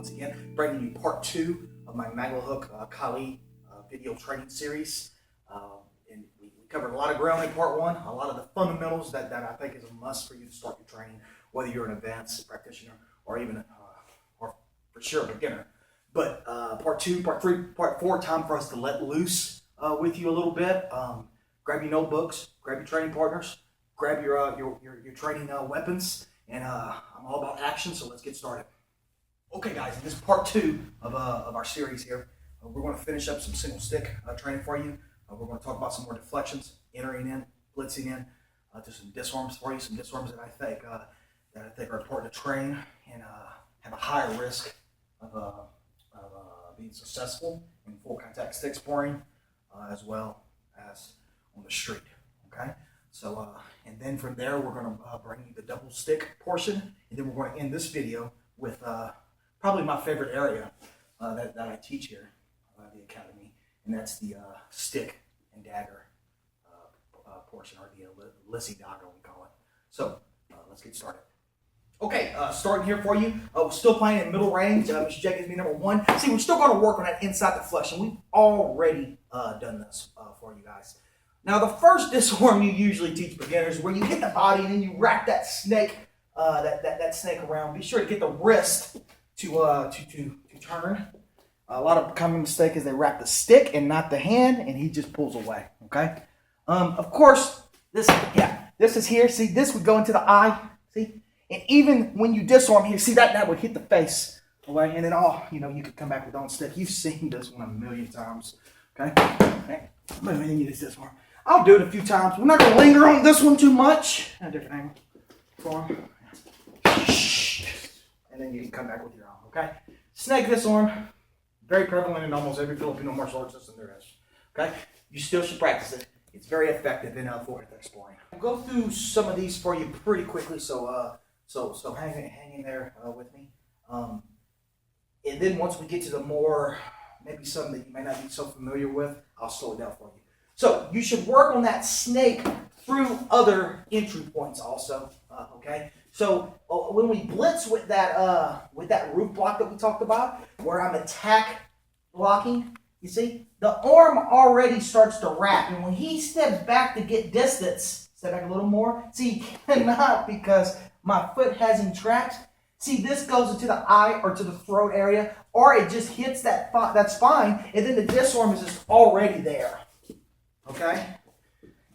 once again, bringing you part 2 of my Maglahok Kali video training series. And we covered a lot of ground in part 1, a lot of the fundamentals that I think is a must for you to start your training, whether you're an advanced practitioner or even or for sure a beginner. But part 2, part 3, part 4, time for us to let loose with you a little bit. Grab your notebooks, grab your training partners, grab your training weapons, and I'm all about action, so let's get started. Okay guys, in this part 2 of our series here, we're going to finish up some single stick training for you. We're going to talk about some more deflections, entering in, blitzing in, to some disarms for you, some disarms that I think are important to train and have a higher risk of being successful in full contact stick sparring, as well as on the street. Okay, so and then from there we're going to bring you the double stick portion, and then we're going to end this video with probably my favorite area that I teach here at the academy, and that's the stick and dagger portion, or the Lissy Dagger we call it. So let's get started. Okay, starting here for you. We're still playing in middle range. Mr. J gives me number 1. See, we're still going to work on that inside deflection. We've already done this for you guys. Now, the first disarm you usually teach beginners is where you hit the body and then you wrap that snake, that snake around. Be sure to get the wrist to turn. A lot of common mistake is they wrap the stick and not the hand, and he just pulls away. Okay. Of course, this is here. See, this would go into the eye. See. And even when you disarm here, see that would hit the face, okay? And then you could come back with on stick. You've seen this one a million times, okay? Then you just disarm. I'll do it a few times. We're not going to linger on this one too much. A different angle. Form. And then you can come back with your arm, okay? Snake disarm, very prevalent in almost every Filipino martial arts system there is, okay? You still should practice it. It's very effective in full contact sparring. I'll go through some of these for you pretty quickly, so hang in there with me. And then once we get to the more, maybe something that you may not be so familiar with, I'll slow it down for you. So you should work on that snake through other entry points also, okay? So when we blitz with that roof block that we talked about, where I'm attack blocking, you see, the arm already starts to wrap. And when he steps back to get distance, step back a little more, see, he cannot because my foot hasn't tracked. See, this goes into the eye or to the throat area, or it just hits that spine, and then the disarm is just already there. Okay?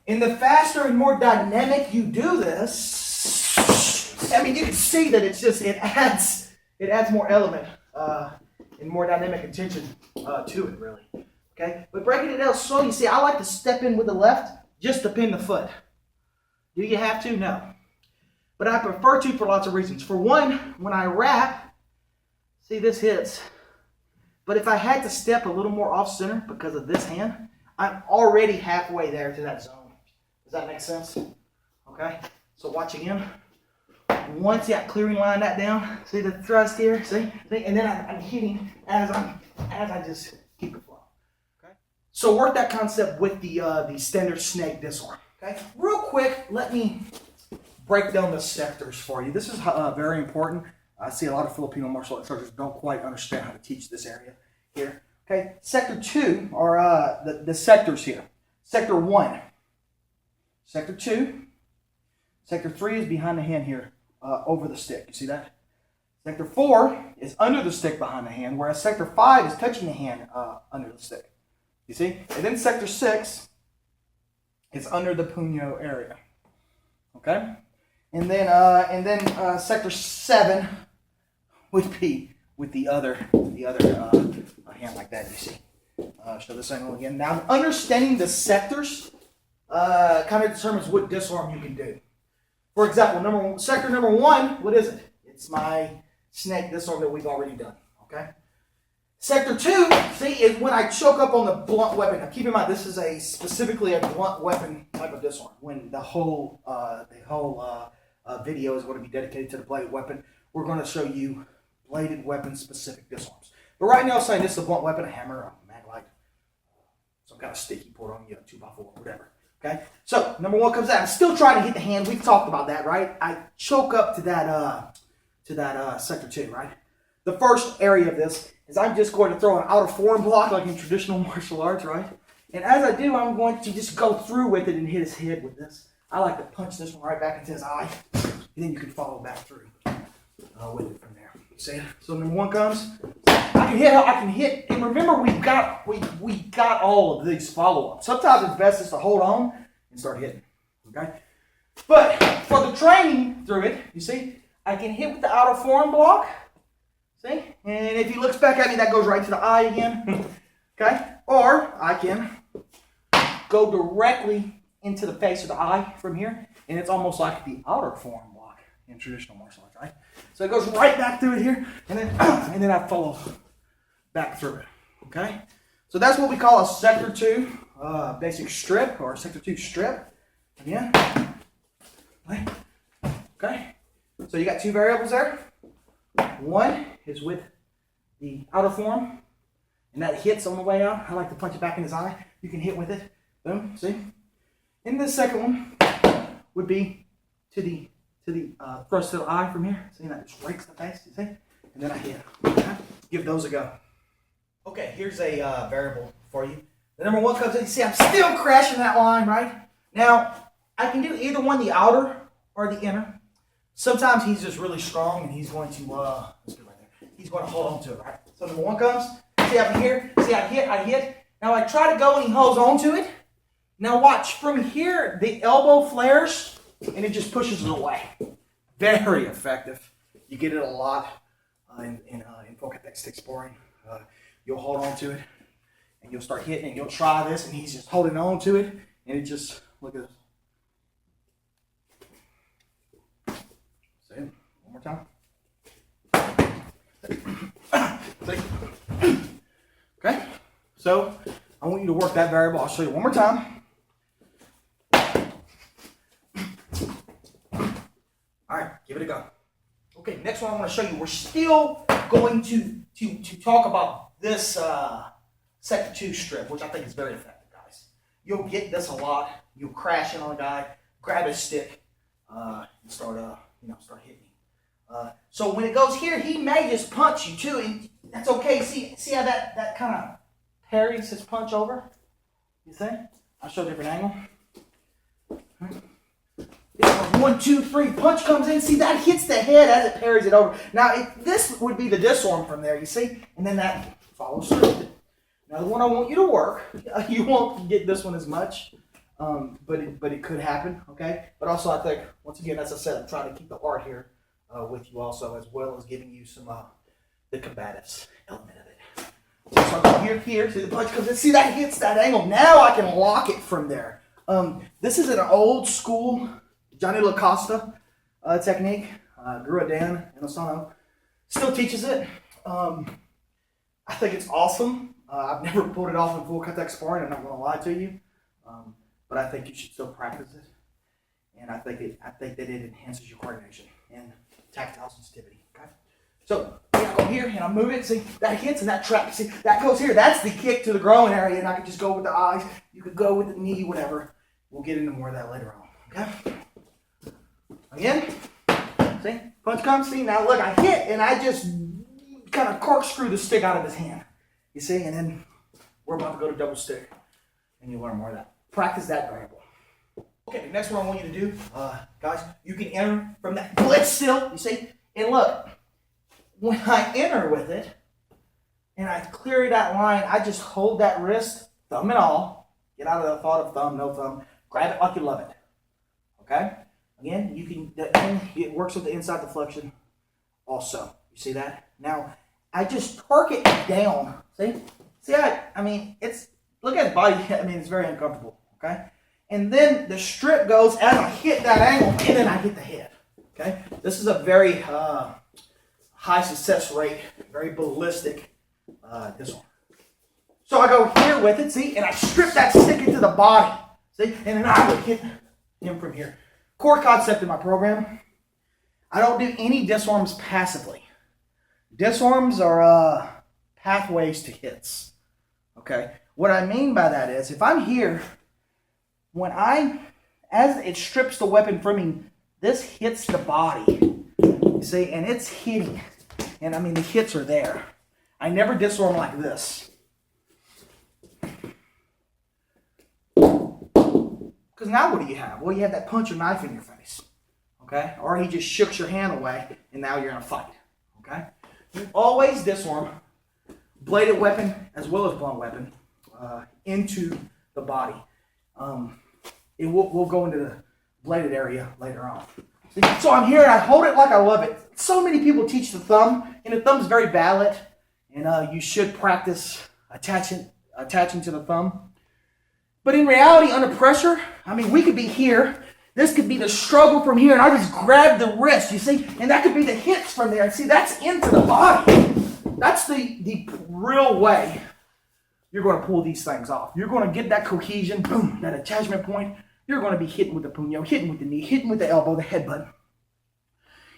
And the faster and more dynamic you do this, I mean, you can see that it adds more element and more dynamic attention to it, really. Okay? But breaking it down slow, you see, I like to step in with the left just to pin the foot. Do you have to? No. But I prefer to for lots of reasons. For one, when I wrap, see this hits. But if I had to step a little more off center because of this hand, I'm already halfway there to that zone. Does that make sense? Okay. So watch again. Once clearing line that down. See the thrust here. See, and then I'm hitting as I just keep it flowing. Okay. So work that concept with the standard snake disarm. Okay. Real quick, let me break down the sectors for you. This is very important. I see a lot of Filipino martial arts instructors don't quite understand how to teach this area here. Okay, sector 2 are the sectors here. Sector 1, sector 2, sector 3 is behind the hand here, over the stick. You see that? Sector 4 is under the stick behind the hand, whereas sector 5 is touching the hand under the stick. You see? And then sector 6 is under the puño area. Okay? And then sector 7 would be with the other hand like that. You see. Show this angle again. Now, understanding the sectors kind of determines what disarm you can do. For example, sector number 1. What is it? It's my snake disarm that we've already done. Okay. Sector 2, see, is when I choke up on the blunt weapon. Now, keep in mind, this is specifically a blunt weapon type of disarm. When the whole video is going to be dedicated to the bladed weapon, we're going to show you bladed weapon specific disarms. But right now, saying this is a blunt weapon, a hammer, a maglite, some kind of stick you put on you, 2x4, whatever. Okay, so number 1 comes out. I'm still trying to hit the hand. We've talked about that, right? I choke up to that sector 2, right? the first area of this is I'm just going to throw an outer forearm block like in traditional martial arts, right? And as I do, I'm going to just go through with it and hit his head with this. I like to punch this one right back into his eye, and then you can follow back through with it from there. You see? So number one comes. I can hit, and remember we got all of these follow-ups. Sometimes it's best just to hold on and start hitting. Okay? But for the training through it, you see, I can hit with the outer forearm block. See? And if he looks back at me, that goes right to the eye again. Okay? Or I can go directly into the face of the eye from here, and it's almost like the outer forearm block in traditional martial arts, right? So it goes right back through it here, and then I follow back through it. Okay? So that's what we call a sector 2 basic strip, or a sector 2 strip. Again. Okay? So you got two variables there. One is with the outer forearm, and that hits on the way out. I like to punch it back in his eye. You can hit with it. Boom. See? And the second one would be to the thrust of the eye from here. See, that just rakes the face. You see? And then I hit. Okay? Give those a go. Okay, here's a variable for you. The number one comes in. You see, I'm still crashing that line, right? Now, I can do either one, the outer or the inner. Sometimes he's just really strong, and he's going to, let's get right there. He's going to hold on to it, right? So number one comes. See up here. See, I hit. Now I try to go, and he holds on to it. Now watch, from here, the elbow flares, and it just pushes it away. Very effective. You get it a lot in full contact stick sparring. You'll hold on to it, and you'll start hitting, and you'll try this, and he's just holding on to it, and it just, look at this. Say it one more time. Okay, so I want you to work that variable. I'll show you one more time. All right, give it a go. Okay, next one I want to show you. We're still going to talk about this sector 2 strip, which I think is very effective, guys. You'll get this a lot. You'll crash in on a guy, grab his stick, and start hitting him. So when it goes here, he may just punch you too, and that's okay. See how that kind of parries his punch over? You see? I'll show a different angle. One, two, three, punch comes in. See, that hits the head as it parries it over. Now, this would be the disarm from there, you see? And then that follows through. Now, the one I want you to work, you won't get this one as much, but it could happen, okay? But also, I think, once again, as I said, I'm trying to keep the art here with you also, as well as giving you some the combatives element of it. So I go here, see the punch comes in. See, that hits that angle. Now I can lock it from there. This is an old school Johnny LaCosta technique. Guro Dan and Osano still teaches it. I think it's awesome. I've never pulled it off in full contact sparring. I'm not going to lie to you, but I think you should still practice it. And I think that it enhances your coordination and tactile sensitivity. Okay, so I go here and I move it. See, that hits and that traps. See, that goes here. That's the kick to the groin area, and I can just go with the eyes. You could go with the knee, whatever. We'll get into more of that later on. Okay. Again, see, punch comes, see, now look, I hit, and I just kind of corkscrew the stick out of his hand, you see, and then we're about to go to double stick, and you'll learn more of that. Practice that variable. Okay, the next one I want you to do, guys, you can enter from that blitz still, you see, and look, when I enter with it, and I clear that line, I just hold that wrist, thumb and all, get out of the thought of thumb, no thumb, grab it like you love it, okay? Again, it works with the inside deflection also. You see that? Now, I just torque it down. See? Look at his body. It's very uncomfortable. Okay? And then the strip goes as I hit that angle, and then I hit the head. Okay? This is a very high success rate, very ballistic disarm. So I go here with it, see? And I strip that stick into the body. See? And then I would hit him from here. Core concept in my program, I don't do any disarms passively. Disarms are pathways to hits. Okay? What I mean by that is, if I'm here, as it strips the weapon from me, this hits the body. You see, and it's hitting. and I mean the hits are there. I never disarm like this. Because now what do you have? Well, you have that punch or knife in your face. Okay? Or he just shook your hand away, and now you're in a fight. Okay? You always disarm bladed weapon as well as blunt weapon into the body. We'll go into the bladed area later on. So I'm here and I hold it like I love it. So many people teach the thumb, and the thumb's very valid, and you should practice attaching to the thumb. But in reality, under pressure, I mean, we could be here. This could be the struggle from here, and I just grab the wrist, you see? And that could be the hits from there. And see, that's into the body. That's the real way you're going to pull these things off. You're going to get that cohesion, boom, that attachment point. You're going to be hitting with the puño, hitting with the knee, hitting with the elbow, the headbutt.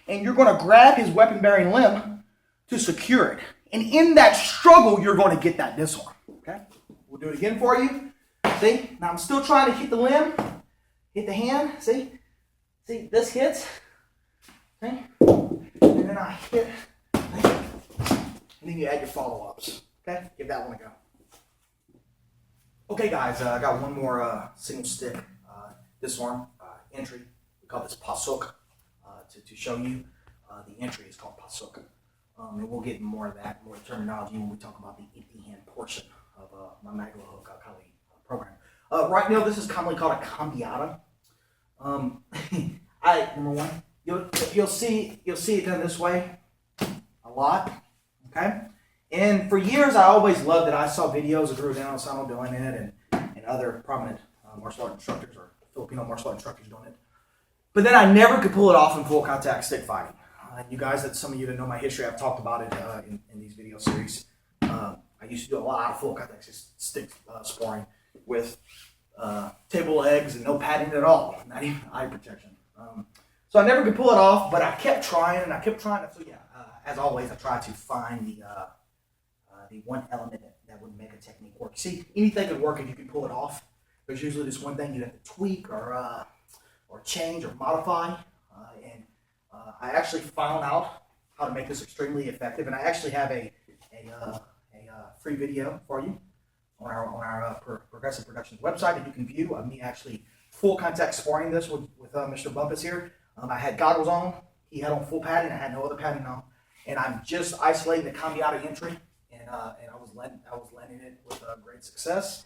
And you're going to grab his weapon-bearing limb to secure it. And in that struggle, you're going to get that disarm. Okay? We'll do it again for you. See? Now I'm still trying to hit the limb, hit the hand. See? See, this hits. See? And then I hit. And then you add your follow-ups. Okay? Give that one a go. Okay, guys, I got one more single stick disarm entry. We call this pasok to show you. The entry is called pasok. And we'll get more of that, more terminology when we talk about the empty hand portion of my Maglahok Kali program. Right now, this is commonly called a cambiata. Number one, you'll see it done this way a lot. Okay. And for years, I always loved it. I saw videos of Guro doing it and other prominent martial art instructors or Filipino martial art instructors doing it. But then I never could pull it off in full contact stick fighting. You guys, some of you that know my history, I've talked about it in these video series. I used to do a lot of full contact stick sparring with table legs and no padding at all, not even eye protection. So I never could pull it off, but I kept trying and I kept trying. So yeah, as always, I try to find the one element that would make a technique work. See, anything could work if you can pull it off. There's usually this one thing you have to tweak or change or modify. I actually found out how to make this extremely effective, and I actually have a free video for you on our Progressive Productions website that you can view of me actually full contact sparring this with Mr. Bumpus here. I had goggles on, he had on full padding, I had no other padding on, and I'm just isolating the cambiata entry, and I was landing it with great success.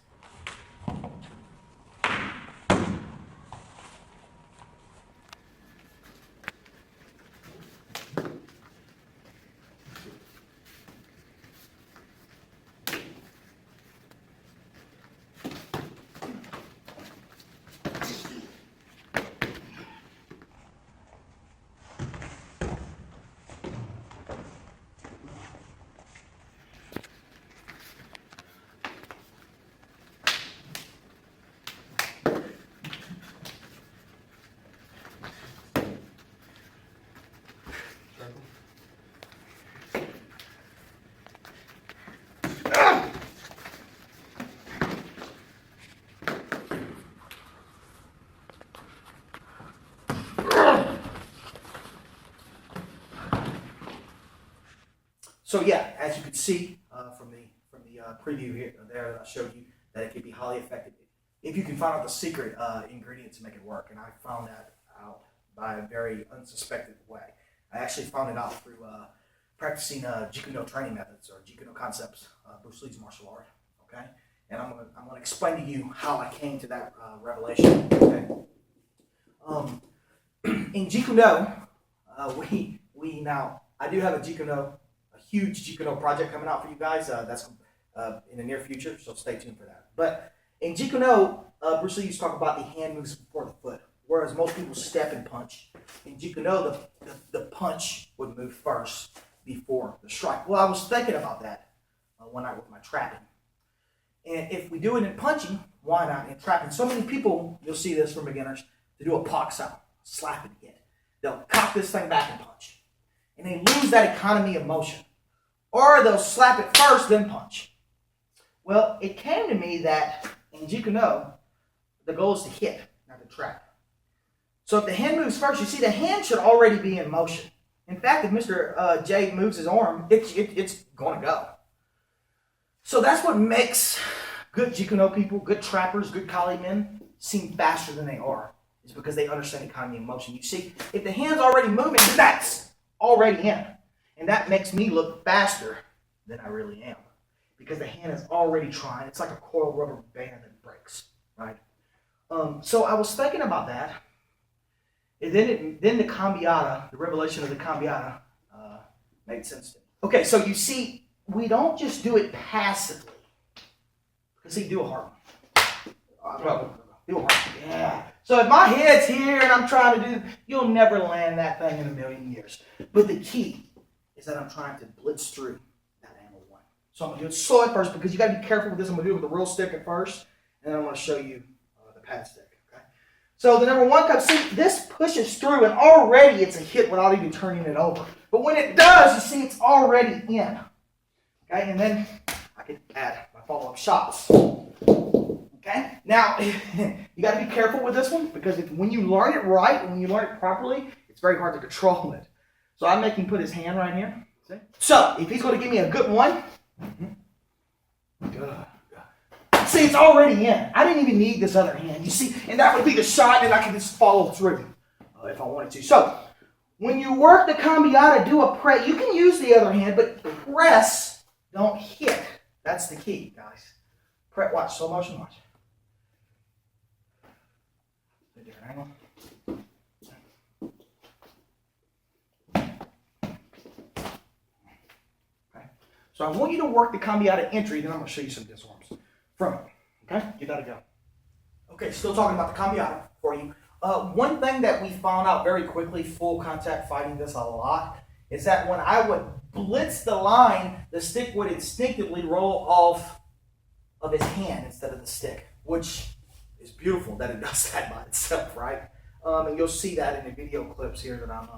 So yeah, as you can see from the preview here there, I showed you that it can be highly effective if you can find out the secret ingredient to make it work. And I found that out by a very unsuspected way. I actually found it out through practicing Jeet Kune Do training methods or Jeet Kune Do concepts, Bruce Lee's martial art. Okay, and I'm gonna explain to you how I came to that revelation. Okay, in Jeet Kune Do, we now I do have a Jeet Kune Do. A huge Jeet Kune Do project coming out for you guys. That's in the near future, so stay tuned for that. But in Jeet Kune Do, Bruce Lee used to talk about the hand moves before the foot, whereas most people step and punch. In Jeet Kune Do, the punch would move first before the strike. Well, I was thinking about that one night with my trapping. And if we do it in punching, why not in trapping? So many people, you'll see this from beginners, to do a pock sound, slap and hit. They'll cock this thing back and punch. And they lose that economy of motion. Or they'll slap it first, then punch. Well, it came to me that in Jeet Kune Do, the goal is to hit, not to trap. So if the hand moves first, you see the hand should already be in motion. In fact, if Mr. J moves his arm, it's going to go. So that's what makes good Jikuno people, good trappers, good Kali men seem faster than they are. It's because they understand economy of motion. You see, if the hand's already moving, that's already in. And that makes me look faster than I really am. Because the hand is already trying. It's like a coiled rubber band that breaks, right? So I was thinking about that. And then the cambiata, the revelation of the cambiata, made sense to me. Okay, so you see, we don't just do it passively. See, do a hard one. Do a hard one. Yeah. So if my head's here and I'm trying to do, you'll never land that thing in a million years. But the key is that I'm trying to blitz through that angle one. So I'm going to do it slow at first because you got to be careful with this. I'm going to do it with the real stick at first, and then I'm going to show you the pad stick. Okay. So the number one comes. See, this pushes through, and already it's a hit without even turning it over. But when it does, you see, it's already in. Okay, and then I can add my follow-up shots. Okay, now you got to be careful with this one because when you learn it right, when you learn it properly, it's very hard to control it. So I make him put his hand right here. See? So if he's going to give me a good one, see, it's already in. I didn't even need this other hand. You see, and that would be the shot, and I can just follow through if I wanted to. So when you work the cambiata, do a press. You can use the other hand, but press, don't hit. That's the key, guys. Watch, slow motion, watch. A different angle. Okay. So I want you to work the cambiata entry, then I'm going to show you some disarms from it. Okay? Give that a go. Okay, still talking about the cambiata for you. One thing that we found out very quickly, full contact fighting this a lot, is that when I would blitz the line, the stick would instinctively roll off of his hand instead of the stick, which is beautiful that it does that by itself, right? And you'll see that in the video clips here that I'm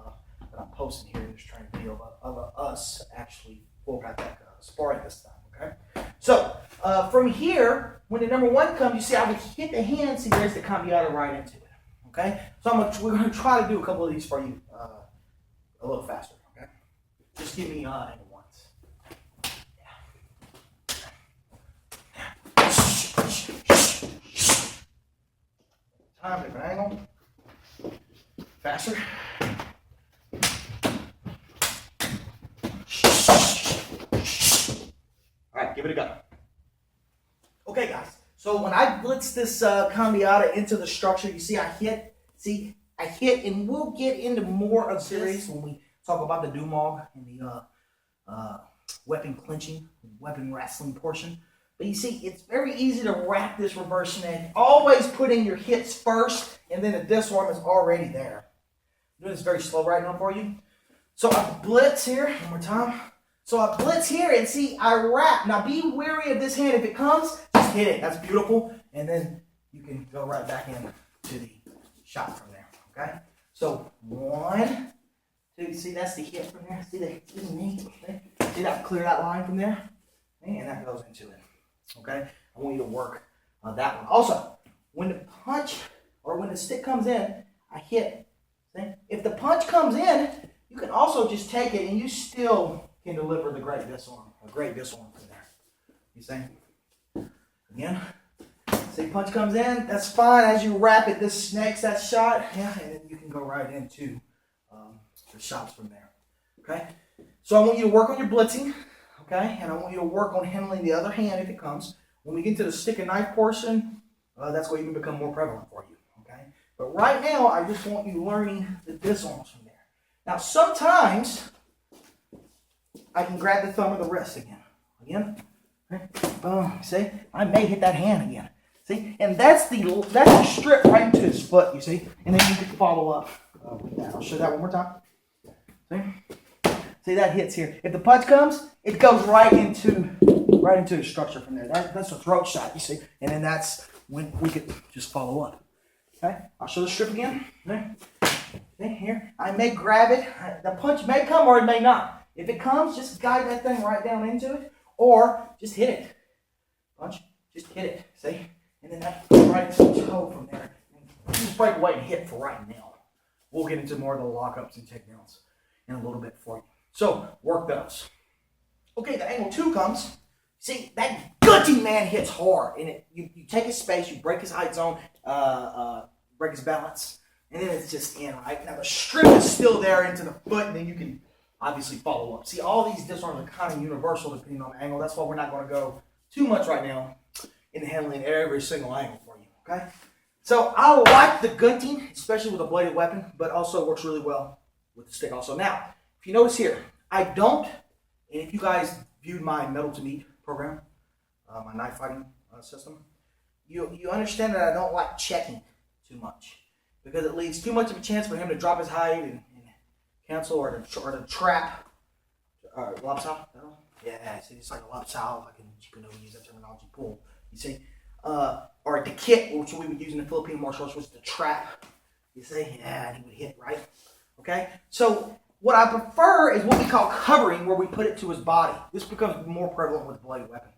posting here in this training video of us actually full contact sparring this time, okay? So from here, when the number one comes, you see I would hit the hand, see there's the cambiata right into it, okay? So we're going to try to do a couple of these for you a little faster, okay? Just give me angle ones. Time, different angle. Faster. All right, give it a go. Okay, guys. So when I blitz this cambiata into the structure, you see I hit. See, I hit, and we'll get into more of series when we talk about the Dumog and the weapon clinching, weapon wrestling portion. But you see, it's very easy to wrap this reverse snake. Always put in your hits first, and then the disarm is already there. I'm doing this very slow right now for you. So I blitz here, one more time. So I blitz here, and see, I wrap. Now be wary of this hand. If it comes, just hit it. That's beautiful. And then you can go right back in to the shot from there, okay? So 1, 2, see, that's the hit from there. See that, clear that line from there? And that goes into it. Okay, I want you to work on that one. Also, when the punch or when the stick comes in, I hit. See? If the punch comes in, you can also just take it and you still can deliver the great disarm, a great disarm from there. You see? Again, see, punch comes in, that's fine. As you wrap it, this snakes that shot, yeah, and then you can go right into the shots from there. Okay, so I want you to work on your blitzing. Okay, and I want you to work on handling the other hand if it comes. When we get to the stick and knife portion, that's going to even become more prevalent for you. Okay, but right now I just want you learning the disarms from there. Now sometimes I can grab the thumb or the wrist again. Okay? Boom. See, I may hit that hand again. See, and that's the strip right into his foot. You see, and then you can follow up with that. I'll show that one more time. See. See, that hits here. If the punch comes, it goes right into the structure from there. That's a throat shot, you see. And then that's when we could just follow up. Okay, I'll show the strip again. There. See, here. I may grab it. The punch may come or it may not. If it comes, just guide that thing right down into it. Or just hit it. Punch, just hit it. See? And then that goes right into the toe from there. And just break away and hit for right now. We'll get into more of the lockups and takedowns in a little bit for you. So work those. Okay, the angle 2 comes. See, that gutty man hits hard. And you take his space, you break his height zone, break his balance, and then it's just in, right? Now the strip is still there into the foot, and then you can obviously follow up. See, all these disarms are kind of universal depending on the angle. That's why we're not going to go too much right now in handling every single angle for you, okay? So I like the gunting, especially with a bladed weapon, but also works really well with the stick also. Now, if you notice here, I don't, and if you guys viewed my Metal to Meat program, my knife fighting system, you understand that I don't like checking too much because it leaves too much of a chance for him to drop his height and cancel or to trap. Lopsal? Yeah, see, it's like a lopsal, if I can use that terminology, pull. You see? Or the kit, which we would use in the Philippine martial arts, was the trap. You see? Yeah, and he would hit, right? Okay? So what I prefer is what we call covering, where we put it to his body. This becomes more prevalent with a bladed weapon.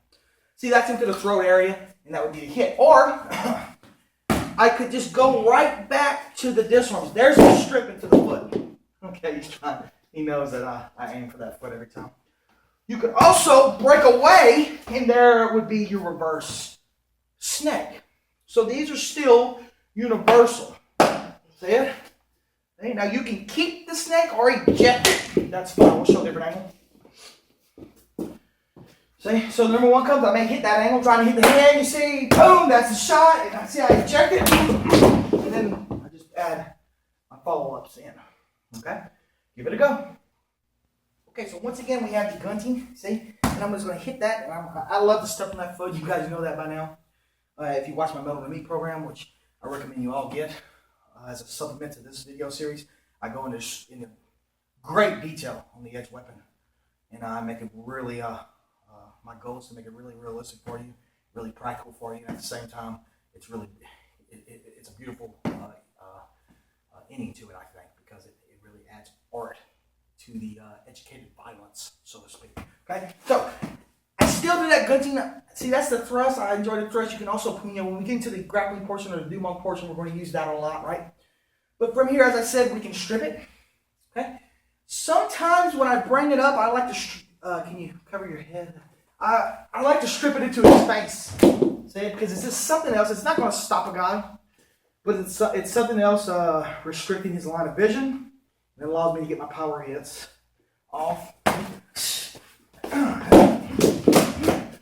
See, that's into the throat area, and that would be the hit. Or I could just go right back to the disarms. There's the strip into the foot. Okay, he knows that I aim for that foot every time. You could also break away, and there would be your reverse snake. So these are still universal. See it? Okay, now you can keep the snake or eject it. That's fine. We'll show a different angle. See? So the number 1 comes, I may hit that angle, trying to hit the hand. You see, boom, that's the shot. And I see I eject it. And then I just add my follow-ups in. Okay? Give it a go. Okay, so once again, we have the gunting. See? And I'm just going to hit that. And I love the stuff on that foot. You guys know that by now. If you watch my Metal to Meat program, which I recommend you all get as a supplement to this video series, I go into great detail on the edge weapon. And I make it really, my goal is to make it really realistic for you, really practical for you. And at the same time, it's really, it's a beautiful ending to it, I think, because it really adds art to the educated violence, so to speak. Okay, so I still do that gunting. See, that's the thrust. I enjoy the thrust. You can also, when we get into the grappling portion or the debunk portion, we're going to use that a lot, right? But from here, as I said, we can strip it. Okay. Sometimes when I bring it up, I like to. Can you cover your head? I like to strip it into his face. See, because it's just something else. It's not going to stop a guy, but it's something else restricting his line of vision. It allows me to get my power hits off.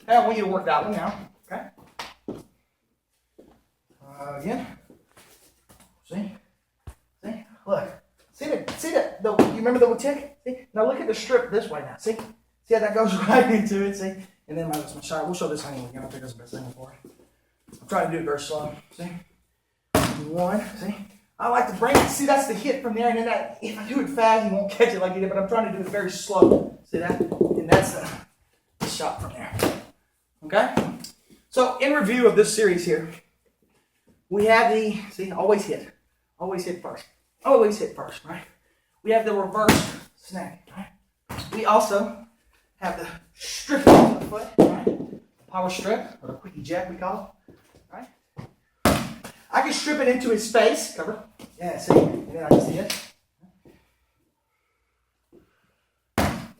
I want you to work that one now. Okay. Again. See? Look. See that? You remember the tick? See? Now look at the strip this way now. See? See how that goes right into it? See? And then my shot. We'll show this angle again. I think that's the best angle for it. I'm trying to do it very slow. See? 1. See? I like to bring it. See, that's the hit from there. And then that, if I do it fast, you won't catch it like you did. But I'm trying to do it very slow. See that? And that's the shot from there. Okay? So, in review of this series here, we have the, see, always hit. Always hit first. Always hit first, right? We have the reverse snag, right? We also have the strip of the foot, right? Power strip, or the quickie jack we call it, right? I can strip it into his face, cover. Yeah, see? And then I can see it.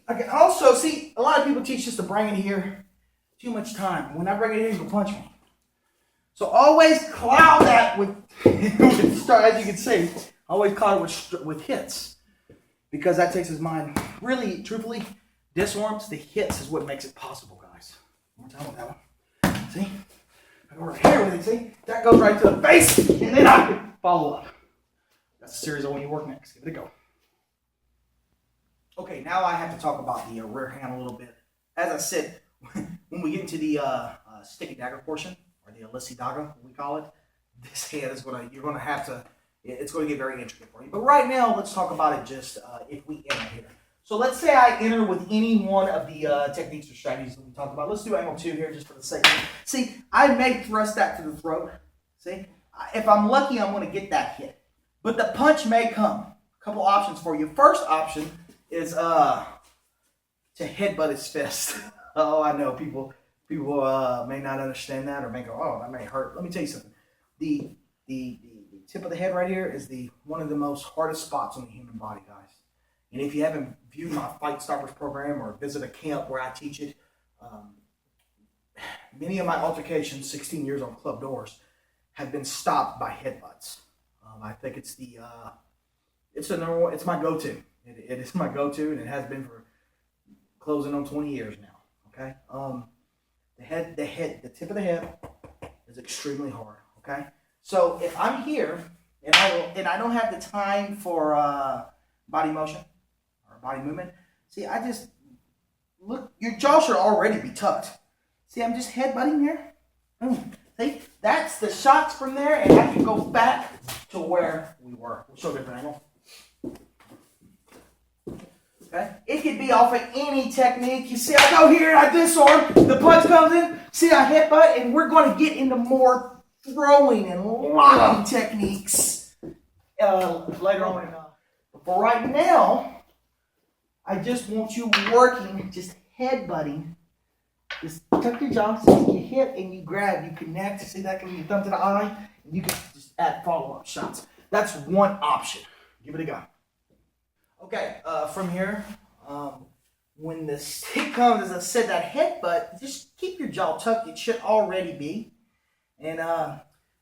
I can also, see, a lot of people teach us to bring it here too much time. When I bring it here, he's going to punch me. So always cloud that with as you can see, always cloud it with hits. Because that takes his mind, really, truthfully, disarms, the hits is what makes it possible, guys. One more time with that one. See? I go right here with it, see? That goes right to the face, and then I can follow up. That's the series I want you to work next. Give it a go. Okay, now I have to talk about the rear hand a little bit. As I said, when we get into the sticky dagger portion, or the Alissi Dagger, we call it, this hand is you're gonna have to, it's gonna get very intricate for you. But right now, let's talk about it just if we enter here. So let's say I enter with any one of the techniques or strategies that we talked about. Let's do angle 2 here just for the sake of it. See, I may thrust that to the throat. See, if I'm lucky, I'm gonna get that hit. But the punch may come. A couple options for you. First option is to headbutt his fist. Oh, I know people may not understand that or may go, oh, that may hurt. Let me tell you something. The tip of the head right here is one of the most hardest spots on the human body, guys. And if you haven't viewed my Fight Stoppers program or visit a camp where I teach it, many of my altercations, 16 years on club doors, have been stopped by headbutts. I think it's the number one. It's my go-to. It is my go-to, and it has been for closing on 20 years now. Okay. The tip of the head is extremely hard. Okay. So if I'm here and I don't have the time for body motion or body movement, see, I just look. Your jaw should already be tucked. See, I'm just headbutting here. See, that's the shots from there, and I can go back to where we were. We'll show a different angle. Okay, it could be off of any technique. You see, I go here and I disarm. The punch comes in. See, I headbutt, and we're going to get into more throwing and locking techniques later on. But right now, I just want you working, just headbutting. Just tuck your jaw, so you hit and you grab, you connect. See that? Can you thumb to the eye, and you can just add follow-up shots. That's one option. Give it a go. Okay, from here, when the stick comes, as I said, that headbutt, just keep your jaw tucked. It should already be, and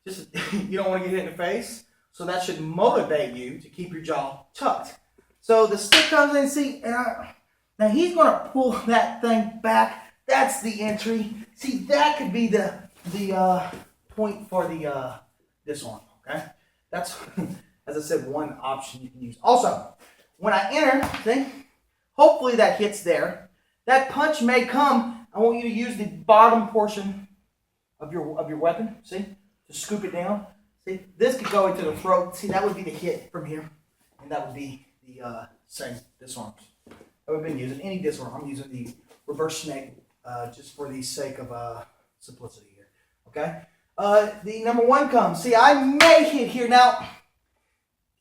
just you don't want to get hit in the face, so that should motivate you to keep your jaw tucked. So the stick comes in, see, and now he's going to pull that thing back. That's the entry. See, that could be the point for the disarm. Okay, that's as I said, one option you can use. Also, when I enter, see, hopefully that hits there. That punch may come. I want you to use the bottom portion of your weapon. See, to scoop it down. See, this could go into the throat. See, that would be the hit from here, and that would be the same disarms. I've been using any disarm. I'm using the reverse snake. Just for the sake of simplicity here, okay? The number one comes. See, I may hit here. Now,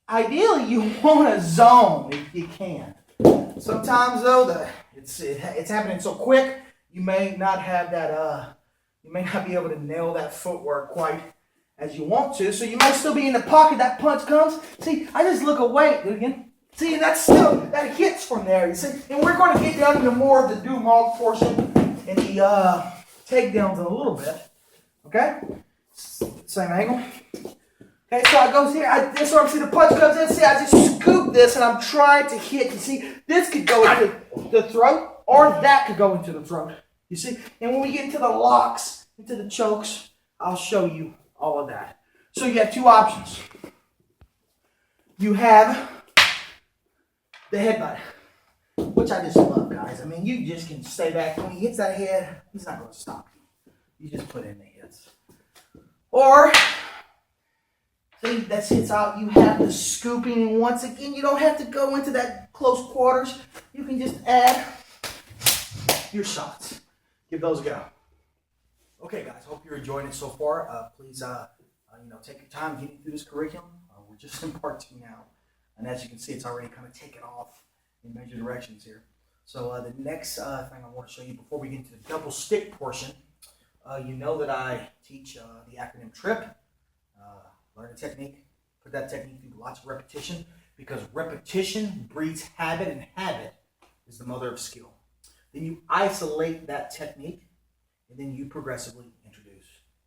ideally, you want to zone if you can. Sometimes, though, it's happening so quick, you may not have that, you may not be able to nail that footwork quite as you want to, so you might still be in the pocket. That punch comes. See, I just look away. Do it again. See, that's still, that hits from there, you see? And we're going to get down into more of the do-mog portion and the takedowns in a little bit. Okay? Same angle. Okay, so I go here, I disarm, see the punch comes in, see I just scoop this and I'm trying to hit. You see, this could go into the throat or that could go into the throat. You see? And when we get into the locks, into the chokes, I'll show you all of that. So you have two options. You have the headbutt, which I just love, guys. I mean, you just can stay back. When he hits that head, he's not going to stop you. You just put in the hits. Or, see, that hits out. You have the scooping. And once again, you don't have to go into that close quarters. You can just add your shots. Give those a go. Okay, guys. Hope you're enjoying it so far. Please, take your time getting through this curriculum. We're just in part 2 now. And as you can see, it's already kind of taken off in major directions here. So the next thing I want to show you before we get into the double stick portion, you know that I teach the acronym TRIP. Learn a technique, put that technique through lots of repetition, because repetition breeds habit, and habit is the mother of skill. Then you isolate that technique, and then you progressively introduce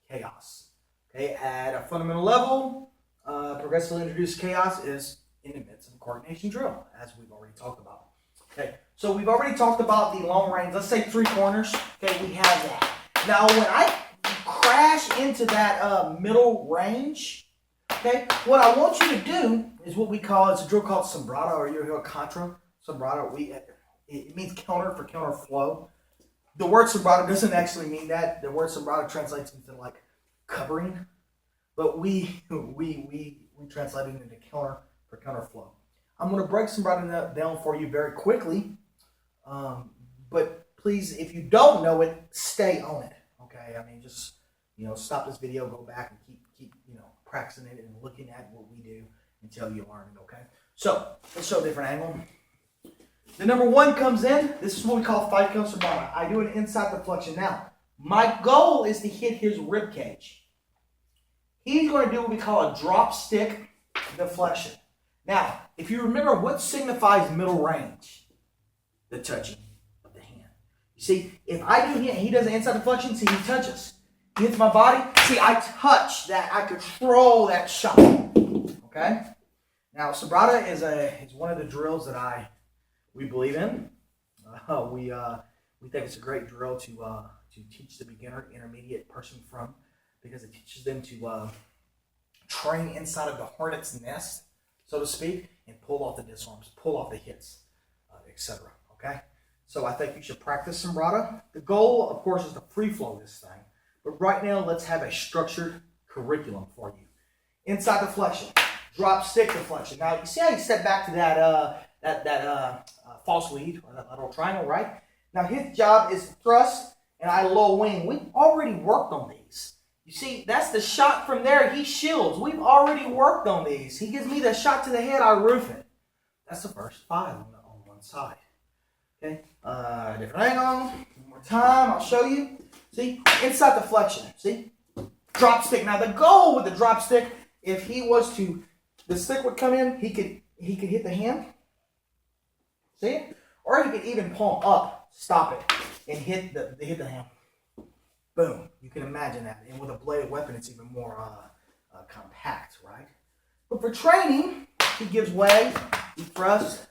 chaos. Okay, at a fundamental level, progressively introduced chaos is in the midst of a coordination drill, as we've already talked about. Okay, so we've already talked about the long range. Let's say 3 corners. Okay, we have that. Now, when I crash into that middle range, okay, what I want you to do is what we call, it's a drill called sombrado, or you hear contra. Sombrado, it means counter for counter flow. The word sombrado doesn't actually mean that. The word sombrado translates into like covering, but we translate it into counter for counter flow. I'm going to break sombrado down for you very quickly, but please, if you don't know it, stay on it. Okay, I mean, just stop this video, go back, and keep practicing it and looking at what we do until you learn it. Okay, so let's show a different angle. The number 1 comes in. This is what we call fight kill sombrado. I do an inside deflection. Now, my goal is to hit his rib cage. He's going to do what we call a drop stick deflection. Now, if you remember, what signifies middle range? The touching of the hand. You see, if I do he does an inside deflection, see, he touches. He hits my body. See, I touch that. I control that shot. Okay? Now, sobrata is one of the drills that we believe in. We think it's a great drill to teach the beginner, intermediate person from, because it teaches them to train inside of the hornet's nest, so to speak, and pull off the disarms, pull off the hits, etc. Okay? So I think you should practice sobrata. The goal, of course, is to free flow this thing. But right now, let's have a structured curriculum for you. Inside deflection, drop stick deflection. Now, you see how you step back to that false lead, or that lateral triangle, right? Now, his job is thrust, and I low wing. We've already worked on these. You see, that's the shot from there. He shields. We've already worked on these. He gives me the shot to the head. I roof it. That's the first 5 on one side. Okay, different angle. One more time. I'll show you. See, inside deflection. See, drop stick. Now, the goal with the drop stick, if he was to, the stick would come in. He could hit the hand. See it? Or he could even palm up, stop it, and hit the hand. Boom. You can imagine that. And with a bladed weapon, it's even more compact, right? But for training, he gives way, he thrusts.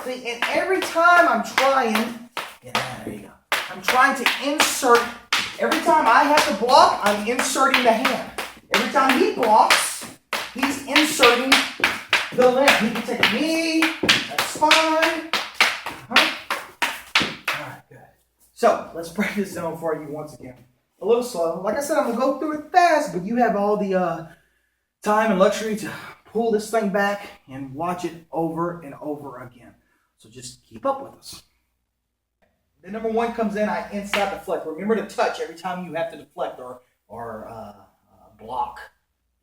See, and every time I'm trying, there you go. I'm trying to insert, every time I have to block, I'm inserting the hand. Every time he blocks, he's inserting the limb. He can take a knee, that's fine. All right, good. So, let's break this down for you once again. A little slow. Like I said, I'm going to go through it fast, but you have all the time and luxury to pull this thing back and watch it over and over again. So just keep up with us. The number 1 comes in, I inside deflect. Remember to touch every time you have to deflect or block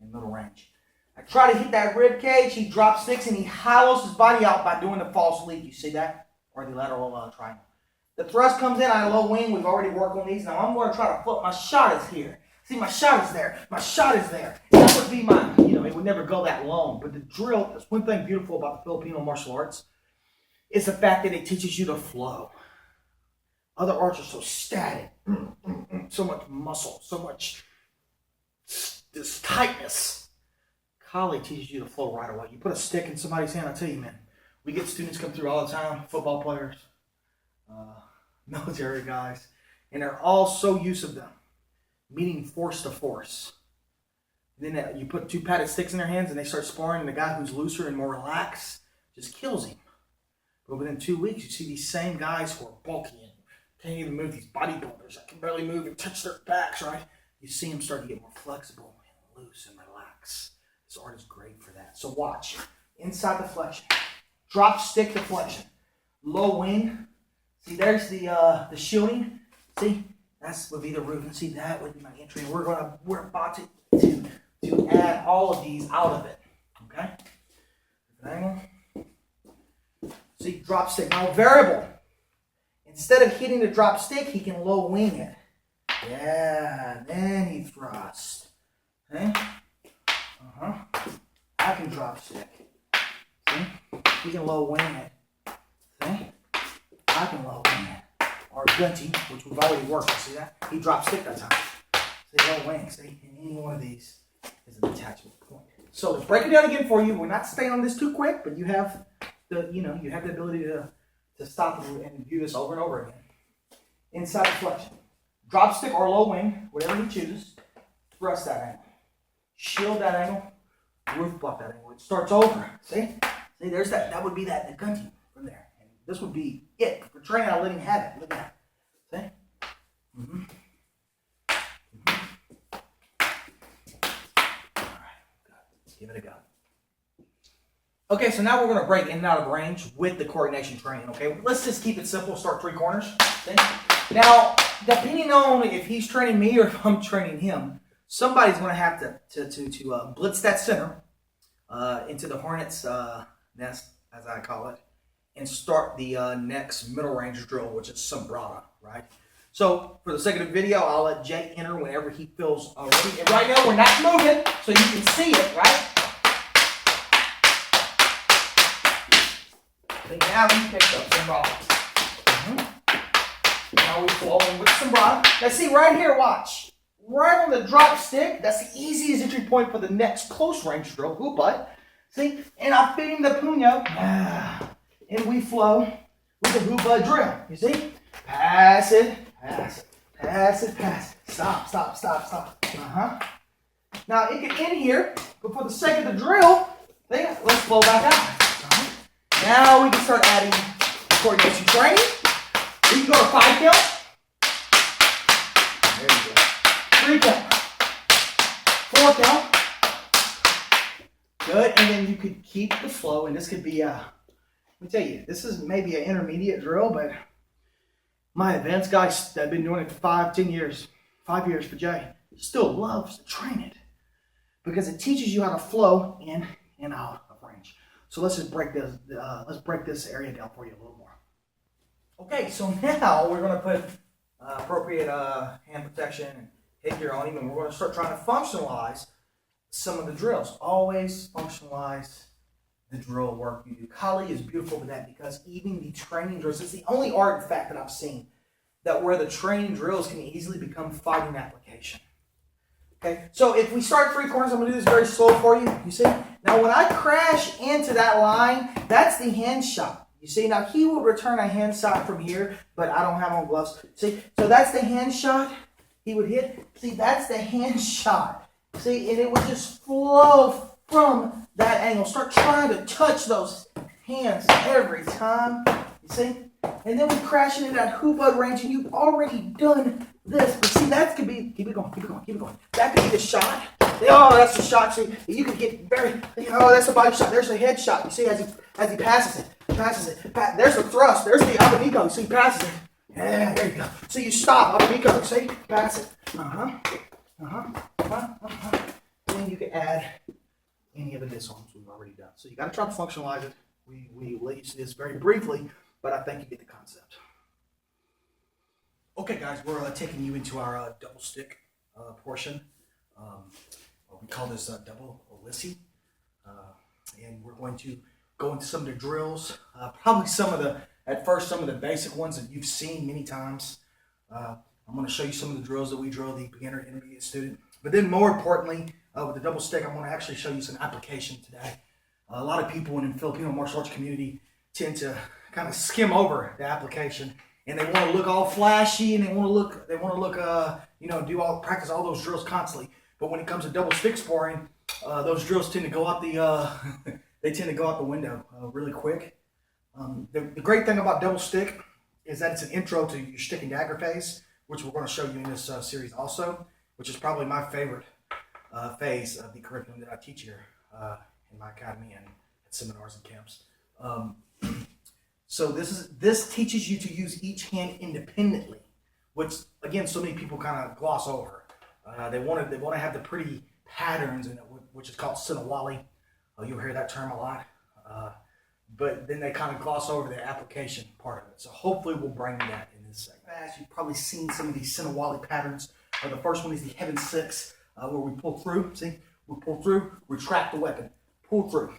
in middle range. I try to hit that rib cage. He drop sticks and he hollows his body out by doing the false lead. You see that? Or the lateral triangle. The thrust comes in, I low wing. We've already worked on these. Now I'm going to try to flip. My shot is here. See, my shot is there. My shot is there. That would be my, it would never go that long. But the drill, that's one thing beautiful about the Filipino martial arts, is the fact that it teaches you to flow. Other arts are so static. So much muscle, so much this tightness. Kali teaches you to flow right away. You put a stick in somebody's hand, I tell you, man, we get students come through all the time, football players, military guys, and they're all so used to them, meeting force to force. And then you put 2 padded sticks in their hands and they start sparring, and the guy who's looser and more relaxed just kills him. But within 2 weeks, you see these same guys who are bulky and can't even move, these bodybuilders that can barely move and touch their backs, right? You see them start to get more flexible and loose and relax. This art is great for that. So watch. Inside deflection. Drop stick deflection. Low wing. See, there's the shielding. See, that's would be the roof. And see, that would be my entry. And we're about to add all of these out of it. Okay? Angle. See, drop stick. Now variable. Instead of hitting the drop stick, he can low wing it. Yeah, then he thrusts. Okay? I can drop stick. See? He can low wing it. See? I can low wing it. Or gunty, which we've already worked. See that? He drops stick that time. See, low wing. See? And any one of these is an attachment point. So let's break it down again for you. We're not staying on this too quick, but you have the ability to stop and view this over and over again. Inside deflection. Drop stick or low wing, whatever he chooses. Thrust that angle. Shield that angle. Roof block that angle. It starts over. See? See, there's that. That would be the gunting from there. And this would be it. For training, I let him have it. Look at that. See? All right. Good. Give it a go. Okay, so now we're going to break in and out of range with the coordination training, okay? Let's just keep it simple, start 3 corners. See? Now, depending on if he's training me or if I'm training him, somebody's going to have to blitz that center into the hornet's nest, as I call it, and start the next middle range drill, which is sobrata, right? So, for the sake of the video, I'll let Jay enter whenever he feels ready. And right now, we're not moving, so you can see it, right? So now we picked up some bras. Now we're flowing with some bras. Now see right here, watch. Right on the drop stick, that's the easiest entry point for the next close range drill, hoop butt. See, and I'm fitting the puño, and we flow with the hoop butt drill. You see? Pass it, pass it, pass it, pass it. Stop, stop, stop, stop. Now it can end here, but for the sake of the drill, let's flow back out. Now we can start adding coordination training. We can go to 5 count. There you go. 3 count. 4 count. Good, and then you could keep the flow, and this could be let me tell you, this is maybe an intermediate drill, but my advanced guys that have been doing it for 5 years for Jay, still loves to train it because it teaches you how to flow in and out of range. So let's just break this. Let's break this area down for you a little more. Okay, so now we're going to put appropriate hand protection and headgear on him, and we're going to start trying to functionalize some of the drills. Always functionalize the drill work you do. Kali is beautiful with that because even the training drills, it's the only art, in fact, that I've seen that where the training drills can easily become fighting application. Okay, so if we start 3 corners, I'm going to do this very slow for you. You see? Now when I crash into that line, that's the hand shot. You see? Now he will return a hand shot from here, but I don't have on gloves. See? So that's the hand shot he would hit. See, that's the hand shot. See, and it would just flow from that angle. Start trying to touch those hands every time. You see? And then we crash into that hoop butt range, and you've already done this. But see, that could be, keep it going, keep it going, keep it going. That could be the shot. Oh, that's the shot. See, you could get very, oh, that's the body shot. There's the head shot. You see, as he passes it, there's the thrust. There's the abanico. See, he passes it. Yeah, there you go. So you stop, abanico. See, pass it. Then you can add any of the disarms we've already done. So you got to try to functionalize it. We let you see this very briefly, but I think you get the concept. Okay, guys, we're taking you into our double stick portion. We call this double Olyssi. And we're going to go into some of the drills. Probably some of the basic ones that you've seen many times. I'm going to show you some of the drills that we drill the beginner and intermediate student. But then more importantly, with the double stick, I'm going to actually show you some application today. A lot of people in the Filipino martial arts community tend to kind of skim over the application, and they want to look all flashy, and they want to look, practice all those drills constantly. But when it comes to double stick sparring, those drills tend to go out the window really quick. The great thing about double stick is that it's an intro to your stick and dagger phase, which we're going to show you in this series also, which is probably my favorite phase of the curriculum that I teach here in my academy and at seminars and camps. So this teaches you to use each hand independently, which again so many people kind of gloss over. They want to have the pretty patterns, which is called sinawali. You'll hear that term a lot, but then they kind of gloss over the application part of it. So hopefully we'll bring that in this segment. As you've probably seen some of these sinawali patterns. The first one is the heaven 6, where we pull through. See, we pull through, retract the weapon, pull through,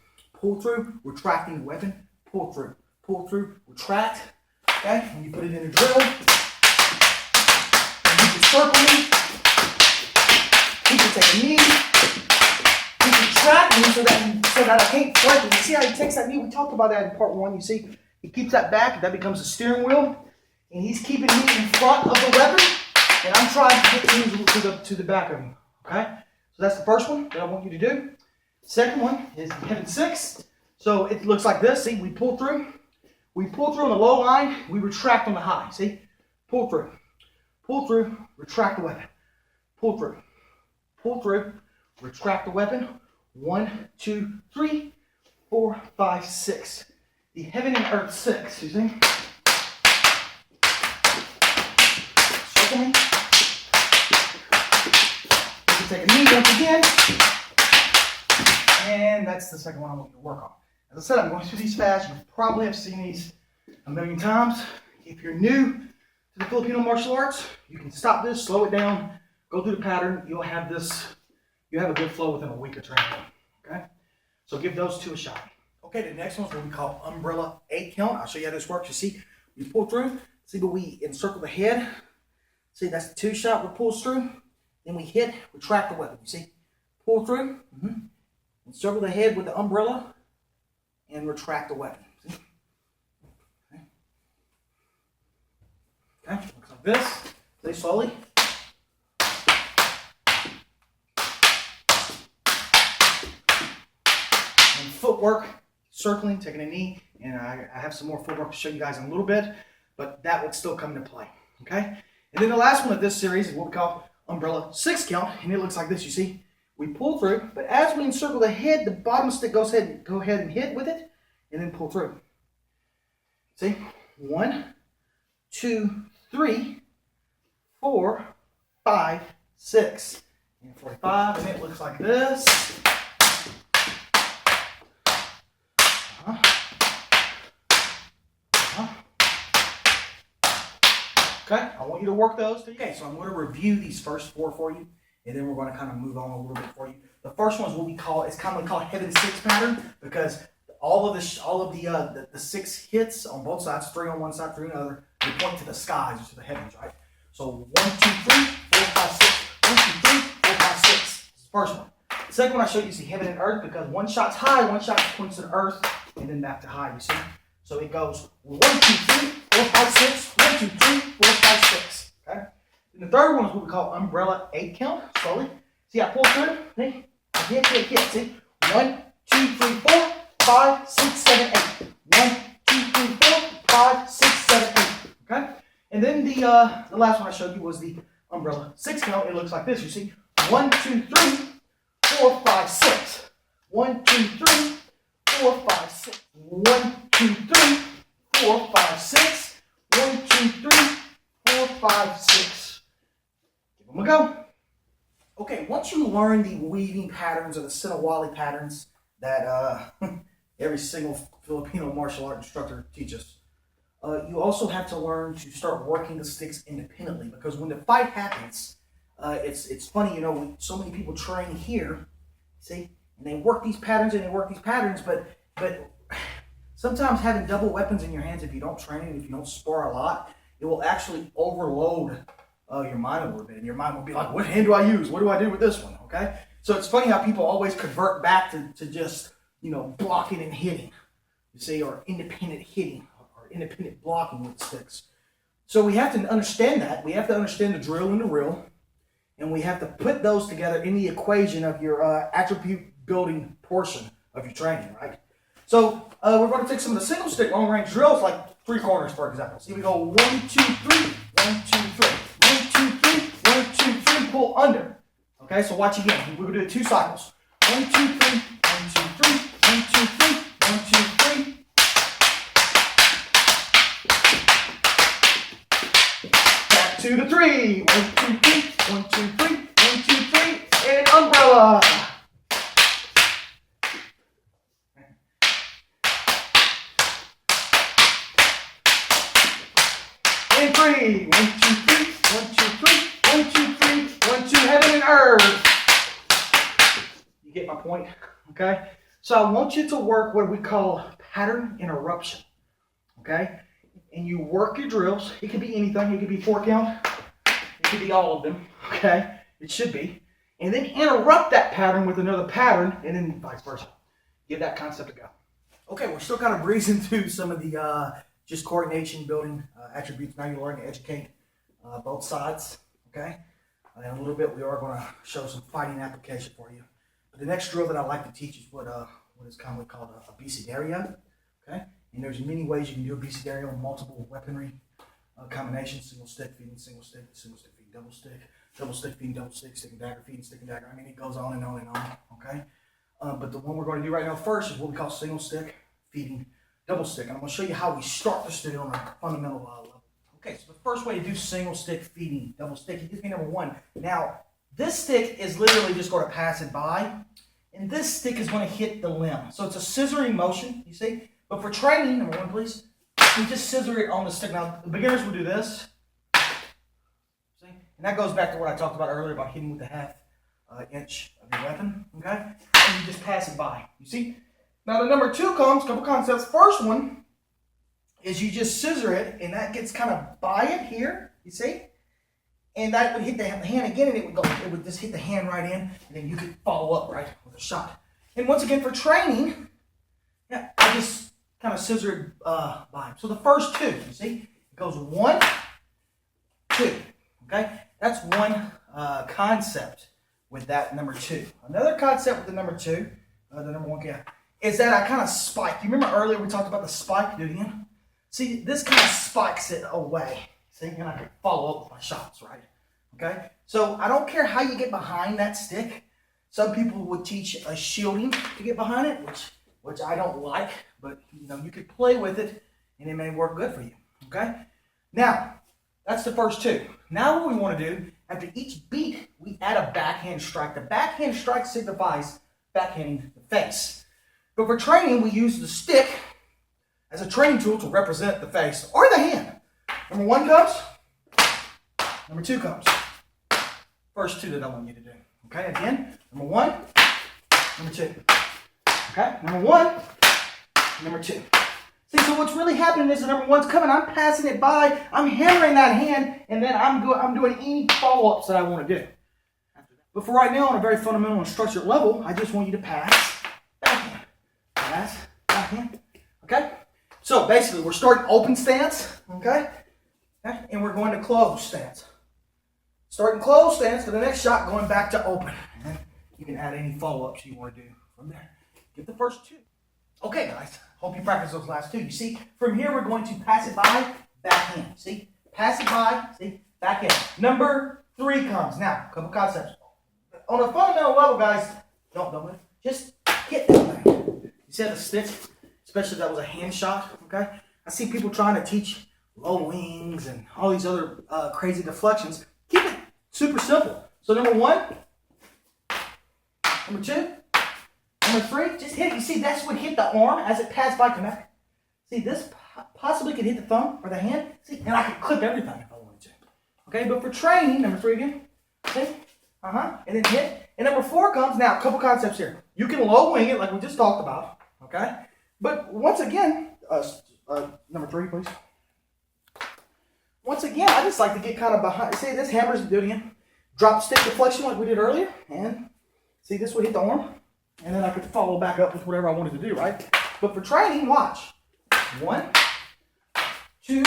retracting the weapon, pull through, retract. Okay, and you put it in a drill. And you can circle me. He can take a knee. He can track me so that I can't flank him. You see how he takes that knee? We talked about that in part 1. You see, he keeps that back. That becomes a steering wheel, and he's keeping me in front of the weapon. And I'm trying to get him to the back of him, okay? So that's the first one that I want you to do. Second one is heaven 6. So it looks like this. See, we pull through on the low line. We retract on the high. See, pull through, retract the weapon. Pull through, retract the weapon. 1, 2, 3, 4, 5, 6. The heaven and earth 6. You see? Circle me. Take a knee once again, and that's the second one I want you to work on. As I said, I'm going through these fast. You probably have seen these a million times. If you're new to the Filipino martial arts, you can stop this, slow it down, go through the pattern. You'll have a good flow within a week of training. Okay? So give those 2 a shot. Okay. Okay, the next one's what we call umbrella 8 count. I'll show you how this works. You see, we pull through. See, but we encircle the head. See, that's the 2 shot we pull through. Then we hit, retract the weapon. You see, pull through, encircle the head with the umbrella, and retract the weapon. See? Okay, looks like this. See, slowly. And footwork, circling, taking a knee, and I have some more footwork to show you guys in a little bit, but that would still come into play. Okay, and then the last one of this series is what we call umbrella 6 count, and it looks like this. You see, we pull through, but as we encircle the head, the bottom stick goes ahead, go ahead and hit with it, and then pull through. See, 1, 2, 3, 4, 5, 6, and 45, and it looks like this. Okay, I want you to work those. Okay, so I'm going to review these first 4 for you, and then we're going to kind of move on a little bit for you. The first one is what we call, it's kind of what we call Heaven 6 pattern, because all of the 6 hits on both sides, 3 on one side, 3 on the other, they point to the skies or to the heavens, right? So 1, 2, 3, 4, 5, 6. 1, 2, 3, 4, 5, 6. This is the first one. The second one I showed you, see heaven and earth, because one shot's high, one shot points to the earth, and then back to high, you see? So it goes 1, 2, 3, 4, 5, 6. 1, 2, 3, 4, 5, 6. Okay? And the third one is what we call umbrella 8 count. Slowly. See, I pull through. See? I hit. See? 1, 2, 3, 4, 5, 6, 7, 8. 1, 2, 3, 4, 5, 6, 7, 8. Okay? And then the last one I showed you was the umbrella 6 count. It looks like this. You see? 1, 2, 3, 4, 5, 6. 1, 2, 3, 4, 5, 6. 1, 2, 3, 4, 5, 6. 1, 2, 3, 4, 5, 6. Give them a go. Okay, once you learn the weaving patterns or the Sinawali patterns that every single Filipino martial art instructor teaches, you also have to learn to start working the sticks independently, because when the fight happens, it's funny, you know, so many people train here, see, and they work these patterns and they work these patterns, but sometimes having double weapons in your hands, if you don't train it, if you don't spar a lot, it will actually overload your mind a little bit. And your mind will be like, what hand do I use? What do I do with this one? Okay? So it's funny how people always convert back to just, you know, blocking and hitting, you see, or independent hitting or independent blocking with sticks. So we have to understand that. We have to understand the drill and the reel. And we have to put those together in the equation of your attribute building portion of your training, right? So we're going to take some of the single stick long range drills, like 3 corners, for example. See, we go 1, 2, 3, 1, 2, 3, 1, 2, 3, 1, 2, 3, pull under. Okay, so watch again. We're going to do it 2 cycles. 1, 2, 3, 1, 2, 3, 1, 2, 3, 1, 2, 3. Back to the 3. 1, 2, 3, 1, 2, 3, 1, 2, 3, and umbrella. And 3. 1, 2, 3, 1, 2, 3, 1, 2, 3, 1, 2, heaven and earth. You get my point? Okay? So I want you to work what we call pattern interruption. Okay? And you work your drills. It could be anything. It could be 4 count. It could be all of them. Okay? It should be. And then interrupt that pattern with another pattern, and then vice versa. Give that concept a go. Okay, we're still kind of breezing through some of the just coordination building attributes. Now you're learning to educate both sides, okay? And in a little bit, we are going to show some fighting application for you. But the next drill that I like to teach is what is commonly called a bicidario, okay? And there's many ways you can do a bicidario in multiple weaponry combinations: single stick feeding single stick feeding double stick feeding double stick, stick and dagger feeding stick and dagger. I mean, it goes on and on and on, okay? But the one we're going to do right now first is what we call single stick feeding double stick. And I'm going to show you how we start this to do on a fundamental level. Okay, so the first way to do single stick feeding double stick, it gives me number 1. Now, this stick is literally just going to pass it by, and this stick is going to hit the limb. So it's a scissoring motion, you see? But for training, number 1, please, we just scissor it on the stick. Now, the beginners will do this. See? And that goes back to what I talked about earlier about hitting with the half inch of your weapon, okay? And you just pass it by, you see? Now the number 2 comes, couple concepts. First one is you just scissor it, and that gets kind of by it here, you see? And that would hit the hand again, and it would just hit the hand right in, and then you could follow up, right, with a shot. And once again, for training, yeah, I just kind of scissor it by. So the first 2, you see? It goes 1, 2, okay? That's one concept with that number 2. Another concept with the number 2, the number 1, yeah, is that I kind of spike. You remember earlier we talked about the spike? Do it again. See, this kind of spikes it away. See, and I can follow up with my shots, right? Okay? So I don't care how you get behind that stick. Some people would teach a shielding to get behind it, which I don't like, but you know, you could play with it and it may work good for you. Okay? Now, that's the first 2. Now what we want to do, after each beat, we add a backhand strike. The backhand strike signifies backhanding the face. But for training, we use the stick as a training tool to represent the face or the hand. Number 1 comes, number 2 comes. First 2 that I want you to do. Okay, again, number 1, number 2. Okay, number 1, number 2. See, so what's really happening is the number 1's coming, I'm passing it by, I'm hammering that hand, and then I'm doing any follow-ups that I want to do. But for right now, on a very fundamental and structured level, I just want you to pass, backhand, pass, backhand. Okay? So basically, we're starting open stance, okay? And we're going to close stance. Starting close stance for the next shot, going back to open. And you can add any follow-ups you want to do from there. Get the first 2. Okay, guys. Hope you practice those last 2. You see, from here we're going to pass it by, backhand. See? Pass it by, see? Backhand. Number 3 comes. Now, a couple concepts. On a fundamental level, guys, don't move. Just hit that thing. You see how the stick, especially if that was a hand shot, okay? I see people trying to teach low wings and all these other crazy deflections. Keep it super simple. So number 1, number 2, number 3, just hit it. You see, that's what hit the arm as it passed by connect. See, this possibly could hit the thumb or the hand. See, and I could clip everything if I wanted to. Okay, but for training, number 3 again. See? And then hit. And number 4 comes. Now, a couple concepts here. You can low wing it like we just talked about. Okay? But once again, number 3, please. Once again, I just like to get kind of behind. See, this hammer's doing it. Drop stick deflection like we did earlier. And see, this would hit the arm. And then I could follow back up with whatever I wanted to do, right? But for training, watch. 1, 2,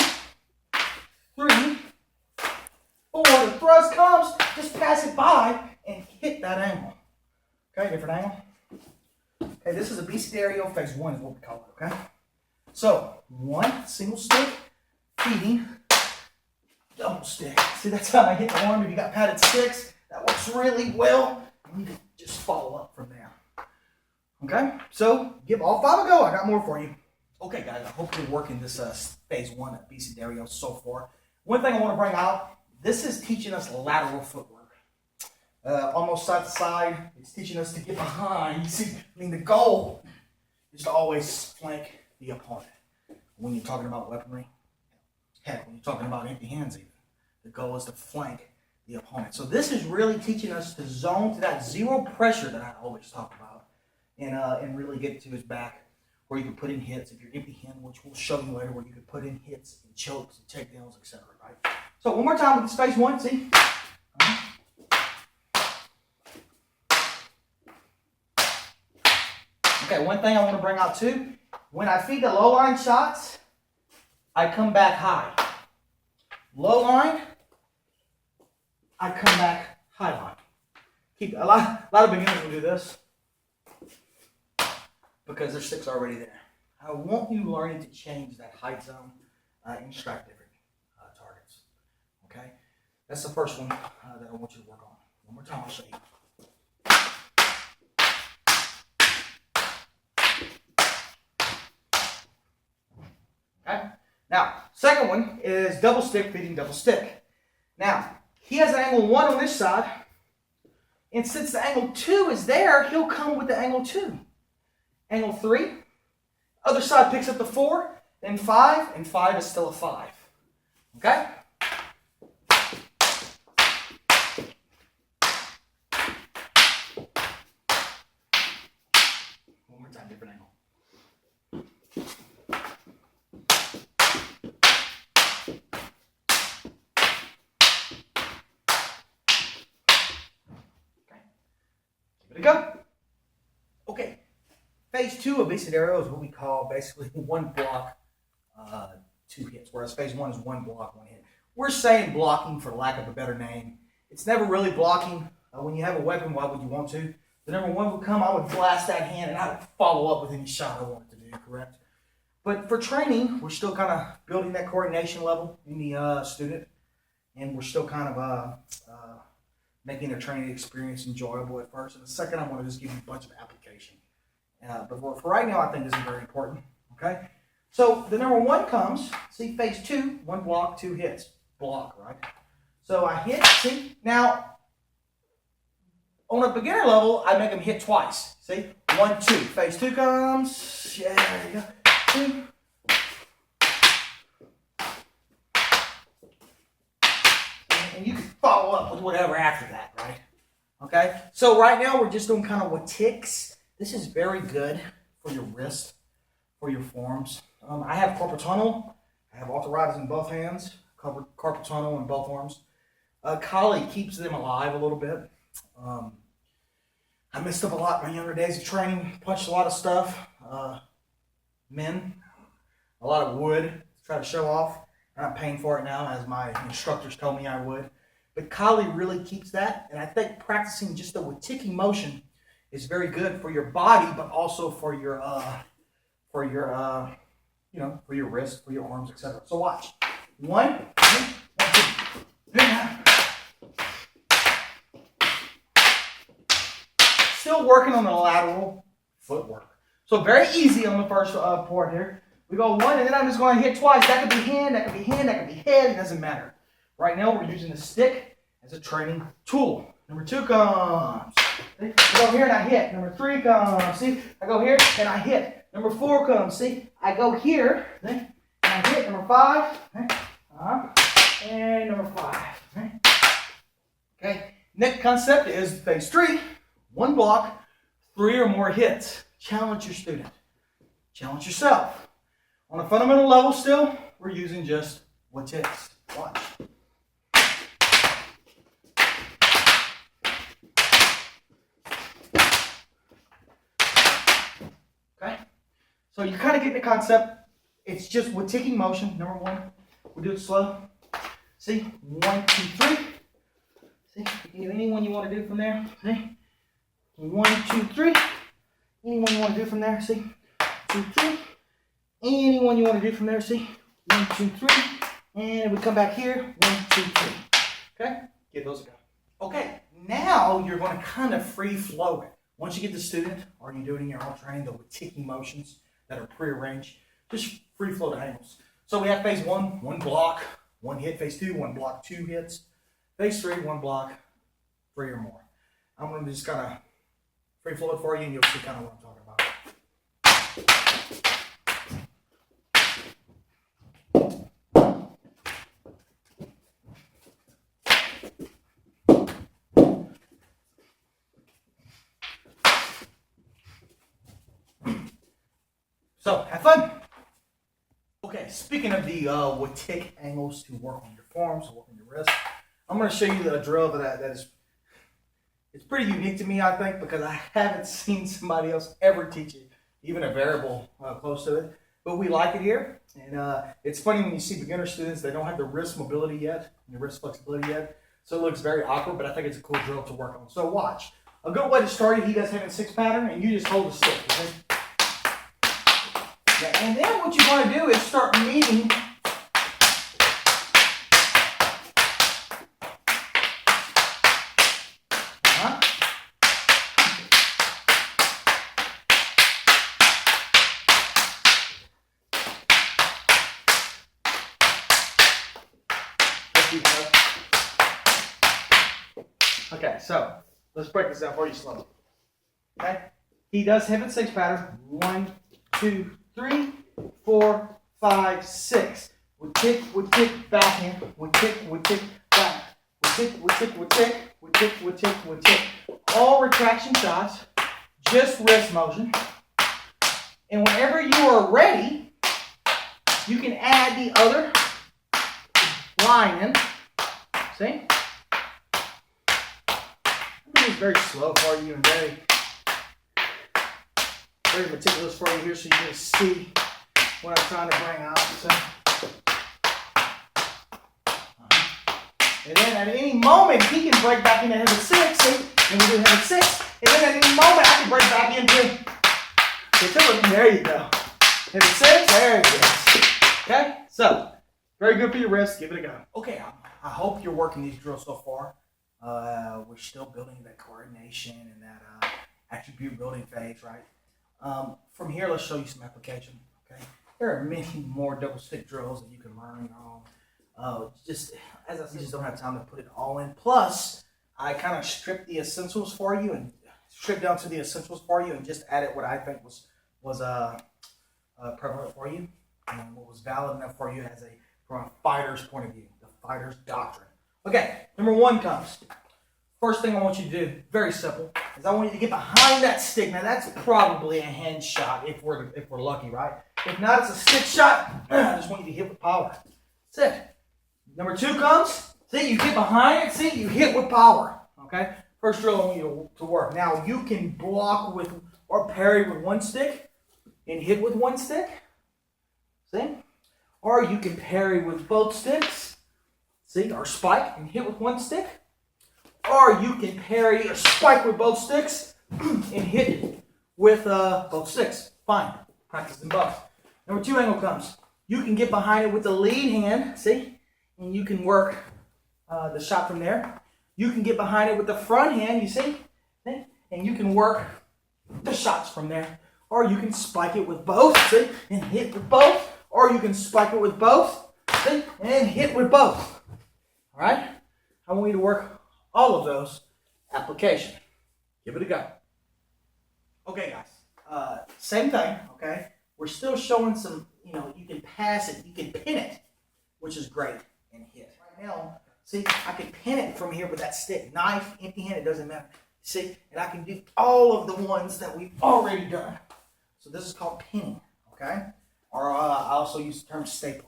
3, 4. The thrust comes. Just pass it by and hit that angle. Okay, different angle. Okay, this is a bestiario phase 1 is what we call it, okay? So, 1 single stick, feeding, double stick. See, that's how I hit the arm. If you got padded sticks, that works really well. And you can just follow up from there. Okay, so give all 5 a go. I got more for you. Okay, guys, I hope you're working this phase 1 at bestiario so far. One thing I want to bring out, this is teaching us lateral footwork. Almost side to side. It's teaching us to get behind. You see, I mean, the goal is to always flank the opponent. When you're talking about weaponry, heck, when you're talking about empty hands even, the goal is to flank the opponent. So this is really teaching us to zone to that 0 pressure that I always talk about and really get to his back where you can put in hits if you're empty hand, which we'll show you later, where you can put in hits and chokes and takedowns, etc. Right? So one more time with this phase 1, see? Okay, one thing I want to bring out too, when I feed the low line shots, I come back high. Low line, I come back high line. Keep a lot of beginners will do this because their stick's already there. I want you learning to change that height zone and strike different targets. Okay, that's the first one that I want you to work on. One more time, I'll show you. Okay. Now, second one is double stick feeding double stick. Now, he has an angle 1 on this side, and since the angle 2 is there, he'll come with the angle 2. Angle 3, other side picks up the 4, then 5, and 5 is still a 5. Okay? One more time, different angle. phase 2 of this scenario is what we call basically one block, 2 hits, whereas phase 1 is one block, 1 hit. We're saying blocking for lack of a better name. It's never really blocking. When you have a weapon, why would you want to? The number 1 would come, I would blast that hand, and I would follow up with any shot I wanted to do, correct? But for training, we're still kind of building that coordination level in the student, and we're still kind of making their training experience enjoyable at first. And the second, I want to just give you a bunch of application. But for right now, I think this is very important, okay? So the number 1 comes, see, phase 2, 1 block, 2 hits. Block, right? So I hit, see? Now, on a beginner level, I make them hit twice. See? 1, 2. Phase 2 comes. Yeah, there you go. 2. And you can follow up with whatever after that, right? Okay? So right now, we're just doing kind of what ticks. This is very good for your wrist, for your forearms. I have carpal tunnel. I have arthritis in both hands. Carpal tunnel in both arms. Kali keeps them alive a little bit. I messed up a lot in my younger days of training, punched a lot of stuff, a lot of wood to try to show off, and I'm paying for it now as my instructors told me I would. But Kali really keeps that, and I think practicing just the ticking motion is very good for your body, but also for your wrist, for your arms, etc. So watch. 1, 2, 1, 2. Still working on the lateral footwork. So very easy on the first part here. We go 1, and then I'm just going to hit twice. That could be hand, that could be hand, that could be head. It doesn't matter. Right now, we're using the stick as a training tool. Number 2 comes. See? I go here and I hit. Number 3 comes. See? I go here and I hit. Number 4 comes. See? I go here. See? And I hit. Number 5. And number 5. Okay. Next concept is phase 3. 1 block, 3 or more hits. Challenge your student. Challenge yourself. On a fundamental level still, we're using just what ticks. Watch. Okay? So you kind of get the concept. It's just with ticking motion. Number 1. We'll do it slow. See? 1, 2, 3. See? You can do any one you want to do from there. See? 1, 2, 3. Anyone you want to do from there. See? 2, 3. Anyone you want to do from there. See? 1, 2, 3. And we come back here. 1, 2, 3. Okay? Give those a go. Okay. Now you're going to kind of free flow it. Once you get the student, or you do it in your own training, the ticking motions that are prearranged, just free flow the angles. So we have phase 1, 1 block, 1 hit. Phase 2, 1 block, 2 hits. Phase 3, 1 block, 3 or more. I'm going to just kind of free flow it for you, and you'll see kind of what I'm talking about. So, have fun. Okay, speaking of the what tick angles to work on your forearms, to work on your wrist, I'm going to show you the drill that is, it's pretty unique to me, I think, because I haven't seen somebody else ever teach it, even a variable close to it. But we like it here, and it's funny when you see beginner students, they don't have the wrist mobility yet, and the wrist flexibility yet, so it looks very awkward, but I think it's a cool drill to work on. So watch. A good way to start it, he does have a 6 pattern, and you just hold the stick, okay? Yeah, and then what you want to do is start meeting Okay, so let's break this down for you slowly. Okay, he does have a 6 pattern. 1, 2, 3, 4, 5, 6. Would tick, backhand. Would tick, back. Would tick. All retraction shots, just wrist motion. And whenever you are ready, you can add the other line in. See? It's very slow for you and very very meticulous for you here so you can see what I'm trying to bring out. So. And then at any moment, he can break back into heavy 6, see? And we do heavy 6. And then at any moment, I can break back into utility. There you go. Heavy 6, there it is. Okay? So, very good for your wrist. Give it a go. Okay, I hope you're working these drills so far. We're still building that coordination and that attribute building phase, right? From here, let's show you some application. Okay? There are many more double stick drills that you can learn on. Just as I said, just don't have time to put it all in. Plus, I kind of stripped the essentials for you and stripped down to the essentials for you and just added what I think was prevalent for you and what was valid enough for you as from a fighter's point of view, the fighter's doctrine. Okay, number 1 comes. First thing I want you to do, very simple, is I want you to get behind that stick. Now that's probably a hand shot if we're lucky, right? If not, it's a stick shot. I just want you to hit with power. That's it. Number 2 comes. See, you get behind it. See, you hit with power. Okay. First drill I want you to work. Now you can block with or parry with 1 stick and hit with 1 stick. See, or you can parry with both sticks. See, or spike and hit with 1 stick. Or you can parry or spike with both sticks and hit with both sticks. Fine. Practice them both. Number 2 angle comes. You can get behind it with the lead hand. See? And you can work the shot from there. You can get behind it with the front hand, you see? And you can work the shots from there. Or you can spike it with both, see? And hit with both. Or you can spike it with both, see? And hit with both. All right? I want you to work all of those application. Give it a go. Okay, guys. Same thing, okay? We're still showing some, you can pass it, you can pin it, which is great, and hit. Right now, see, I can pin it from here with that stick. Knife, empty hand, it doesn't matter. See, and I can do all of the ones that we've already done. So this is called pinning, okay? Or I also use the term stapling.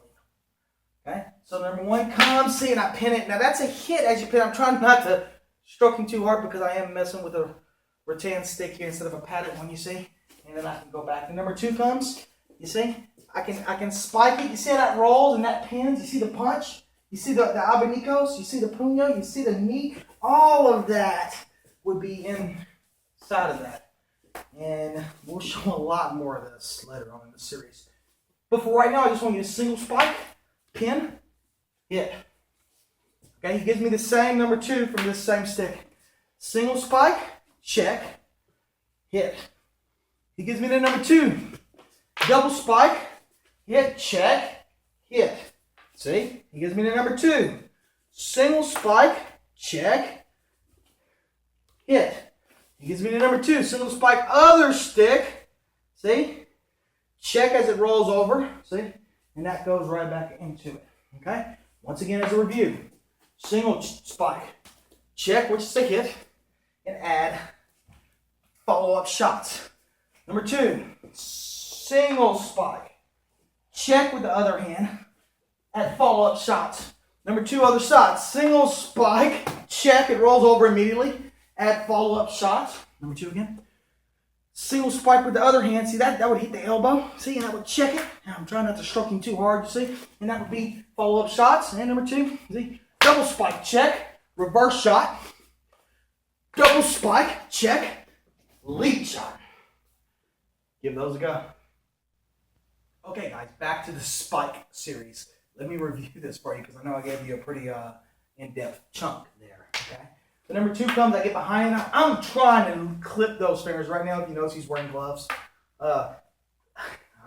Okay, so number 1 comes, see, and I pin it. Now that's a hit as you pin. I'm trying not to stroke him too hard because I am messing with a rattan stick here instead of a padded one, you see? And then I can go back. And number 2 comes, you see? I can spike it. You see how that rolls and that pins? You see the punch? You see the abanicos? You see the puño? You see the knee? All of that would be inside of that. And we'll show a lot more of this later on in the series. But for right now, I just want you to single spike, pin, hit. Okay, he gives me the same number 2 from this same stick. Single spike, check, hit. He gives me the number 2. Double spike, hit, check, hit. See? He gives me the number 2. Single spike, check, hit. He gives me the number 2. Single spike, other stick. See? Check as it rolls over. See? And that goes right back into it. Okay? Once again, as a review. Single spike, check, which is a hit, and add follow-up shots. Number 2, single spike, check with the other hand, add follow-up shots. Number 2, other shots. Single spike, check, it rolls over immediately, add follow-up shots. Number 2 again. Single spike with the other hand. See, that would hit the elbow. See, and that would check it. Now, I'm trying not to stroke him too hard, you see. And that would be follow-up shots. And number 2, see, double spike, check, reverse shot. Double spike, check, lead shot. Give those a go. Okay, guys, back to the spike series. Let me review this for you because I know I gave you a pretty in-depth chunk there. Okay. The number 2 comes, I get behind it. I'm trying to clip those fingers right now. If you notice, he's wearing gloves. I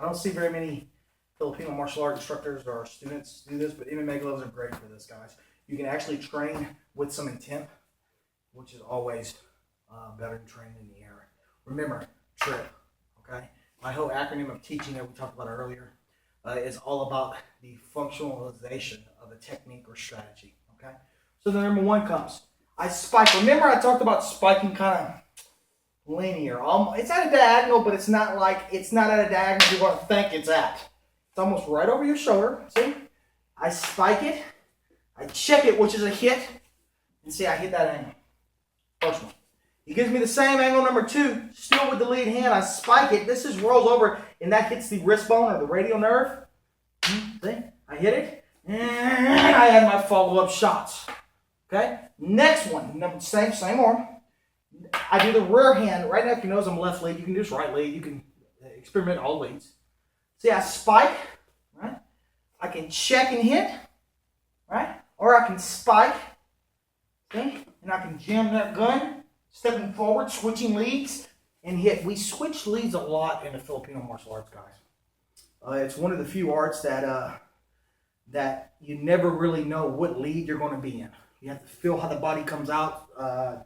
don't see very many Filipino martial art instructors or students do this, but MMA gloves are great for this, guys. You can actually train with some intent, which is always better than training in the air. Remember, trip. Okay. My whole acronym of teaching that we talked about earlier is all about the functionalization of a technique or strategy. Okay. So the number 1 comes. I spike. Remember I talked about spiking kind of linear. It's at a diagonal, but it's not at a diagonal you're going to think it's at. It's almost right over your shoulder. See? I spike it. I check it, which is a hit. And see, I hit that angle. First one. He gives me the same angle number 2, still with the lead hand. I spike it. This is rolls over, and that hits the wrist bone or the radial nerve. See? I hit it, and I add my follow-up shots. Okay? Next one, same arm. I do the rear hand. Right now, if you notice I'm left lead, you can do this right lead. You can experiment all leads. See, I spike, right? I can check and hit, right? Or I can spike, see? And I can jam that gun, stepping forward, switching leads, and hit. We switch leads a lot in the Filipino martial arts, guys. It's one of the few arts that you never really know what lead you're going to be in. You have to feel how the body comes out,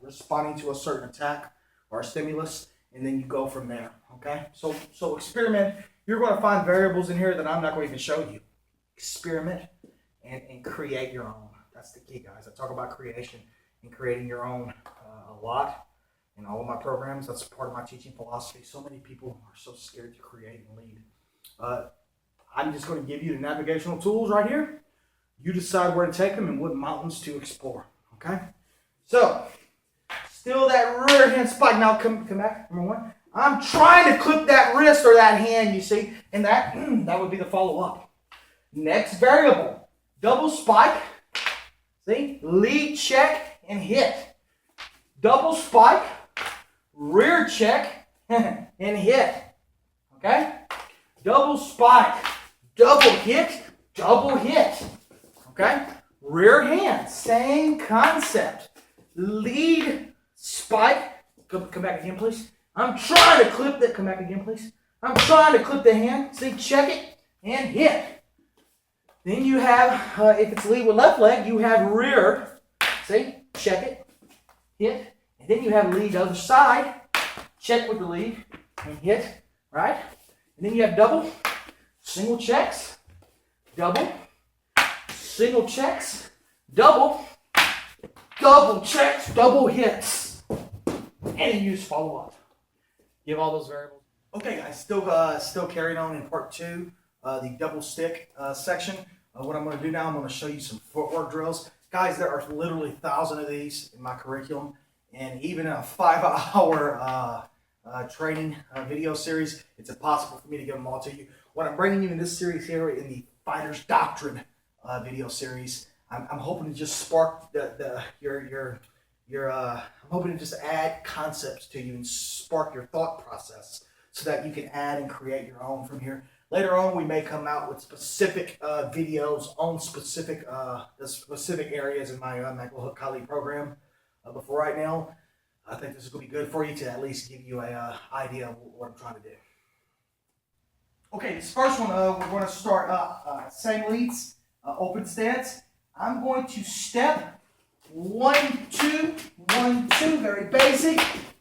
responding to a certain attack or a stimulus, and then you go from there, okay? So experiment. You're going to find variables in here that I'm not going to even show you. Experiment and create your own. That's the key, guys. I talk about creation and creating your own a lot in all of my programs. That's part of my teaching philosophy. So many people are so scared to create and lead. I'm just going to give you the navigational tools right here. You decide where to take them and what mountains to explore, okay? So, still that rear hand spike. Now come back, number 1. I'm trying to clip that wrist or that hand, you see, and that would be the follow-up. Next variable, double spike, see, lead check and hit. Double spike, rear check, and hit, okay? Double spike, double hit, okay? Rear hand, same concept. Lead spike, come back again, please. I'm trying to clip that. Come back again, please. I'm trying to clip the hand. See, check it and hit. Then you have, if it's lead with left leg, you have rear. See, check it, hit. And then you have lead other side. Check with the lead and hit, right? And then you have double, single checks, double, single checks, double checks, double hits. And then you just follow up. Give all those variables. Okay, guys, still carrying on in part 2, the double stick section. What I'm going to do now, I'm going to show you some footwork drills. Guys, there are literally 1,000 of these in my curriculum, and even in a 5-hour training video series, it's impossible for me to give them all to you. What I'm bringing you in this series here, in the Fighter's Doctrine video series, I'm hoping to just spark I'm hoping to just add concepts to you and spark your thought process so that you can add and create your own from here. Later on, we may come out with specific videos on specific areas in my Maglahok Kali program. But for right now, I think this is going to be good for you to at least give you an idea of what I'm trying to do. Okay, this first one, we're going to start same leads, open stance. I'm going to step 1, 2, 1, 2, very basic.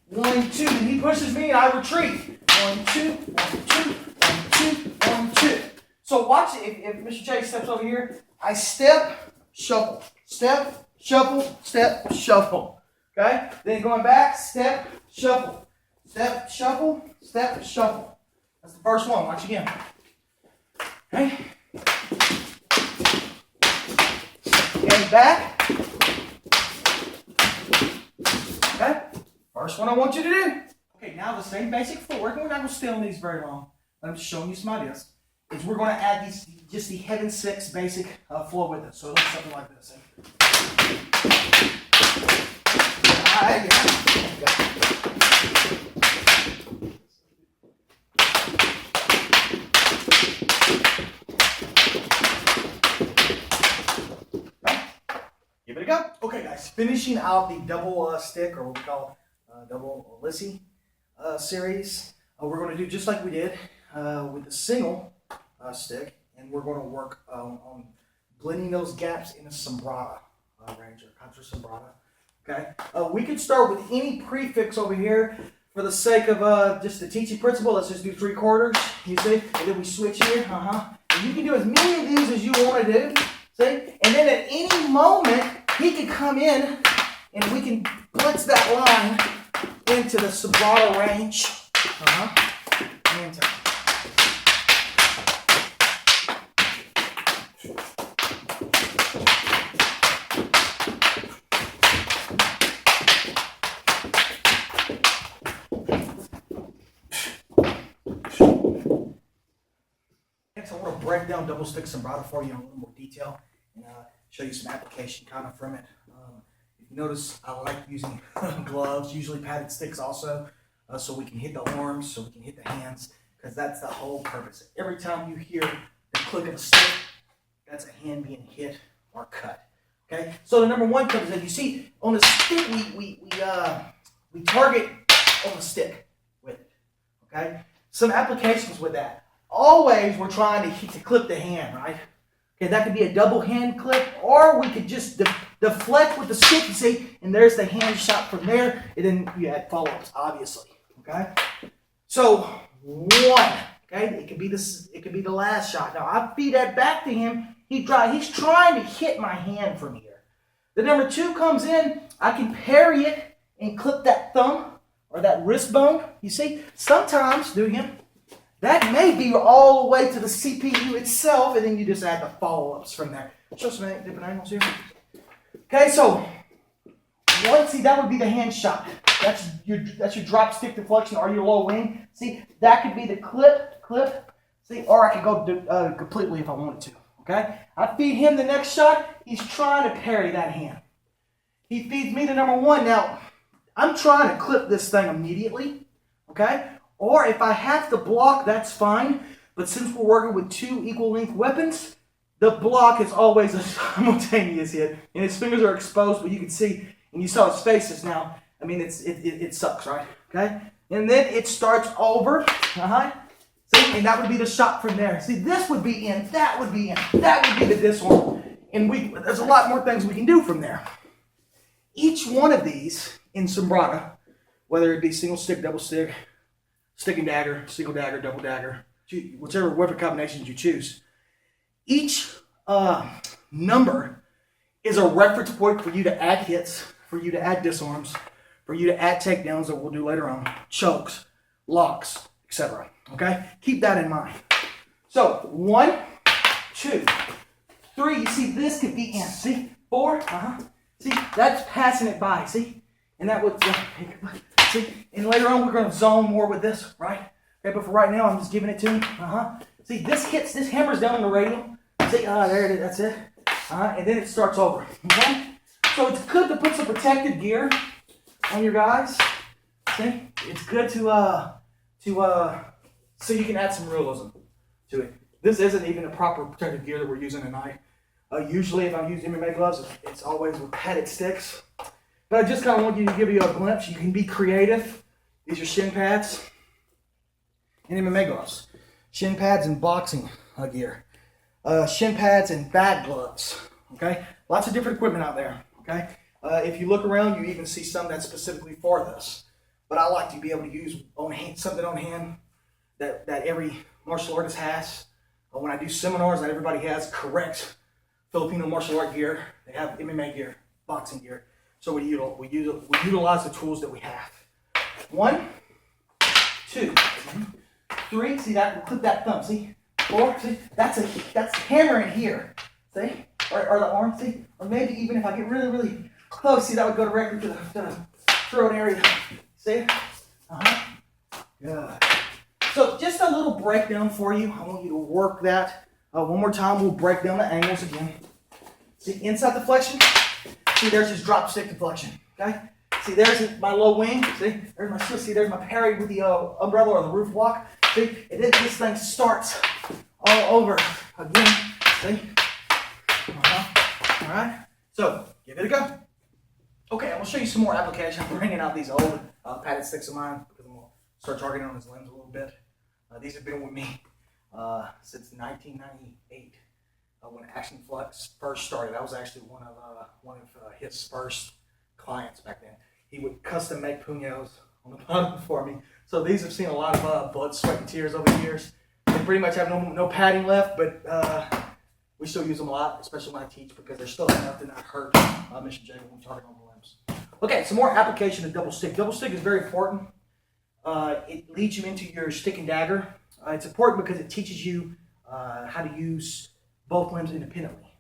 1, 2, and he pushes me and I retreat. 1, 2, 1, 2, 1, 2, 1, 2. So watch it. If Mr. J steps over here, I step, shuffle, step, shuffle, step, shuffle. Okay? Then going back, step, shuffle, step, shuffle, step, shuffle. That's the first one. Watch again. Okay? And back. Okay? First one I want you to do. Okay, now the same basic footwork. We're not going to stay on these very long. I'm just showing you some ideas. Is we're going to add these, just the heaven 6 basic flow with it. So it looks something like this. Give it a go. Okay, guys, finishing out the double stick, or what we call double Lissy series. We're going to do just like we did with the single stick, and we're going to work on blending those gaps in a sombrata range, or contra sombrata. Okay, we could start with any prefix over here for the sake of just the teaching principle. Let's just do 3/4. You see, and then we switch here. And you can do as many of these as you want to do. See, and then at any moment he can come in, and we can blitz that line into the sombrata range. And down double stick sombrado for you in a little more detail and show you some application kind of from it. If you notice, I like using gloves, usually padded sticks also, so we can hit the arms, so we can hit the hands, because that's the whole purpose. Every time you hear the click of a stick, that's a hand being hit or cut. Okay, so the number one comes in. You see, on the stick, we target on the stick with it. Okay, some applications with that. Always, we're trying to clip the hand, right? Okay, that could be a double hand clip, or we could just deflect with the stick, you see, and there's the hand shot from there, and then you add follow-ups, obviously. Okay, so one. Okay, it could be this. It could be the last shot. Now I feed that back to him. He's trying to hit my hand from here. The number two comes in. I can parry it and clip that thumb or that wrist bone. You see, sometimes do him. That may be all the way to the CPU itself, and then you just add the follow-ups from there. Show some different angles here. Okay, so one, see, that would be the hand shot. That's your drop stick deflection or your low wing. See, that could be the clip. See, or I could go completely if I wanted to. Okay, I feed him the next shot. He's trying to parry that hand. He feeds me the number one. Now, I'm trying to clip this thing immediately. Okay, or if I have to block, that's fine. But since we're working with two equal length weapons, the block is always a simultaneous hit, and his fingers are exposed, but you can see, and you saw his face just now. I mean, it sucks, right? Okay, and then it starts over. See, and that would be the shot from there. See, this would be in, that would be in, that would be the disarm. And there's a lot more things we can do from there. Each one of these in sombrado, whether it be single stick, double stick, stick and dagger, single dagger, double dagger, whichever weapon combinations you choose, each number is a reference point for you to add hits, for you to add disarms, for you to add takedowns that we'll do later on, chokes, locks, etc. Okay? Keep that in mind. So, 1, 2, 3. You see, this could be in. See? 4. See? That's passing it by. See? And that would, see? And later on, we're going to zone more with this, right? Okay, but for right now, I'm just giving it to him. See, this hammers down on the radial. See? There it is. That's it. And then it starts over. Okay? So, it's good to put some protective gear on your guys. See? It's good to so you can add some realism to it. This isn't even a proper protective gear that we're using tonight. Usually if I use MMA gloves, it's always with padded sticks. But I just kind of want you to give you a glimpse. You can be creative. These are shin pads and MMA gloves. Shin pads and boxing gear. Shin pads and bag gloves. Okay? Lots of different equipment out there. Okay? If you look around, you even see some that's specifically for this. But I like to be able to use something on hand that every martial artist has. When I do seminars, not everybody has correct Filipino martial art gear. They have MMA gear, boxing gear. So we utilize the tools that we have. 1, 2, 3. See that? We'll clip that thumb. See? 4. See? That's hammering here. See? Or the arm. See? Or maybe even if I get really, really close. See, that would go directly to the throat area. See? Good. So just a little breakdown for you. I want you to work that. One more time, we'll break down the angles again. See, inside deflection. See, there's his drop stick deflection. Okay? See, there's my low wing. See, there's my shield. See, there's my parry with the umbrella or the roof block. See, and then this thing starts all over again. See? All right? So, give it a go. Okay, I'm going to show you some more application. I'm bringing out these old padded sticks of mine because I'm going to start targeting on his limbs a little bit. These have been with me since 1998 when Action Flux first started. I was actually one of his first clients back then. He would custom make puños on the bottom for me. So these have seen a lot of blood, sweat, and tears over the years. They pretty much have no padding left, but we still use them a lot, especially when I teach because they're still enough to not hurt Mr. J when we target on the limbs. Okay, some more application of double stick. Double stick is very important. It leads you into your stick and dagger. It's important because it teaches you how to use both limbs independently.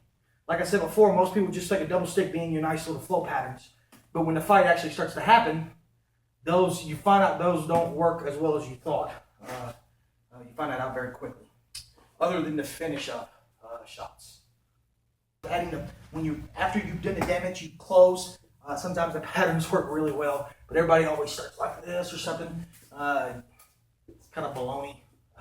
Like I said before, most people just think of double stick being your nice little flow patterns. But when the fight actually starts to happen, you find out those don't work as well as you thought. You find that out very quickly. other than to finish up shots. After you've done the damage, you close. Sometimes the patterns work really well, but everybody always starts like this or something. It's kind of baloney.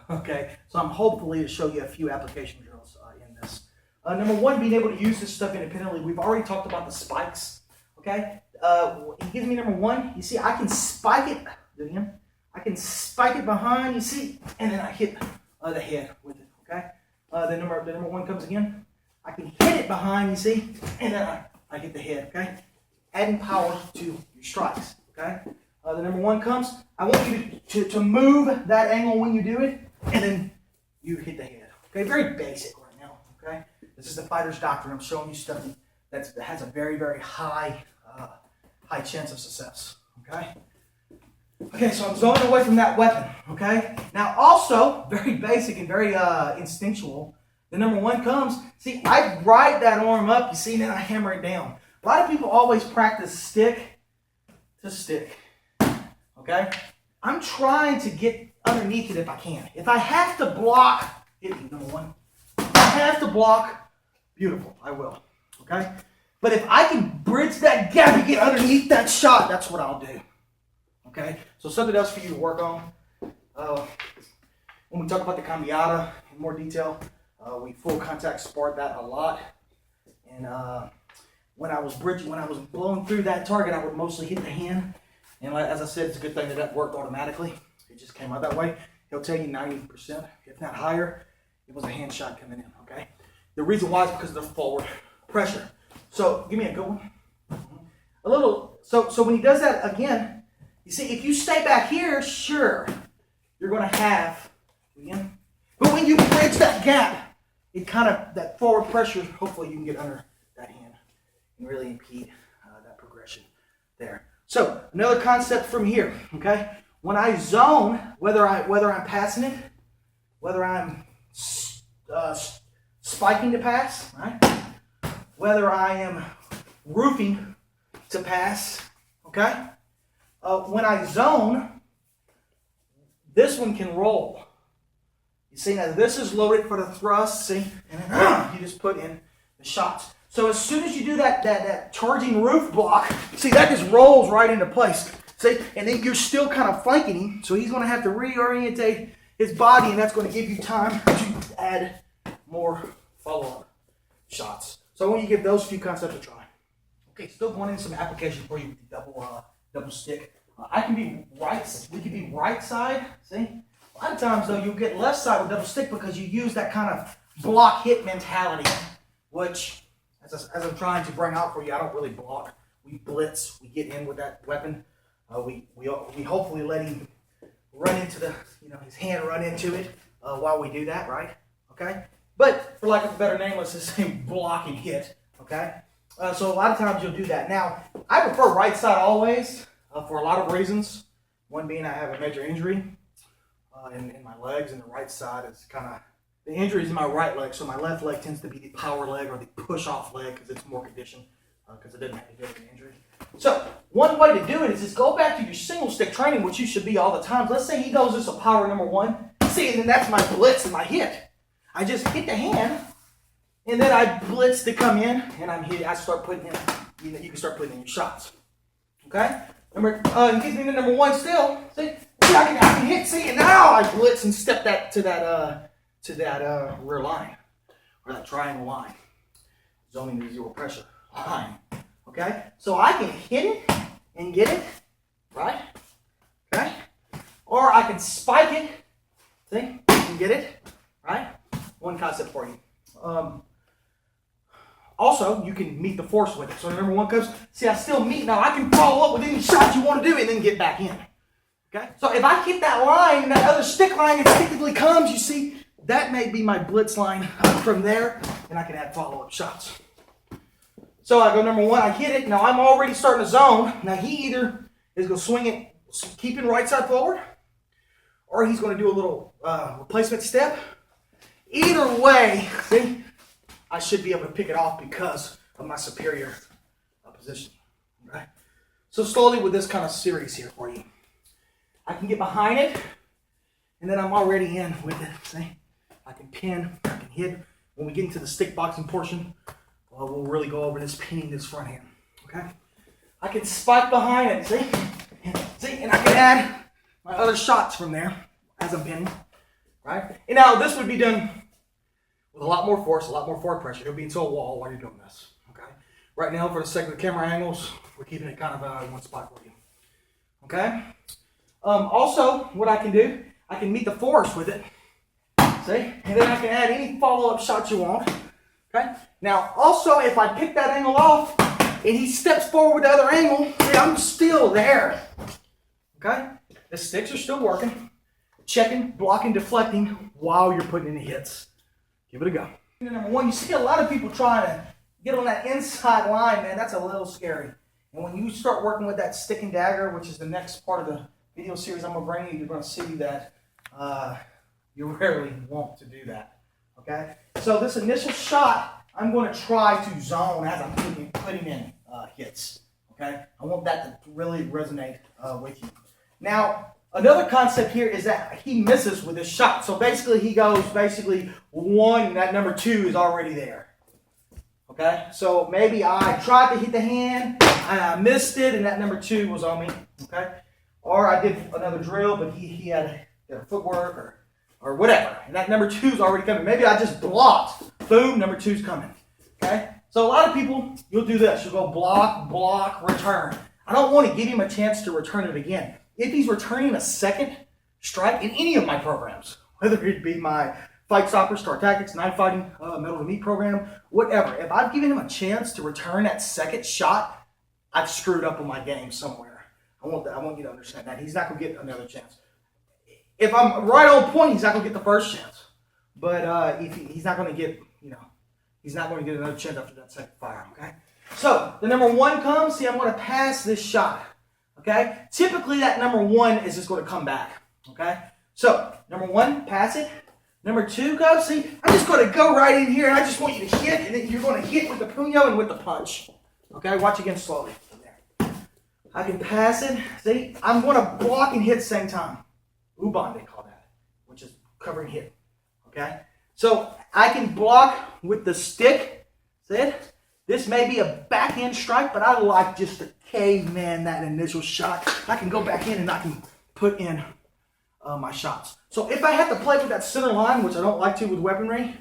Okay, so I'm hopefully to show you a few application drills in this. Number one, being able to use this stuff independently. We've already talked about the spikes. Okay, it gives me number one. You see, I can spike it. Again, I can spike it behind. You see, and then I hit the head with it. Okay, the number one comes again. I can hit it behind. You see, and then I hit the head. Okay, adding power to your strikes. Okay, the number one comes. I want you to move that angle when you do it, and then you hit the head. Okay, very basic right now. Okay, this is the fighter's doctrine. I'm showing you stuff that has a very, very high chance of success. Okay. Okay, so I'm zoning away from that weapon. Okay. Now, also very basic and very instinctual. The number one comes. See, I ride that arm up. You see, and then I hammer it down. A lot of people always practice stick to stick. Okay. I'm trying to get underneath it if I can. If I have to block, hit me, number one. If I have to block, beautiful, I will. Okay? But if I can bridge that gap and get underneath that shot, that's what I'll do. Okay? So something else for you to work on. When we talk about the cambiata in more detail, we full contact sparred that a lot. And when I was blowing through that target, I would mostly hit the hand. And as I said, it's a good thing that worked automatically. It just came out that way. He'll tell you 90%, if not higher, it was a hand shot coming in. Okay? The reason why is because of the forward pressure. So give me a good one. A little. So when he does that again, you see, if you stay back here, sure, you're going to have again. But when you bridge that gap, it kind of that forward pressure. Hopefully, you can get under that hand and really impede that progression there. So another concept from here. Okay, when I zone, whether I'm passing it, whether I'm spiking to pass, right? Whether I am roofing to pass, okay? When I zone, this one can roll. You see, now this is loaded for the thrust, see? And then you just put in the shots. So as soon as you do that charging roof block, see, that just rolls right into place. See? And then you're still kind of flanking him, so he's going to have to reorientate his body, and that's going to give you time to add more follow-up shots. So I want you to give those few concepts a try. Okay, still going in some application for you with the double stick. We can be right side, see? A lot of times, though, you'll get left side with double stick because you use that kind of block hit mentality, which, as I'm trying to bring out for you, I don't really block. We blitz. We get in with that weapon. We hopefully let him run into his hand run into it while we do that, right? Okay? But for lack of a better name, let's just say block and hit, okay? So a lot of times you'll do that. Now, I prefer right side always for a lot of reasons. One being I have a major injury in my legs, and the right side is kind of, the injury is in my right leg, so my left leg tends to be the power leg or the push-off leg because it's more conditioned because it doesn't have to deal with an injury. So one way to do it is just go back to your single stick training, which you should be all the time. Let's say he goes this a power number one. See, and then that's my blitz and my hit. I just hit the hand, and then I blitz to come in, and I start putting in. You can start putting in your shots. Okay. Remember, it gives me the number one still. See, I can hit. See, and now I blitz and step that to that rear line or that triangle line, zoning the zero pressure line. Okay. So I can hit it and get it, right? Okay. Or I can spike it. See, and get it, right? One concept for you. Also, you can meet the force with it. So number one comes, see, I still meet. Now I can follow up with any shot you want to do and then get back in. Okay? So if I hit that line, that other stick line instinctively comes, you see, that may be my blitz line from there, and I can add follow-up shots. So I go number one, I hit it. Now I'm already starting to zone. Now he either is going to swing it, keeping right side forward, or he's going to do a little replacement step. Either way, see, I should be able to pick it off because of my superior position. Right? So slowly with this kind of series here for you, I can get behind it, and then I'm already in with it. See, I can pin, I can hit. When we get into the stick boxing portion, well, we'll really go over this pinning this front hand, okay? I can spike behind it, see? And I can add my other shots from there as I'm pinning, right? And now this would be done with a lot more force, a lot more forward pressure. It'll be into a wall while you're doing this, okay? Right now, for the sake of the camera angles, we're keeping it kind of in one spot for you, okay? Also, what I can do, I can meet the force with it, see? And then I can add any follow-up shots you want, okay? Now, also, if I pick that angle off and he steps forward with the other angle, see, I'm still there, okay? The sticks are still working, checking, blocking, deflecting while you're putting in the hits. Give it a go. Number one, you see a lot of people trying to get on that inside line, man. That's a little scary. And when you start working with that stick and dagger, which is the next part of the video series I'm going to bring you, you're going to see that you rarely want to do that, okay? So this initial shot, I'm going to try to zone as I'm putting in hits, okay? I want that to really resonate with you. Now, another concept here is that he misses with his shot. So basically, he goes one, and that number two is already there, okay? So maybe I tried to hit the hand, and I missed it, and that number two was on me, okay? Or I did another drill, but he had footwork or whatever, and that number two's already coming. Maybe I just blocked. Boom, number two's coming. Okay? So a lot of people, you'll do this. You'll go block, block, return. I don't want to give him a chance to return it again. If he's returning a second strike in any of my programs, whether it be my Fight Stopper, Star Tactics, Knife Fighting, Metal to Meat program, whatever, if I've given him a chance to return that second shot, I've screwed up on my game somewhere. I want you to understand that. He's not going to get another chance. If I'm right on point, he's not going to get the first chance. But if he's not going to get, he's not going to get another chance after that second fire, okay? So, the number one comes. See, I'm going to pass this shot, okay? Typically, that number one is just going to come back, okay? So, number one, pass it. Number two goes. See, I'm just going to go right in here, and I just want you to hit, and then you're going to hit with the puño and with the punch, okay? Watch again slowly. I can pass it. See, I'm going to block and hit at the same time. Uban, they call that, which is cover and hit. Okay? So I can block with the stick. See it? This may be a backhand strike, but I like just to caveman that initial shot. I can go back in and I can put in my shots. So if I have to play with that center line, which I don't like to with weaponry,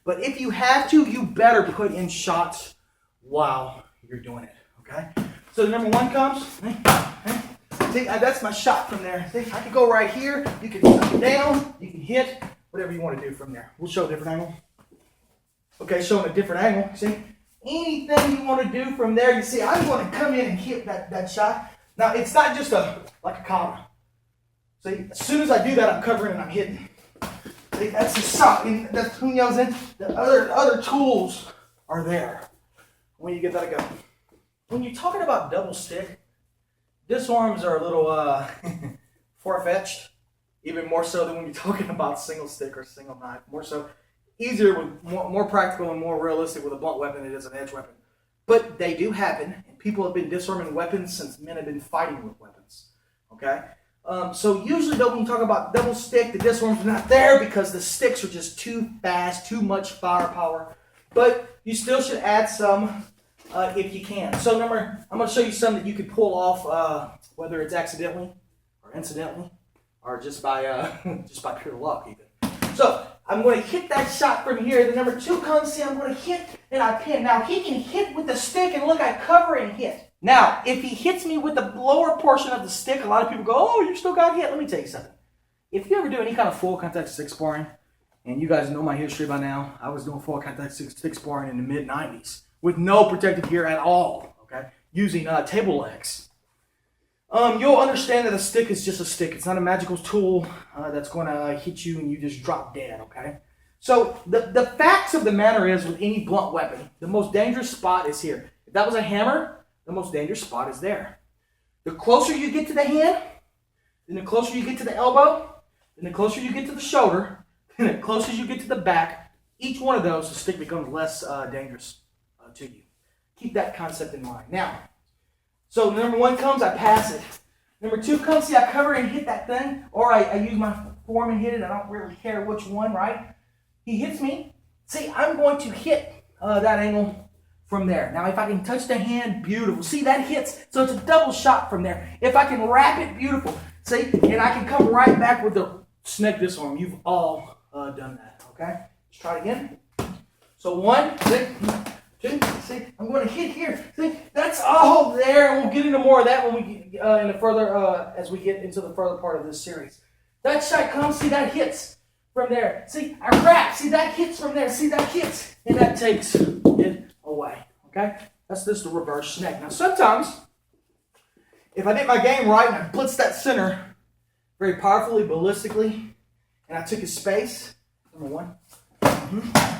but if you have to, you better put in shots while you're doing it. Okay? So the number one comes. See, that's my shot from there. See, I can go right here. You can knock it down. You can hit. Whatever you want to do from there. We'll show a different angle. Okay, showing a different angle. See, anything you want to do from there. You see, I'm going to come in and hit that shot. Now, it's not just like a kata. See, as soon as I do that, I'm covering and I'm hitting. See, that's the shot. And the puño's in. The other tools are there when you get that go. When you're talking about double stick, disarms are a little far-fetched, even more so than when you're talking about single stick or single knife. More so, easier, with more practical and more realistic with a blunt weapon than it is an edge weapon. But they do happen, and people have been disarming weapons since men have been fighting with weapons. Okay? So usually, though, when you talk about double stick, the disarms are not there because the sticks are just too fast, too much firepower. But you still should add some if you can. So I'm going to show you some that you could pull off, whether it's accidentally or incidentally, or just by pure luck even. So I'm going to hit that shot from here. The number two comes in. I'm going to hit and I pin. Now he can hit with the stick and look, I cover and hit. Now if he hits me with the lower portion of the stick, a lot of people go, "Oh, you still got hit." Let me tell you something. If you ever do any kind of full contact stick sparring, and you guys know my history by now, I was doing full contact stick sparring in the mid-90s. With no protective gear at all, okay? Using table legs. You'll understand that a stick is just a stick. It's not a magical tool that's going to hit you and you just drop dead, okay? So the facts of the matter is, with any blunt weapon, the most dangerous spot is here. If that was a hammer, the most dangerous spot is there. The closer you get to the hand, then the closer you get to the elbow, then the closer you get to the shoulder, then the closer you get to the back, each one of those, the stick becomes less dangerous to you. Keep that concept in mind. Now, so number one comes, I pass it. Number two comes, see, I cover and hit that thing, or I use my form and hit it. I don't really care which one, right? he hits me. See, I'm going to hit that angle from there. Now, if I can touch the hand, beautiful. See, that hits, so it's a double shot from there. If I can wrap it, beautiful. See, and I can come right back with the snake disarm. You've all done that, okay? Let's try it again. So 1, 2, see, I'm going to hit here. See, that's all there, and we'll get into more of that when we get in the further, as we get into the further part of this series. That shot comes, see, that hits from there. See, I wrap, see, that hits from there. See, that hits, and that takes it away, okay? That's just the reverse snake. Now, sometimes, if I did my game right and I blitzed that center very powerfully, ballistically, and I took his space, number 1.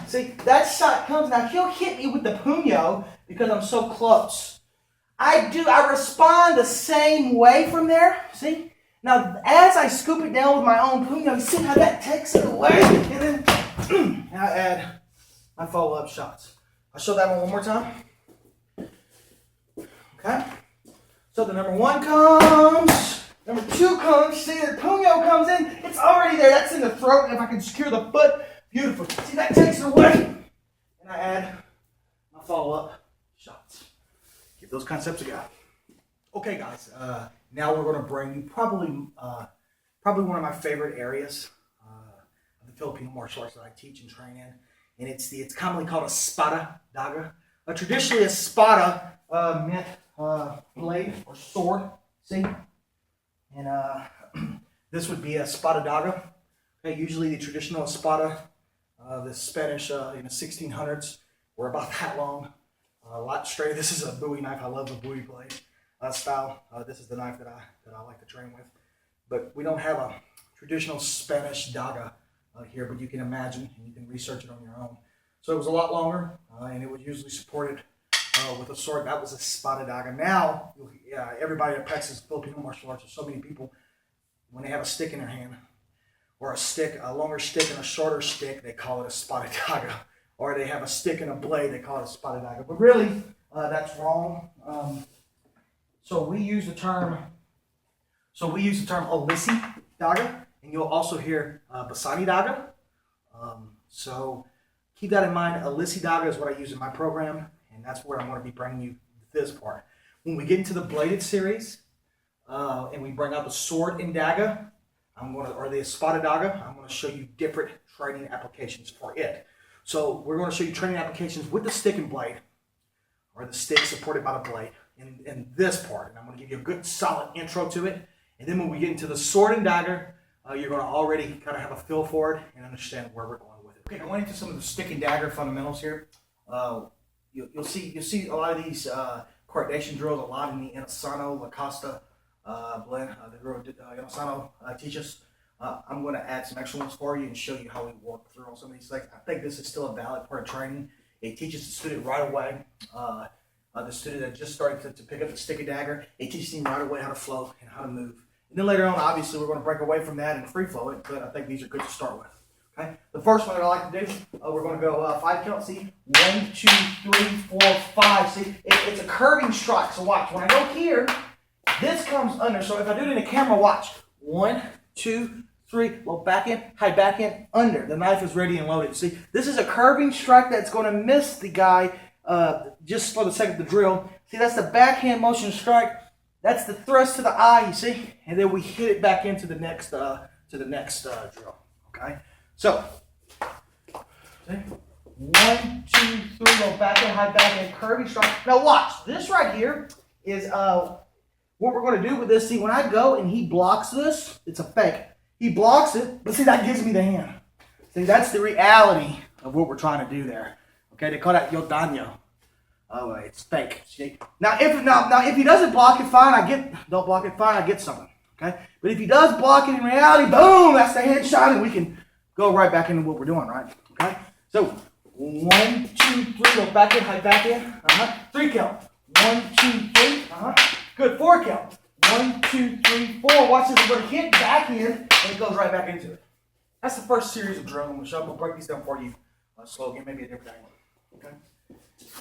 See, that shot comes, now he'll hit me with the puño because I'm so close. I respond the same way from there, see? Now, as I scoop it down with my own puño, you see how that takes it away? And then I add my follow-up shots. I'll show that one more time. Okay? So the number 1 comes, number 2 comes, see the puño comes in, it's already there, that's in the throat, and if I can secure the foot, beautiful. See, that takes it away, and I add my follow-up shots. Keep those concepts a go. Okay, guys, now we're going to bring you probably one of my favorite areas of the Filipino martial arts that I teach and train in, and it's commonly called a espada daga. Traditionally, a espada meant blade or sword, see? And this would be a espada daga. Okay, usually the traditional espada, the Spanish in the 1600s, were about that long, a lot straighter. This is a Bowie knife. I love the Bowie blade style. This is the knife that I like to train with. But we don't have a traditional Spanish daga here, but you can imagine and you can research it on your own. So it was a lot longer, and it was usually supported with a sword. That was a espada daga. Now, everybody that practices Filipino martial arts, there's so many people, when they have a stick in their hand, or a longer stick and a shorter stick, they call it a espada daga. Or they have a stick and a blade, they call it a espada daga. But really, that's wrong. So we use the term Alisi daga, and you'll also hear Basani daga. So keep that in mind. Alisi daga is what I use in my program, and that's where I'm going to be bringing you this part. When we get into the bladed series, and we bring out the sword and daga, or the espada daga, I'm going to show you different training applications for it. So we're going to show you training applications with the stick and blade, or the stick supported by the blade in this part. And I'm going to give you a good solid intro to it. And then when we get into the sword and dagger, you're going to already kind of have a feel for it and understand where we're going with it. Okay, going into some of the stick and dagger fundamentals here. You'll see a lot of these coordination drills a lot in the Inasano, La Costa blend. The Guro Inasano teaches. I'm going to add some extra ones for you and show you how we work through on some of these things. I think this is still a valid part of training. It teaches the student right away. The student that just started to pick up the stick and dagger, it teaches him right away how to flow and how to move. And then later on, obviously, we're going to break away from that and free flow it, but I think these are good to start with. Okay. The first one that I like to do, we're going to go 5 count. See, 1, 2, 3, 4, 5. See, it's a curving strike. So watch. When I go here, this comes under. So if I do it in the camera, watch. 1, 2, 3. Low back in, high back in, under. The knife is ready and loaded. See, this is a curving strike that's going to miss the guy just for the sake of the drill. See, that's the backhand motion strike. That's the thrust to the eye. You see, and then we hit it back into the next drill. Okay. So, see? 1, 2, 3, go back in, high back in, curvy strike. Now watch, this right here is what we're going to do with this. See, when I go and he blocks this, it's a fake. He blocks it, but see, that gives me the hand. See, that's the reality of what we're trying to do there. Okay, they call that yo daño. Oh, it's fake. See? Now if he doesn't block it, fine. Don't block it, fine. I get something. Okay, but if he does block it in reality, boom, that's the headshot, and we can go right back into what we're doing, right? Okay, so 1, 2, 3, go back in, high back in. 3 count. 1, 2, 3. Good. 4 count. 1, 2, 3, 4. Watch this. We're going to hit back in, and it goes right back into it. That's the first series of drills. I'm going to break these down for you slow again, maybe a different angle. Okay.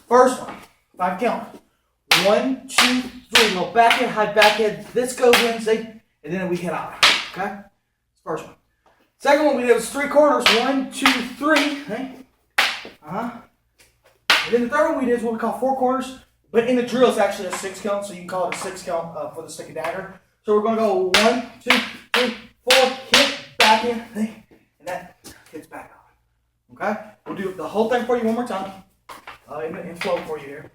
First one, 5 count. 1, 2, 3. Go back in, high back in. This goes in, see, and then we hit out. Okay. First one. Second one we did was 3/4. 1, 2, 3. Okay? And then the third one we did is what we call 4/4. But in the drill, it's actually a 6 count, so you can call it a 6 count for the stick of dagger. So we're going to go 1, 2, 3, 4, hit, back in, and that hits back out. Okay? We'll do the whole thing for you one more time. In flow for you here.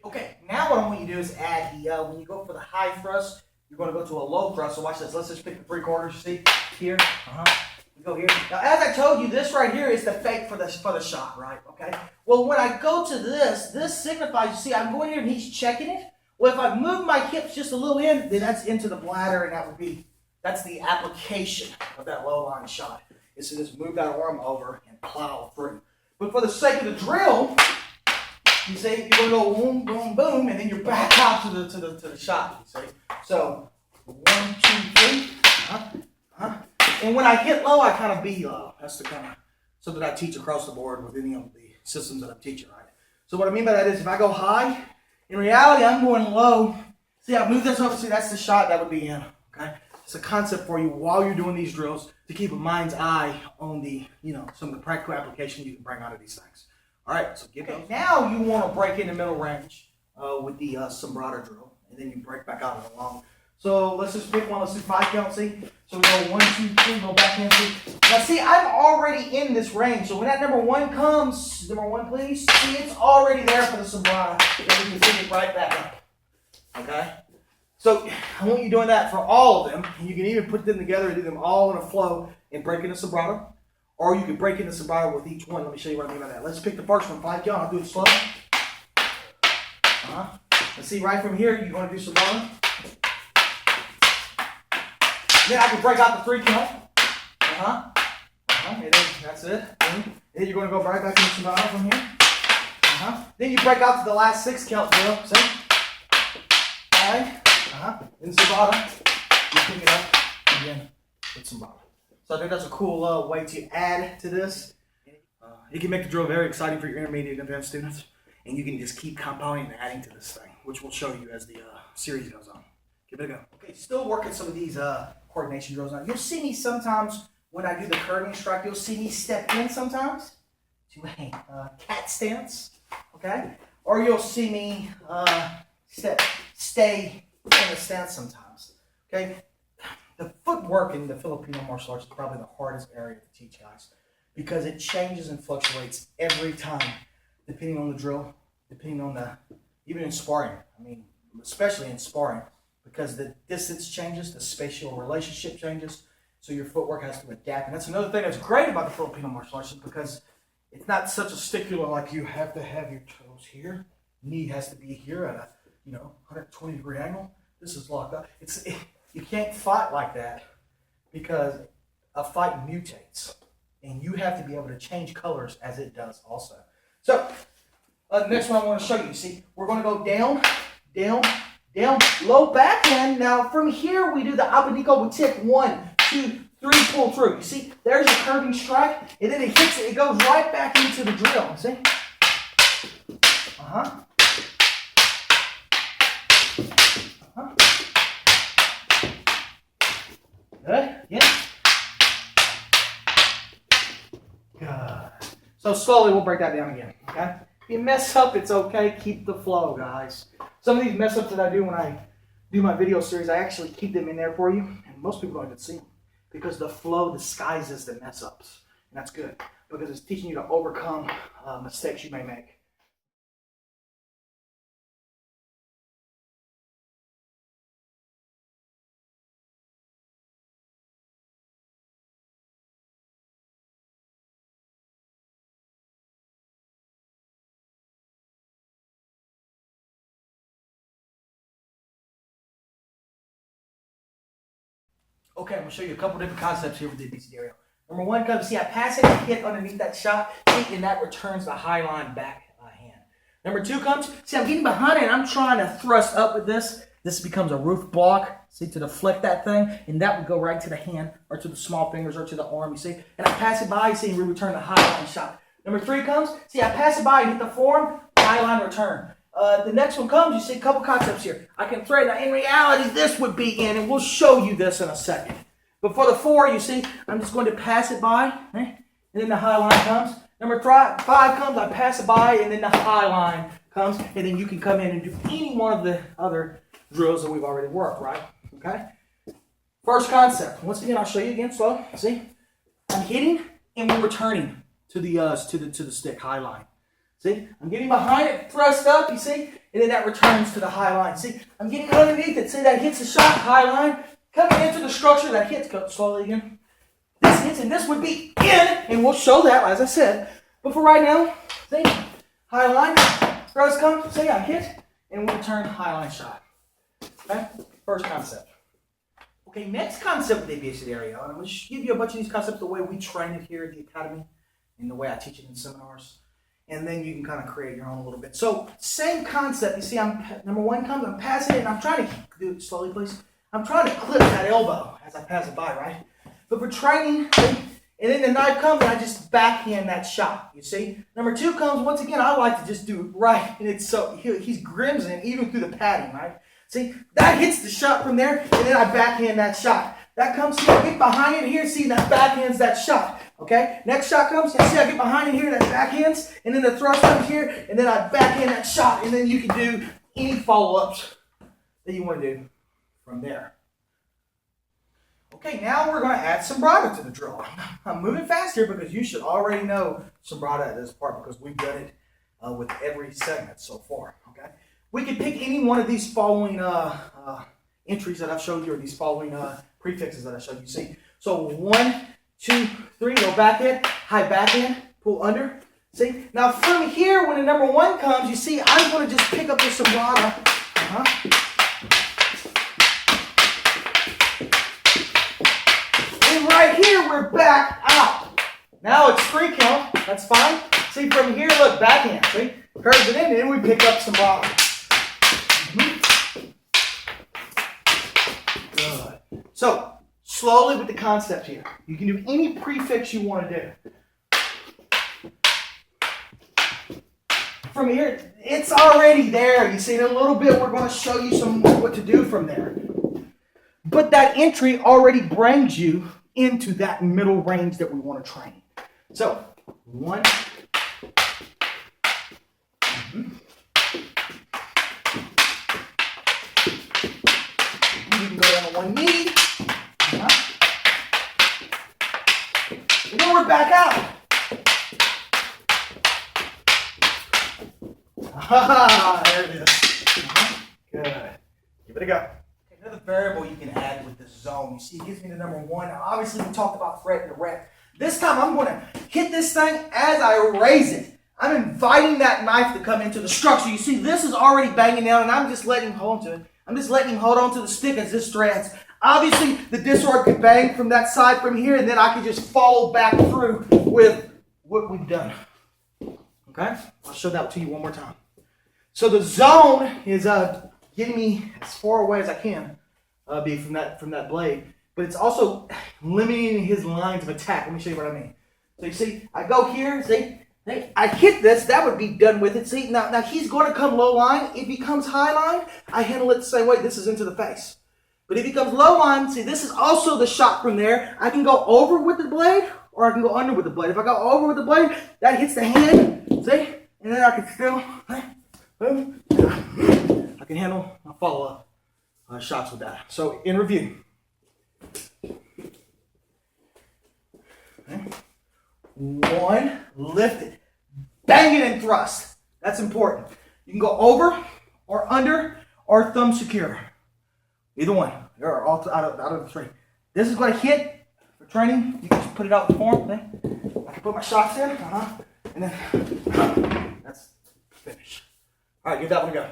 Okay, now what I want you to do is add the, when you go for the high thrust, you're going to go to a low thrust. So watch this. Let's just pick the 3/4, you see, here. We go here. Now, as I told you, this right here is the fake for the shot, right? Okay. Well, when I go to this signifies, you see, I'm going here and he's checking it. Well, if I move my hips just a little in, then that's into the bladder, and that's the application of that low line shot. Is to just move that arm over and plow through. But for the sake of the drill, you see, you're going to go boom, boom, boom, and then you're back out to the shot, you see. So, 1, 2, 3, and when I hit low, I kind of be low. That's the kind of something I teach across the board with any of the systems that I'm teaching, right? So what I mean by that is if I go high, in reality, I'm going low. See, I move this over. See, that's the shot that would be in, okay? It's a concept for you while you're doing these drills to keep a mind's eye on the, some of the practical application you can bring out of these things. All right, so get those. Now you want to break in the middle range with the sombrado drill, and then you break back out of the long. So let's just pick one. Let's do 5 count, see? So we go 1, 2, 3, go back in, see? Now see, I'm already in this range. So when that number 1 comes, number 1 please, see, it's already there for the sombrado. Then we can pick it right back up, okay? So I want you doing that for all of them. You can even put them together and do them all in a flow and break in the sombrado. Or you can break in the sombrado with each one. Let me show you what I mean by that. Let's pick the first one, 5 count. I'll do it slow. Let's see, right from here, you're going to do sombrado. Then I can break out the 3 count. And then that's it. And then you're going to go right back into sombrado from here. Then you break out to the last 6 count drill. See? 5. Then sombrado. You pick it up again with sombrado. So I think that's a cool way to add to this. You can make the drill very exciting for your intermediate and advanced students. And you can just keep compounding and adding to this thing, which we'll show you as the series goes on. Give it a go. Okay, still working some of these coordination drills now. You'll see me sometimes when I do the curving strike, you'll see me step in sometimes to a cat stance, okay? Or you'll see me stay in a stance sometimes, okay? The footwork in the Filipino martial arts is probably the hardest area to teach guys because it changes and fluctuates every time depending on the drill, depending on even in sparring. I mean, especially in sparring because the distance changes, the spatial relationship changes, so your footwork has to adapt. And that's another thing that's great about the Filipino martial arts because it's not such a stickler like you have to have your toes here, knee has to be here at a 120-degree angle. This is locked up. You can't fight like that because a fight mutates, and you have to be able to change colors as it does also. So, next one I want to show you. See, we're going to go down, down, down, low backhand. Now, from here, we do the abanico. We tick 1, 2, 3, pull through. You see, there's a curving strike, and then it hits it. It goes right back into the drill. See? Good? Yeah? Good. So slowly we'll break that down again, okay? If you mess up, it's okay. Keep the flow, guys. Some of these mess ups that I do when I do my video series, I actually keep them in there for you, and most people don't even see them because the flow disguises the mess ups, and that's good because it's teaching you to overcome mistakes you may make. Okay, I'm going to show you a couple different concepts here with the BCD aerial. Number 1, see, I pass it and hit underneath that shot, and that returns the high line back hand. Number 2 comes, see, I'm getting behind it, and I'm trying to thrust up with this. This becomes a roof block, see, to deflect that thing, and that would go right to the hand, or to the small fingers, or to the arm, you see. And I pass it by, you see, and we return the high line shot. Number 3 comes, see, I pass it by and hit the forearm, high line return. The next one comes, you see a couple concepts here. I can thread. Now, in reality, this would be in, and we'll show you this in a second. But for the 4, you see, I'm just going to pass it by, and then the high line comes. Number 5 comes, I pass it by, and then the high line comes, and then you can come in and do any one of the other drills that we've already worked, right? Okay? First concept. Once again, I'll show you again slow. See? I'm hitting, and we're returning to the stick, high line. See? I'm getting behind it, thrust up, you see? And then that returns to the high line. See? I'm getting underneath it. See, that hits the shot, high line. Coming into the structure, that hits, go slowly again. This hits, and this would be in, and we'll show that, as I said. But for right now, see? High line, thrust come, see, I hit, and we'll return high line shot. Okay? First concept. Okay, next concept of the aviation area. I'm going to give you a bunch of these concepts the way we train it here at the academy and the way I teach it in seminars. And then you can kind of create your own a little bit. So, same concept. You see, number 1 comes, I'm passing it, and I'm trying to do it slowly, please. I'm trying to clip that elbow as I pass it by, right? But for training, and then the knife comes, and I just backhand that shot, you see? Number 2 comes, once again, I like to just do it right. And it's so, he's grimsing even through the padding, right? See, that hits the shot from there, and then I backhand that shot. That comes here, I get behind it here, see, that backhands that shot. Okay, next shot comes, you see I get behind it here, that backhands, and then the thrust comes here, and then I backhand that shot, and then you can do any follow-ups that you want to do from there. Okay, now we're going to add sombrata to the drill. I'm moving fast here because you should already know sombrata at this part because we've done it with every segment so far. Okay, we can pick any one of these following entries that I've showed you, or these following prefixes that I showed you. See, so 1, 2, 3, go back in, high back in, pull under. See, now from here, when the number 1 comes, you see, I'm going to just pick up the sombrata. And right here, we're back out. Now it's 3 count. That's fine. See, from here, look, backhand. See, curves it in, and then we pick up sombrata. Good. So, slowly with the concept here. You can do any prefix you want to do. From here, it's already there. You see, in a little bit, we're going to show you what to do from there. But that entry already brings you into that middle range that we want to train. So, 1. You can go down to 1 knee. And then we're back out. There it is. Good. Give it a go. Another variable you can add with the zone. You see, it gives me the number 1. Now, obviously, we talked about threat and direct. This time, I'm going to hit this thing as I raise it. I'm inviting that knife to come into the structure. You see, this is already banging down, and I'm just letting him hold on to it. I'm just letting him hold on to the stick as this threads. Obviously, the disarm could bang from that side from here, and then I could just follow back through with what we've done. Okay? I'll show that to you one more time. So the zone is getting me as far away as I can be from that blade, but it's also limiting his lines of attack. Let me show you what I mean. So you see, I go here, see, I hit this, that would be done with it. See, now he's going to come low line. If he comes high line, I handle it the same way. This is into the face. But if he comes low line, see, this is also the shot from there. I can go over with the blade, or I can go under with the blade. If I go over with the blade, that hits the hand, see, and then I can still, boom, I can handle my follow-up shots with that. So, in review. Okay. 1, lift it. Bang it and thrust. That's important. You can go over or under or thumb secure. Either one. You're all out of the 3. This is going to hit for training. You can just put it out in the form. Okay? I can put my shots in. And then that's finished. All right, give that one a go.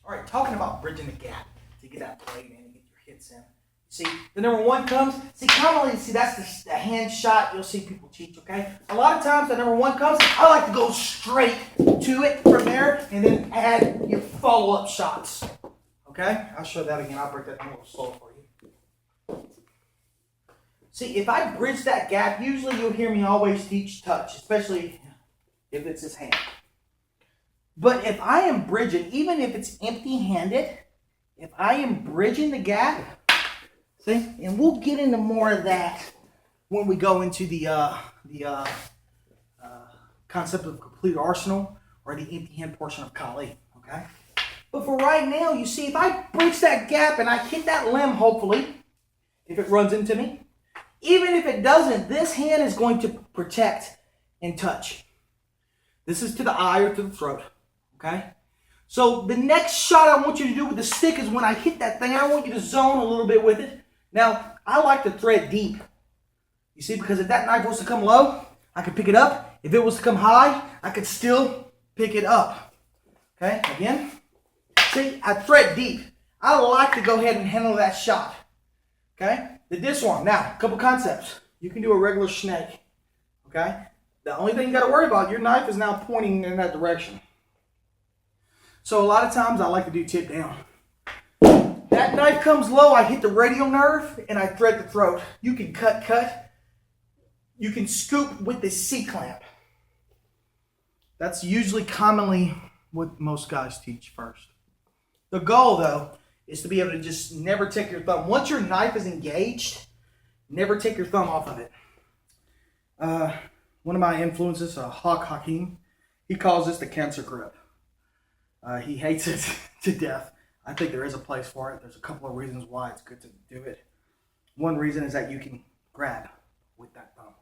All right, talking about bridging the gap to get that blade in and get your hits in. See, the number 1 comes. See, commonly, see, that's the hand shot. You'll see people teach, okay? A lot of times, the number 1 comes. I like to go straight to it from there and then add your follow-up shots. Okay? I'll show that again. I'll break that down a little slower for you. See, if I bridge that gap, usually you'll hear me always teach touch, especially if it's his hand. But if I am bridging, even if it's empty-handed, if I am bridging the gap, see, and we'll get into more of that when we go into the concept of complete arsenal or the empty-hand portion of Kali, okay? But for right now, you see, if I bridge that gap and I hit that limb, hopefully, if it runs into me, even if it doesn't, this hand is going to protect and touch. This is to the eye or to the throat, okay? So the next shot I want you to do with the stick is when I hit that thing, I want you to zone a little bit with it. Now, I like to thread deep. You see, because if that knife was to come low, I could pick it up. If it was to come high, I could still pick it up. Okay, again. See, I thread deep. I like to go ahead and handle that shot. Okay, the disarm. Now, a couple concepts. You can do a regular snake. Okay, the only thing you got to worry about, your knife is now pointing in that direction. So a lot of times I like to do tip down. That knife comes low, I hit the radial nerve, and I thread the throat. You can cut. You can scoop with the C-clamp. That's usually commonly what most guys teach first. The goal, though, is to be able to just never take your thumb. Once your knife is engaged, never take your thumb off of it. One of my influences, Hawk Hakim, he calls this the cancer grip. He hates it to death. I think there is a place for it. There's a couple of reasons why it's good to do it. One reason is that you can grab with that thumb.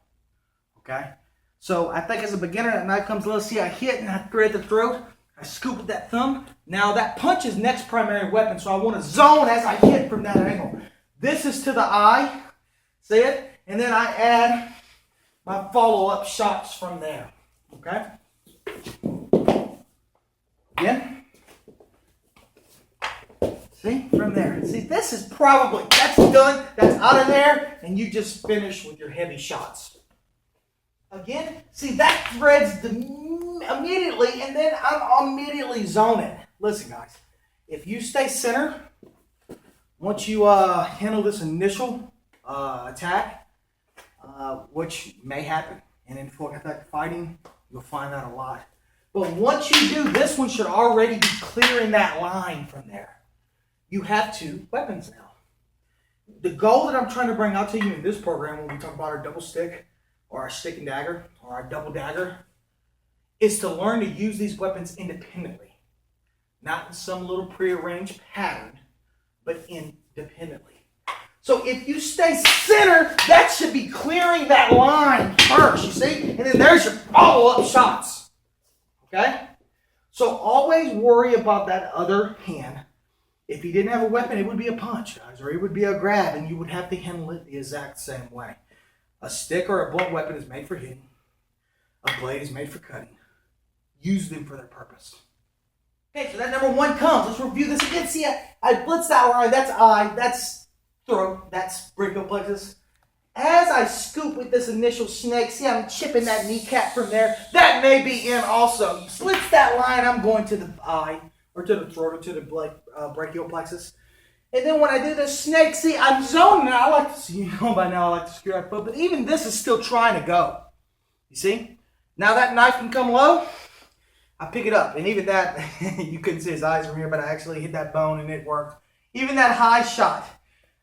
Okay? So I think as a beginner, that knife comes low. See, I hit and I thread the throat. I scoop with that thumb. Now that punch is next primary weapon, so I want to zone as I hit from that angle. This is to the eye. See it? And then I add my follow-up shots from there. Okay? Again. See? From there. See, this is probably, that's done. That's out of there. And you just finish with your heavy shots. Again, see, that threads immediately, and then I'm immediately zoning. Listen, guys, if you stay center, once you handle this initial attack, which may happen, and in full contact fighting, you'll find that a lot. But once you do, this one should already be clearing that line from there. You have two weapons now. The goal that I'm trying to bring out to you in this program, when we talk about our double stick, or our stick and dagger, or our double dagger, is to learn to use these weapons independently. Not in some little prearranged pattern, but independently. So if you stay center, that should be clearing that line first, you see? And then there's your follow-up shots. Okay? So always worry about that other hand. If he didn't have a weapon, it would be a punch, guys, or it would be a grab, and you would have to handle it the exact same way. A stick or a blunt weapon is made for hitting. A blade is made for cutting. Use them for their purpose. Okay, so that number one comes. Let's review this again. See, I blitzed that line. That's eye. That's throat. That's brachial plexus. As I scoop with this initial snake, see, I'm chipping that kneecap from there. That may be in also. Blitz that line. I'm going to the eye, or to the throat, or to the brachial plexus. And then when I do the snake, see, I'm zoning. I like to see, by now I like to screw that foot, but even this is still trying to go. You see? Now that knife can come low, I pick it up. And even that, you couldn't see his eyes from here, but I actually hit that bone and it worked. Even that high shot,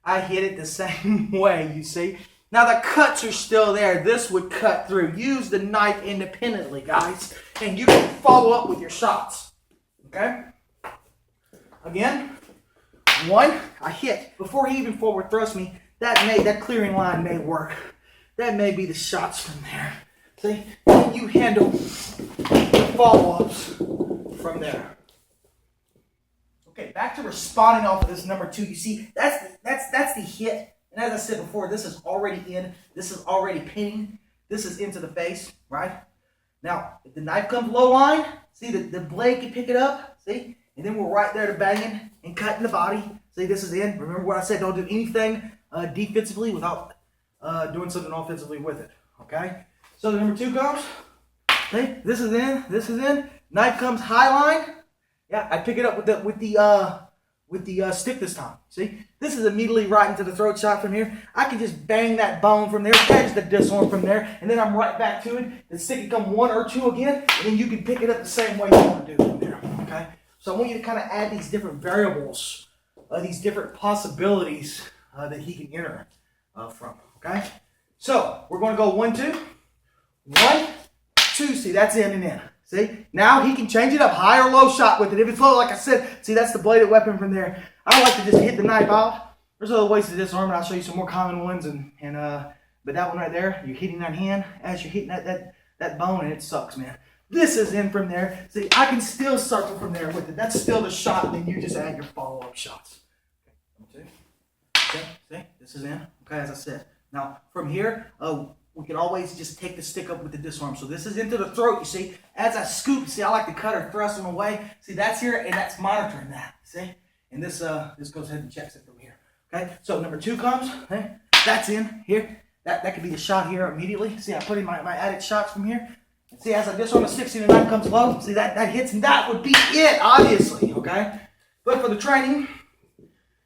I hit it the same way, you see? Now the cuts are still there. This would cut through. Use the knife independently, guys, and you can follow up with your shots. Okay? Again. One, I hit. Before he even forward thrust me, that clearing line may work. That may be the shots from there. See? And you handle the follow-ups from there. Okay, back to responding off of this number two. You see, that's the hit. And as I said before, this is already in. This is already pinning. This is into the face, right? Now, if the knife comes low line, see, the blade can pick it up, see? And then we're right there to banging and cutting the body. See, this is in. Remember what I said, don't do anything defensively without doing something offensively with it, okay? So the number two comes. See, this is in, this is in. Knife comes high line. Yeah, I pick it up with the with the stick this time. See, this is immediately right into the throat shot from here. I can just bang that bone from there, catch the disarm from there, and then I'm right back to it. The stick can come one or two again, and then you can pick it up the same way you want to do from there. Okay, so I want you to kind of add these different variables, these different possibilities that he can enter from. Okay, so we're going to go 1, 2, 1, 2. See, that's in and in. See, now he can change it up, high or low shot with it. If it's low, like I said, see, that's the bladed weapon from there. I like to just hit the knife out. There's other ways to disarm it. I'll show you some more common ones, but that one right there, you're hitting that hand as you're hitting that bone, and it sucks, man. This is in from there. See, I can still circle from there with it. That's still the shot, then you just add your follow-up shots. Okay, see, this is in. Okay, as I said. Now, from here, we can always just take the stick up with the disarm. So this is into the throat, you see. As I scoop, see, I like to cut or thrust them away. See, that's here, and that's monitoring that, see? And this goes ahead and checks it from here. Okay, so number 2 comes, okay? That's in here. That could be the shot here immediately. See, I put in my added shots from here. And see, as I disarm the 16 and 9 comes low, see, that hits, and that would be it, obviously, okay? But for the training,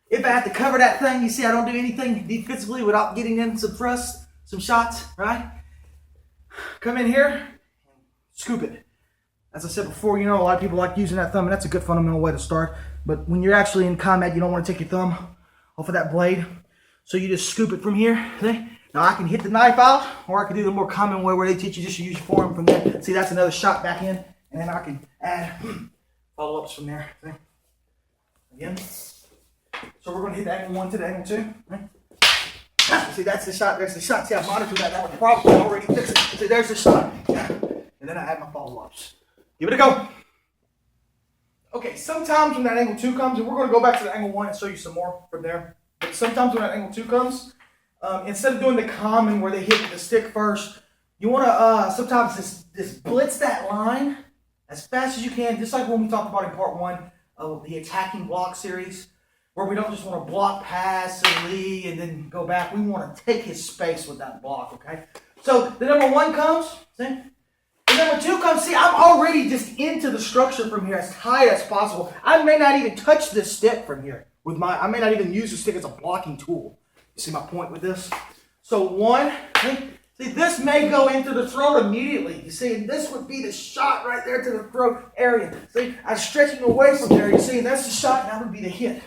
if I have to cover that thing, you see, I don't do anything defensively without getting in some thrust, some shots, right? Come in here, scoop it. As I said before, you know, a lot of people like using that thumb, and that's a good fundamental way to start. But when you're actually in combat, you don't want to take your thumb off of that blade. So you just scoop it from here. See? Now I can hit the knife out, or I can do the more common way where they teach you just to use your forearm from there. See, that's another shot back in, and then I can add follow-ups from there. See? Again. So we're going to hit the angle 1 to the angle 2. Right? See, that's the shot. There's the shot. See, I monitored that. That was probably already fixed. See, there's the shot. And then I add my follow-ups. Give it a go. Okay, sometimes when that angle 2 comes, and we're going to go back to the angle 1 and show you some more from there. But sometimes when that angle 2 comes, instead of doing the common where they hit the stick first, you want to sometimes just blitz that line as fast as you can, just like when we talked about in part 1 of the attacking block series, where we don't just want to block pass and lead and then go back. We want to take his space with that block, okay? So the number 1 comes, see? The number 2 comes, see, I'm already just into the structure from here as tight as possible. I may not even touch this stick from here. I may not even use the stick as a blocking tool. You see my point with this? So 1, see, this may go into the throat immediately. You see, and this would be the shot right there to the throat area. See, I'm stretching away from there. You see, and that's the shot, and that would be the hit.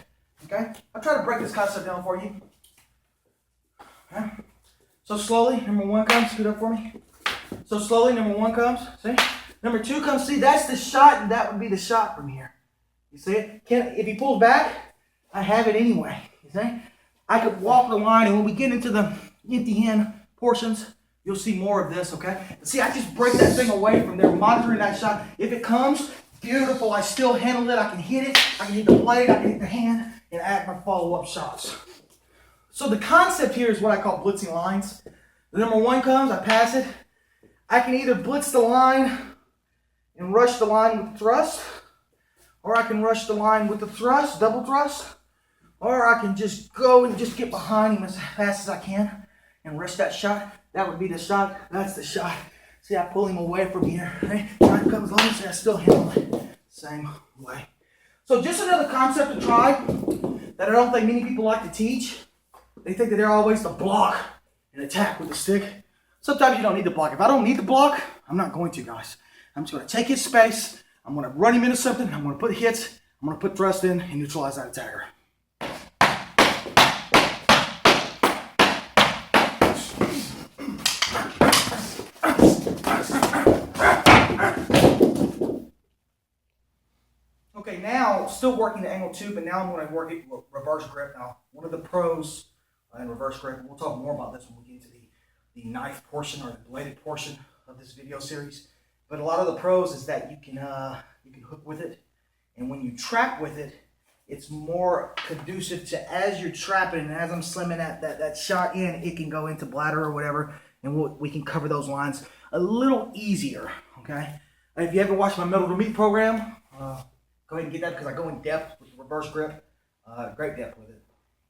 Okay? I'll try to break this concept down for you. Okay? So slowly, number 1 comes, scoot up for me. So slowly, number 1 comes, see? Number 2 comes, see, that's the shot, and that would be the shot from here. You see it? If he pulls back, I have it anyway. You see? I could walk the line, and when we get into the empty hand portions, you'll see more of this, okay? See, I just break that thing away from there, monitoring that shot. If it comes, beautiful, I still handle it, I can hit it, I can hit the blade, I can hit the hand, and add my follow-up shots. So the concept here is what I call blitzing lines. The number 1 comes, I pass it. I can either blitz the line and rush the line with the thrust, or I can rush the line with the thrust, double thrust, or I can just go and just get behind him as fast as I can and rush that shot. That would be the shot. That's the shot. See, I pull him away from here. Right? Time comes along, see, I still handle it same way. So just another concept to try that I don't think many people like to teach. They think that they're always to block and attack with the stick. Sometimes you don't need to block. If I don't need to block, I'm not going to, guys. I'm just going to take his space. I'm going to run him into something. I'm going to put hits. I'm going to put thrust in and neutralize that attacker. Okay, now, still working the angle 2, but now I'm going to work it with reverse grip. Now, one of the pros in reverse grip, we'll talk more about this when we get to the knife portion or the bladed portion of this video series. But a lot of the pros is that you can hook with it, and when you trap with it, it's more conducive to as you're trapping and as I'm slimming that shot in, it can go into bladder or whatever, and we can cover those lines a little easier. Okay. If you ever watched my Metal to Meat program, go ahead and get that because I go in depth with reverse grip, great depth with it.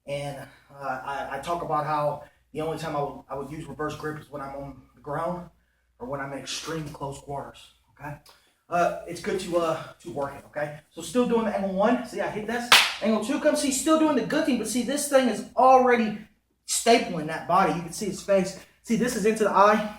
And I talk about how the only time I would use reverse grip is when I'm on the ground or when I'm in extreme close quarters. Okay. it's good to work it, okay? So still doing the angle 1. See, I hit this. Angle 2 comes. See, still doing the good thing, but see, this thing is already stapling that body. You can see his face. See, this is into the eye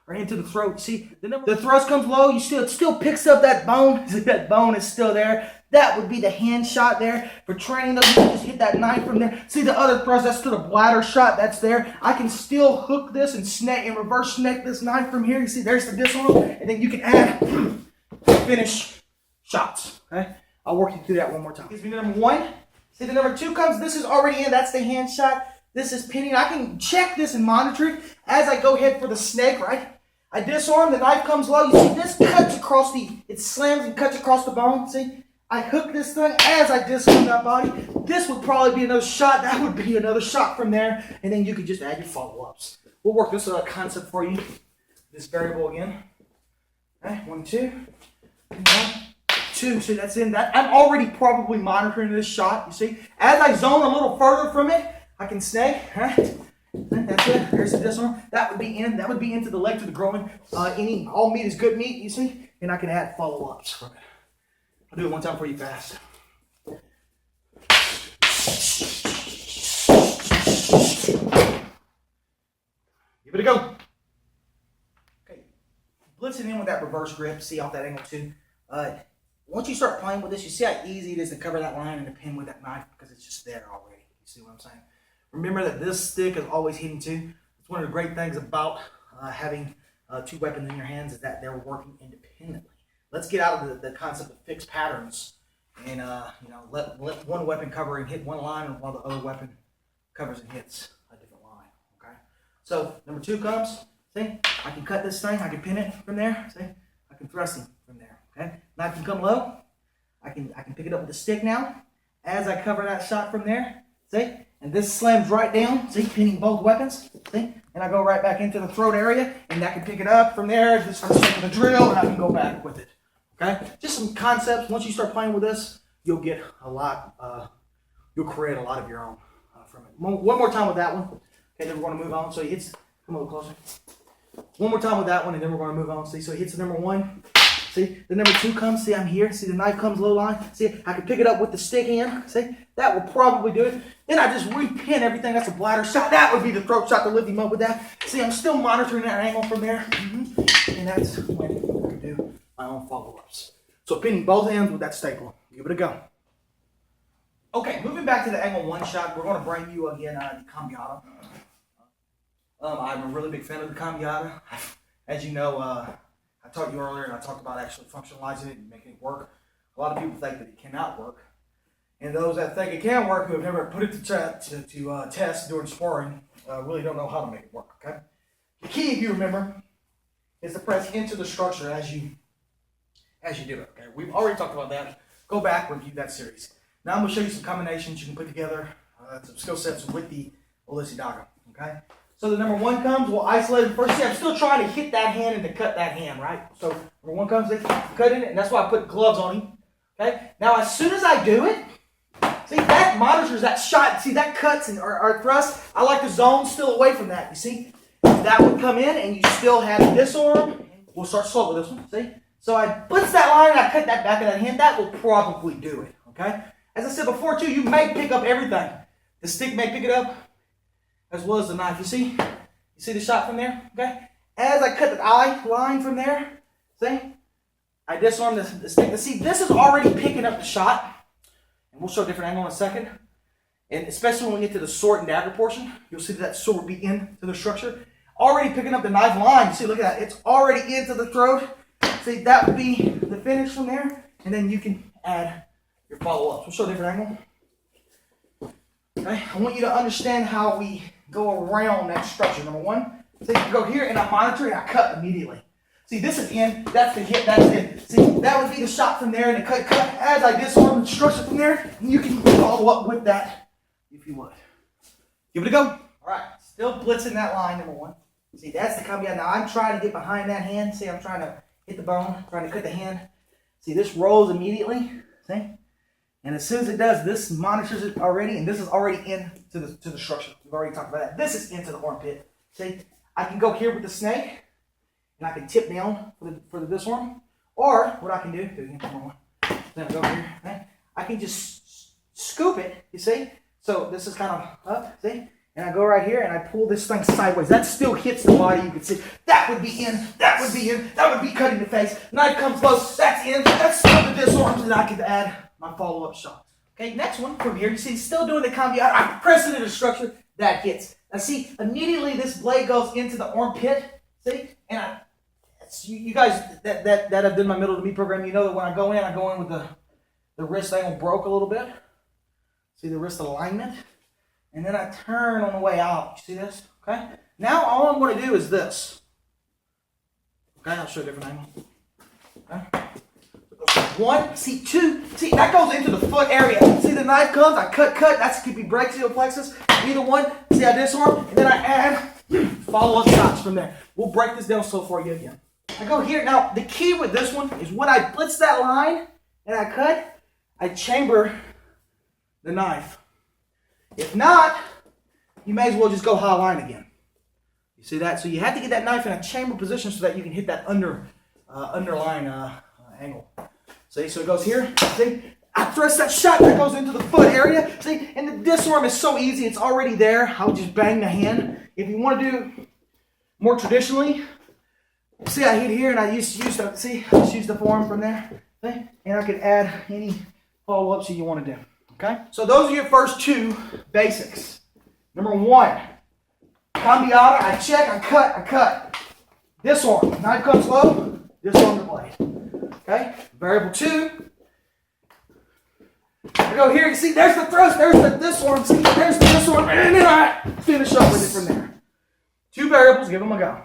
or into the throat. See, the thrust comes low. It still picks up that bone. See, that bone is still there. That would be the hand shot there. For training those, you can just hit that knife from there. See the other thrust, that's to the bladder shot, that's there. I can still hook this and snake and reverse snake this knife from here. You see, there's the disarm, and then you can add finish shots. Okay? I'll work you through that one more time. Gives me the number 1. See, the number 2 comes, this is already in, that's the hand shot. This is pinning. I can check this and monitor it as I go ahead for the snake, right? I disarm, the knife comes low. You see, this cuts across it slams and cuts across the bone, see? I hook this thing as I disarm that body. This would probably be another shot. That would be another shot from there. And then you could just add your follow-ups. We'll work this concept for you. This variable again. Okay, 1, 2. 1, 2. So that's in that. I'm already probably monitoring this shot, you see. As I zone a little further from it, I can snake. Right? That's it. There's the disarm. That would be in. That would be into the leg to the groin. All meat is good meat, you see. And I can add follow-ups from it. I'll do it one time for you fast. Give it a go. Okay. Blitzing in with that reverse grip. See off that angle 2. Once you start playing with this, you see how easy it is to cover that line and to pin with that knife because it's just there already. You see what I'm saying? Remember that this stick is always hidden too. It's one of the great things about having 2 weapons in your hands is that they're working independently. Let's get out of the concept of fixed patterns and let one weapon cover and hit one line while the other weapon covers and hits a different line. Okay. So number 2 comes. See, I can cut this thing. I can pin it from there. See, I can thrust him from there. Okay. Knife can come low. I can pick it up with the stick now. As I cover that shot from there. See, and this slams right down. See, pinning both weapons. See, and I go right back into the throat area, and I can pick it up from there. Just start taking the drill, and I can go back with it. Okay, just some concepts. Once you start playing with this, you'll get a lot. You'll create a lot of your own from it. One more time with that one. Okay, then we're going to move on. So he hits. Come a little closer. One more time with that one, and then we're going to move on. See, so he hits the number 1. See, the number 2 comes. See, I'm here. See, the knife comes low line. See, I can pick it up with the stick hand. See, that will probably do it. Then I just repin everything. That's a bladder shot. That would be the throat shot to lift him up with that. See, I'm still monitoring that angle from there, and that's when I can do my own follow-ups. So pinning both ends with that staple. Give it a go. Okay, moving back to the angle 1 shot, we're going to bring you again the cambiata. I'm a really big fan of the cambiata. As you know, I taught you earlier, and I talked about actually functionalizing it and making it work. A lot of people think that it cannot work. And those that think it can work, who have never put it to test during sparring, really don't know how to make it work, okay? The key, if you remember, is to press into the structure as you do it, okay? We've already talked about that. Go back, review that series. Now I'm going to show you some combinations you can put together, some skill sets with the Dagger, okay? So the number 1 comes, we'll isolate it first. See, I'm still trying to hit that hand and to cut that hand, right? So number 1 comes, cutting it, and that's why I put gloves on him, okay? Now as soon as I do it, see, that monitors that shot. See, that cuts and or thrust. I like the zone still away from that, you see? That would come in, and you still have the disarm. We'll start slow with this one, see? So I blitz that line, and I cut that back of that hand. That will probably do it, okay? As I said before, too, you may pick up everything. The stick may pick it up, as well as the knife. You see the shot from there, okay? As I cut the eye line from there, see? I disarm the stick. See, this is already picking up the shot. And we'll show a different angle in a second. And especially when we get to the sword and dagger portion, you'll see that sword will be into the structure. Already picking up the knife line. See, look at that. It's already into the throat. See, that would be the finish from there. And then you can add your follow-ups. We'll show a different angle. Okay, I want you to understand how we go around that structure. Number 1, see, I go here and I monitor and I cut immediately. See, this is in, that's the hit, that's in. See, that would be the shot from there and the cut. As I disarm the structure from there, and you can follow up with that if you would. Give it a go. All right, still blitzing that line, number 1. See, that's the caveat. Now, I'm trying to get behind that hand. See, I'm trying to hit the bone, trying to cut the hand. See, this rolls immediately. See? And as soon as it does, this monitors it already, and this is already into the structure. We've already talked about that. This is into the armpit. See? I can go here with the snake, and I can tip down for the disarm, Or what I can do, then I go over here, right? I can just scoop it, you see? So this is kind of up, see? And I go right here and I pull this thing sideways. That still hits the body, you can see. That would be in, that would be in, that would be cutting the face. Knife comes close, that's in, that's still the disarms, and I can add my follow-up shots. Okay, next one from here, you see, still doing the caveat. I'm pressing into the structure, that hits. Now see, immediately this blade goes into the armpit, see? And you guys that have done my middle to me program, you know that when I go in with the wrist angle broke a little bit. See the wrist alignment? And then I turn on the way out. You see this? Okay? Now all I'm going to do is this. Okay, I'll show you a different angle. Okay? One, see, two, see, that goes into the foot area. See the knife comes, I cut, that could be brachial plexus. Either one, see I disarm, and then I add follow-up shots from there. We'll break this down slow for you again. I go here. Now, the key with this one is when I blitz that line and I cut, I chamber the knife. If not, you may as well just go high line again. You see that? So you have to get that knife in a chamber position so that you can hit that underline angle. See, so it goes here. See, I thrust that shot that goes into the foot area. See, and the disarm is so easy. It's already there. I would just bang the hand. If you want to do more traditionally, see, I hit here and I just use the forearm from there. See, and I could add any follow-ups that you want to do. Okay? So those are your first two basics. Number one, cambiata, I check, I cut. Disarm. Knife comes low, disarm the blade. Okay? Variable two. I go here, you see, there's the thrust, there's the disarm, see, there's the disarm, and then I finish up with it from there. Two variables, give them a go.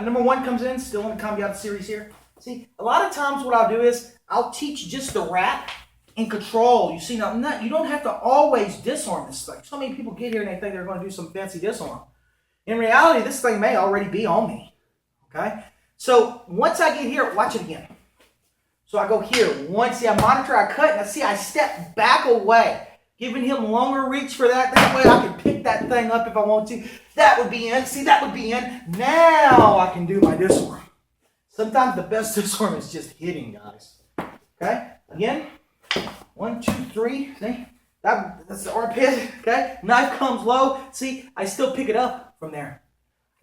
Number one comes in, still in the cambiata series here. See, a lot of times what I'll do is, I'll teach just the wrap and control. You see, now you don't have to always disarm this thing. So many people get here and they think they're going to do some fancy disarm. In reality, this thing may already be on me. Okay? So once I get here, watch it again. So I go here. Once, see, I monitor, I cut, and I see I step back away, giving him longer reach for that. That way I can pick that thing up if I want to. That would be in. See, that would be in. Now I can do my disarm. Sometimes the best disarm is just hitting, guys. Okay? Again. 1, 2, 3. See? That's the armpit. Okay? Knife comes low. See? I still pick it up from there.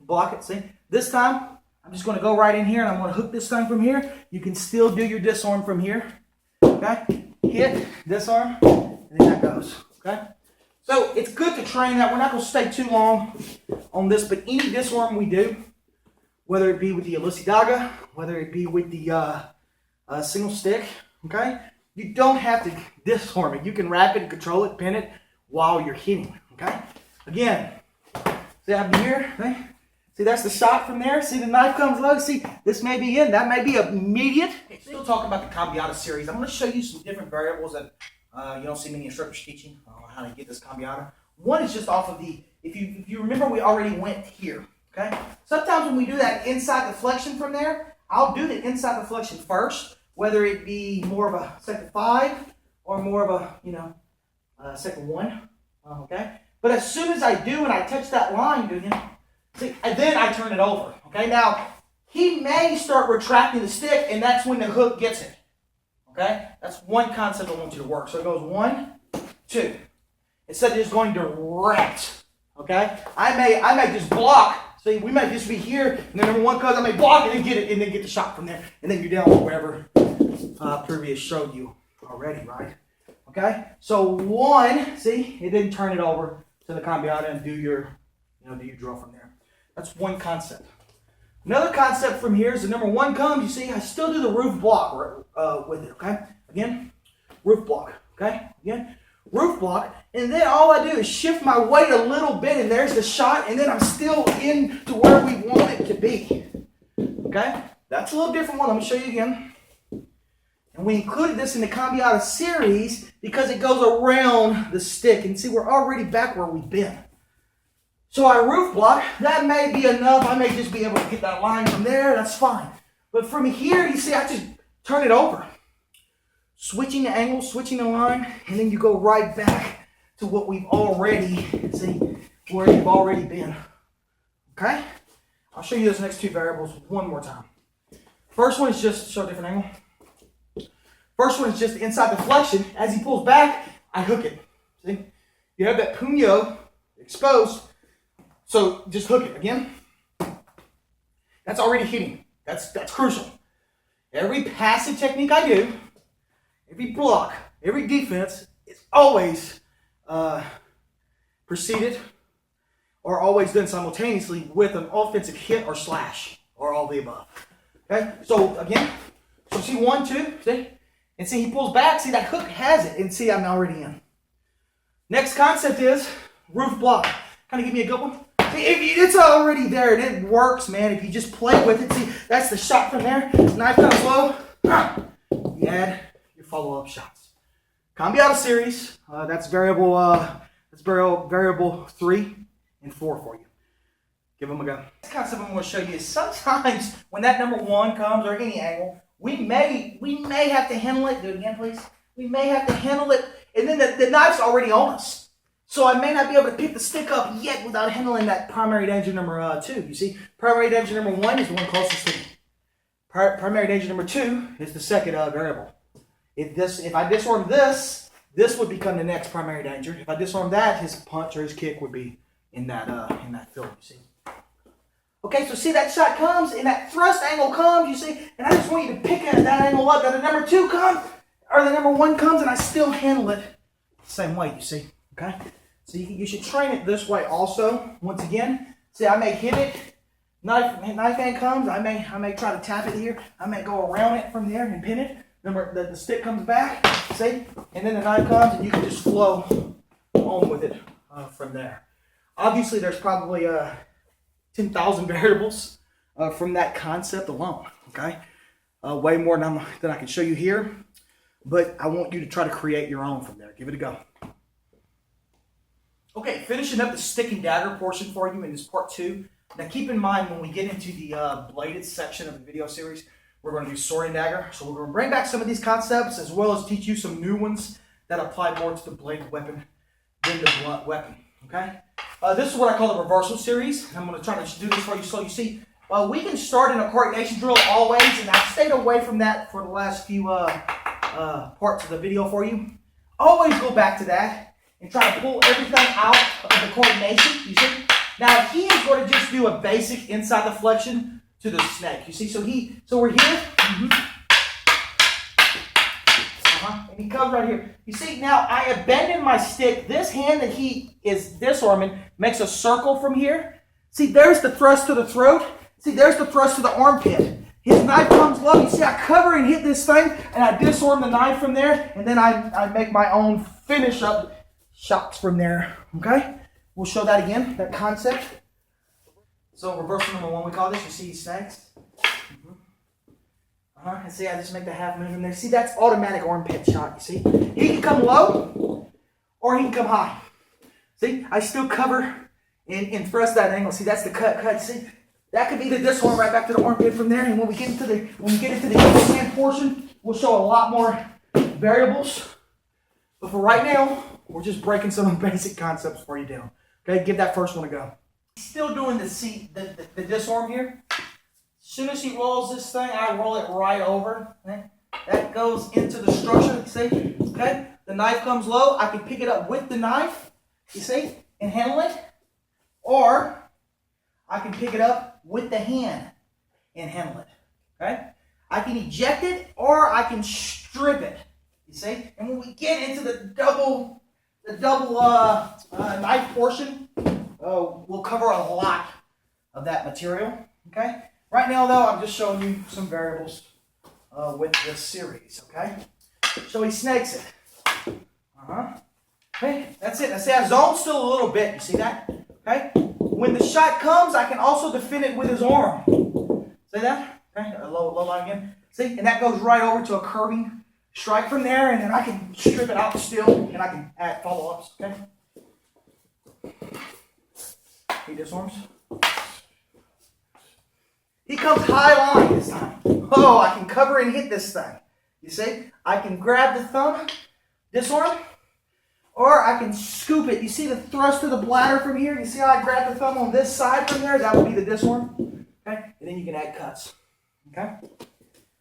Block it. See? This time, I'm just going to go right in here and I'm going to hook this thing from here. You can still do your disarm from here. Okay? Hit, disarm, and then that goes. Okay? So it's good to train that. We're not going to stay too long on this, but any disarm we do, whether it be with the Dagger, whether it be with the single stick, okay? You don't have to disarm it. You can wrap it, control it, pin it while you're hitting, okay? Again, see I'm here, okay? See, that's the shot from there. See, the knife comes low. See, this may be in. That may be immediate. Still talking about the cambiata series. I'm going to show you some different variables that you don't see many instructors teaching on how to get this cambiata. One is just off of the, if you remember, we already went here, okay? Sometimes when we do that inside deflection from there, I'll do the inside deflection first, whether it be more of a second 5 or more of a, second 1, okay? But as soon as I do and I touch that line, see, and then I turn it over, okay? Now, he may start retracting the stick, and that's when the hook gets it, okay? That's one concept I want you to work. So it goes 1, 2. Instead of just going direct, okay? I may just block. See, we might just be here, and then number one comes, I may block it and get it, and then get the shot from there, and then you're down to wherever previous showed you already, right? Okay? So 1, see, it didn't turn it over to the cambiata and do your drill from there. That's one concept. Another concept from here is the number 1 comes, you see, I still do the roof block with it, okay? Again, roof block, okay? Again, roof block, and then all I do is shift my weight a little bit, and there's the shot, and then I'm still in to where we want it to be, okay? That's a little different one. Let me show you again. And we included this in the cambiata series because it goes around the stick, and see, we're already back where we've been. So our roof block, that may be enough. I may just be able to get that line from there. That's fine. But from here, you see, I just turn it over. Switching the angle, switching the line, and then you go right back to what we've already, see, where you've already been. Okay? I'll show you those next 2 variables one more time. First one is just, show a different angle. First one is just inside the flexion. As he pulls back, I hook it. See? You have that puño exposed, so just hook it again. That's already hitting. That's crucial. Every passing technique I do, every block, every defense is always preceded or always done simultaneously with an offensive hit or slash, or all the above. Okay, so again, so see 1, 2, see? And see he pulls back, see that hook has it, and see I'm already in. Next concept is roof block. Kind of give me a good one. See, it's already there, and it works, man. If you just play with it, see, that's the shot from there. Knife comes low, you add your follow-up shots. Cambiado series, that's variable 3 and 4 for you. Give them a go. Next concept I'm going to show you is sometimes when that number 1 comes, or any angle, we may have to handle it. Do it again, please. We may have to handle it, and then the knife's already on us. So I may not be able to pick the stick up yet without handling that primary danger number 2. You see, primary danger number 1 is the one closest to me. Primary danger number 2 is the second variable. If I disarm this would become the next primary danger. If I disarm that, his punch or his kick would be in that field, you see. Okay, so see that shot comes, and that thrust angle comes, you see, and I just want you to pick that angle up, that the number 2 comes, or the number 1 comes, and I still handle it the same way, you see, okay? So you should train it this way also. Once again, see, I may hit it, knife hand comes, I may try to tap it here, I may go around it from there and pin it, the stick comes back, see, and then the knife comes, and you can just flow on with it from there. Obviously, there's probably 10,000 variables from that concept alone, okay? Way more than I can show you here, but I want you to try to create your own from there. Give it a go. Okay, finishing up the stick and dagger portion for you in this part 2. Now keep in mind when we get into the bladed section of the video series, we're going to do sword and dagger. So we're going to bring back some of these concepts as well as teach you some new ones that apply more to the bladed weapon than the blunt weapon, okay? This is what I call the reversal series. I'm going to try to do this for you so you see. We can start in a coordination drill always, and I've stayed away from that for the last few parts of the video for you. Always go back to that and try to pull everything out of the coordination, you see. Now he is going to just do a basic inside the flexion to the snake, you see. So we're here, and he comes right here. You see, now I abandon my stick. This hand that he is disarming makes a circle from here. See, there's the thrust to the throat. See, there's the thrust to the armpit. His knife comes low. You see, I cover and hit this thing, and I disarm the knife from there, and then I make my own finish up shots from there, okay? We'll show that again, that concept. So reversal number 1, we call this. You see these snakes? And see, I just make the half move in there. See, that's automatic armpit shot, you see? He can come low, or he can come high. See, I still cover and thrust that angle. See, that's the cut. See, that could be the disarm right back to the armpit from there. And when we get into the hand portion, we'll show a lot more variables. But for right now, we're just breaking some of the basic concepts for you down. Okay, give that first one a go. Still doing the disarm here. As soon as he rolls this thing, I roll it right over. Okay? That goes into the structure, see? Okay? The knife comes low. I can pick it up with the knife, you see, and handle it. Or I can pick it up with the hand and handle it. Okay? I can eject it or I can strip it. You see? And when we get into the double knife portion, we'll cover a lot of that material. Okay? Right now, though, I'm just showing you some variables with this series. Okay? So he snakes it. Okay, that's it. I see I zone still a little bit. You see that? Okay? When the shot comes, I can also defend it with his arm. See that? Okay? Low line again. See? And that goes right over to a curving strike from there, and then I can strip it out still, and I can add follow-ups. Okay? He disarms. He comes high line this time. Oh, I can cover and hit this thing. You see? I can grab the thumb, disarm, or I can scoop it. You see the thrust of the bladder from here? You see how I grab the thumb on this side from there? That would be the disarm. Okay? And then you can add cuts. Okay?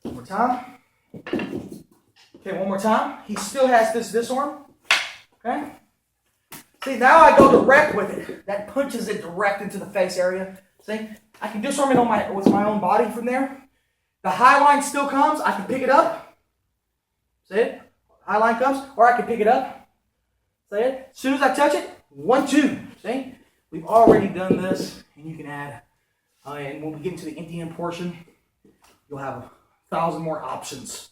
One more time. Okay, one more time. He still has this disarm. Okay. See, now I go direct with it. That punches it direct into the face area. See, I can disarm it on with my own body from there. The high line still comes. I can pick it up. See it? High line comes, or I can pick it up. See it? As soon as I touch it, 1, 2. See? We've already done this, and you can add. And when we get into the empty hand portion, you'll have 1,000 more options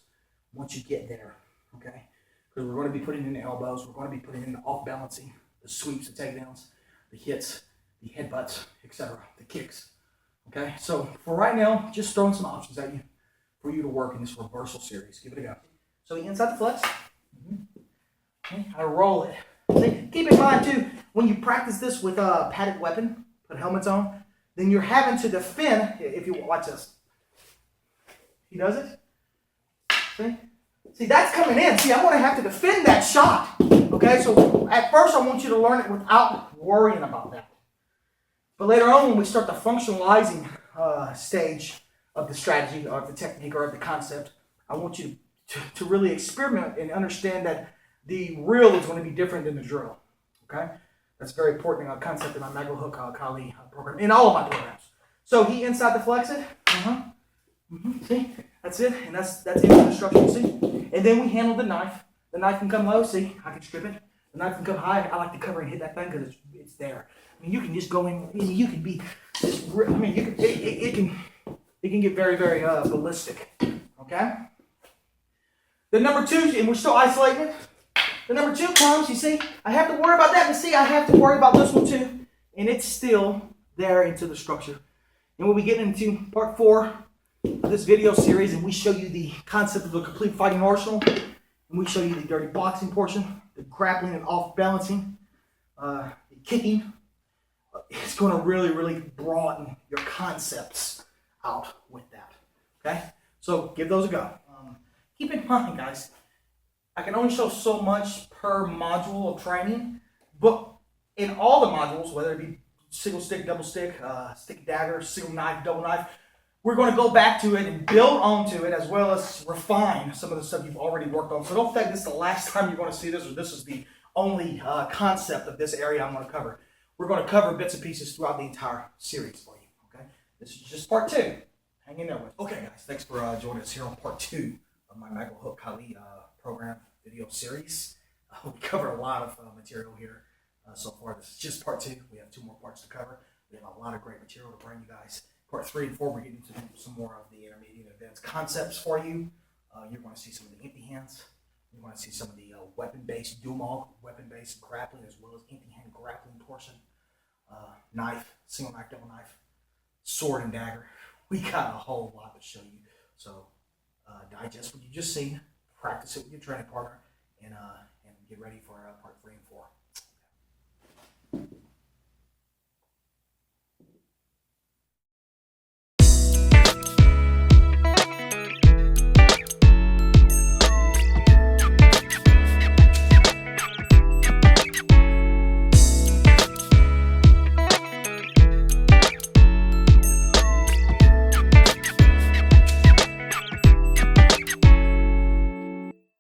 once you get there. Okay? Because we're going to be putting in the elbows, we're going to be putting in the off balancing, the sweeps, the takedowns, the hits, the headbutts, etc., the kicks. Okay? So for right now, just throwing some options at you for you to work in this reversal series. Give it a go. So inside the flex. Okay, I roll it. See, keep in mind too, when you practice this with a padded weapon, put helmets on, then you're having to defend. If you watch this, he does it. See, that's coming in. See, I'm going to have to defend that shot. Okay, so at first I want you to learn it without worrying about that. But later on, when we start the functionalizing stage of the strategy, or of the technique, or of the concept, I want you to really experiment and understand that the real is going to be different than the drill. Okay? That's a very important concept in my Maglahok Kali program, in all of my programs. So he inside the flex it. See? That's it. And that's into the instruction. See? And then we handle the knife. The knife can come low. See? I can strip it. The knife can come high. I like to cover and hit that thing because it's there. I mean, you can just go in. I mean, you can be. I mean, you can. It can get very, very ballistic. Okay. The number 2, and we're still isolating it. The number 2 comes. You see, I have to worry about that, and see, I have to worry about this one too, and it's still there into the structure. And we'll be getting into part 4 of this video series, and we show you the concept of the complete fighting arsenal, and we show you the dirty boxing portion, the grappling and off balancing, the kicking. It's going to really, really broaden your concepts out with that. Okay, so give those a go. Keep in mind, guys, I can only show so much per module of training, but in all the modules, whether it be single stick, double stick, stick dagger, single knife, double knife, we're going to go back to it and build onto it, as well as refine some of the stuff you've already worked on. So don't think this is the last time you're going to see this, or this is the only concept of this area I'm going to cover. We're going to cover bits and pieces throughout the entire series for you. Okay, this is just part 2. Hang in there with me. Okay, guys, thanks for joining us here on part 2 of my Maglahok Kali program video series. We covered a lot of material here so far. This is just part 2. We have 2 more parts to cover. We have a lot of great material to bring you guys. Part 3 and 4, we're getting into some more of the intermediate advanced concepts for you. You're going to see some of the empty hands. You're going to see some of the weapon-based, dual weapon-based grappling, as well as empty hand grappling portion. Knife, single knife, double knife, sword and dagger. We got a whole lot to show you. So digest what you just seen, practice it with your training partner, and get ready for part 3 and 4.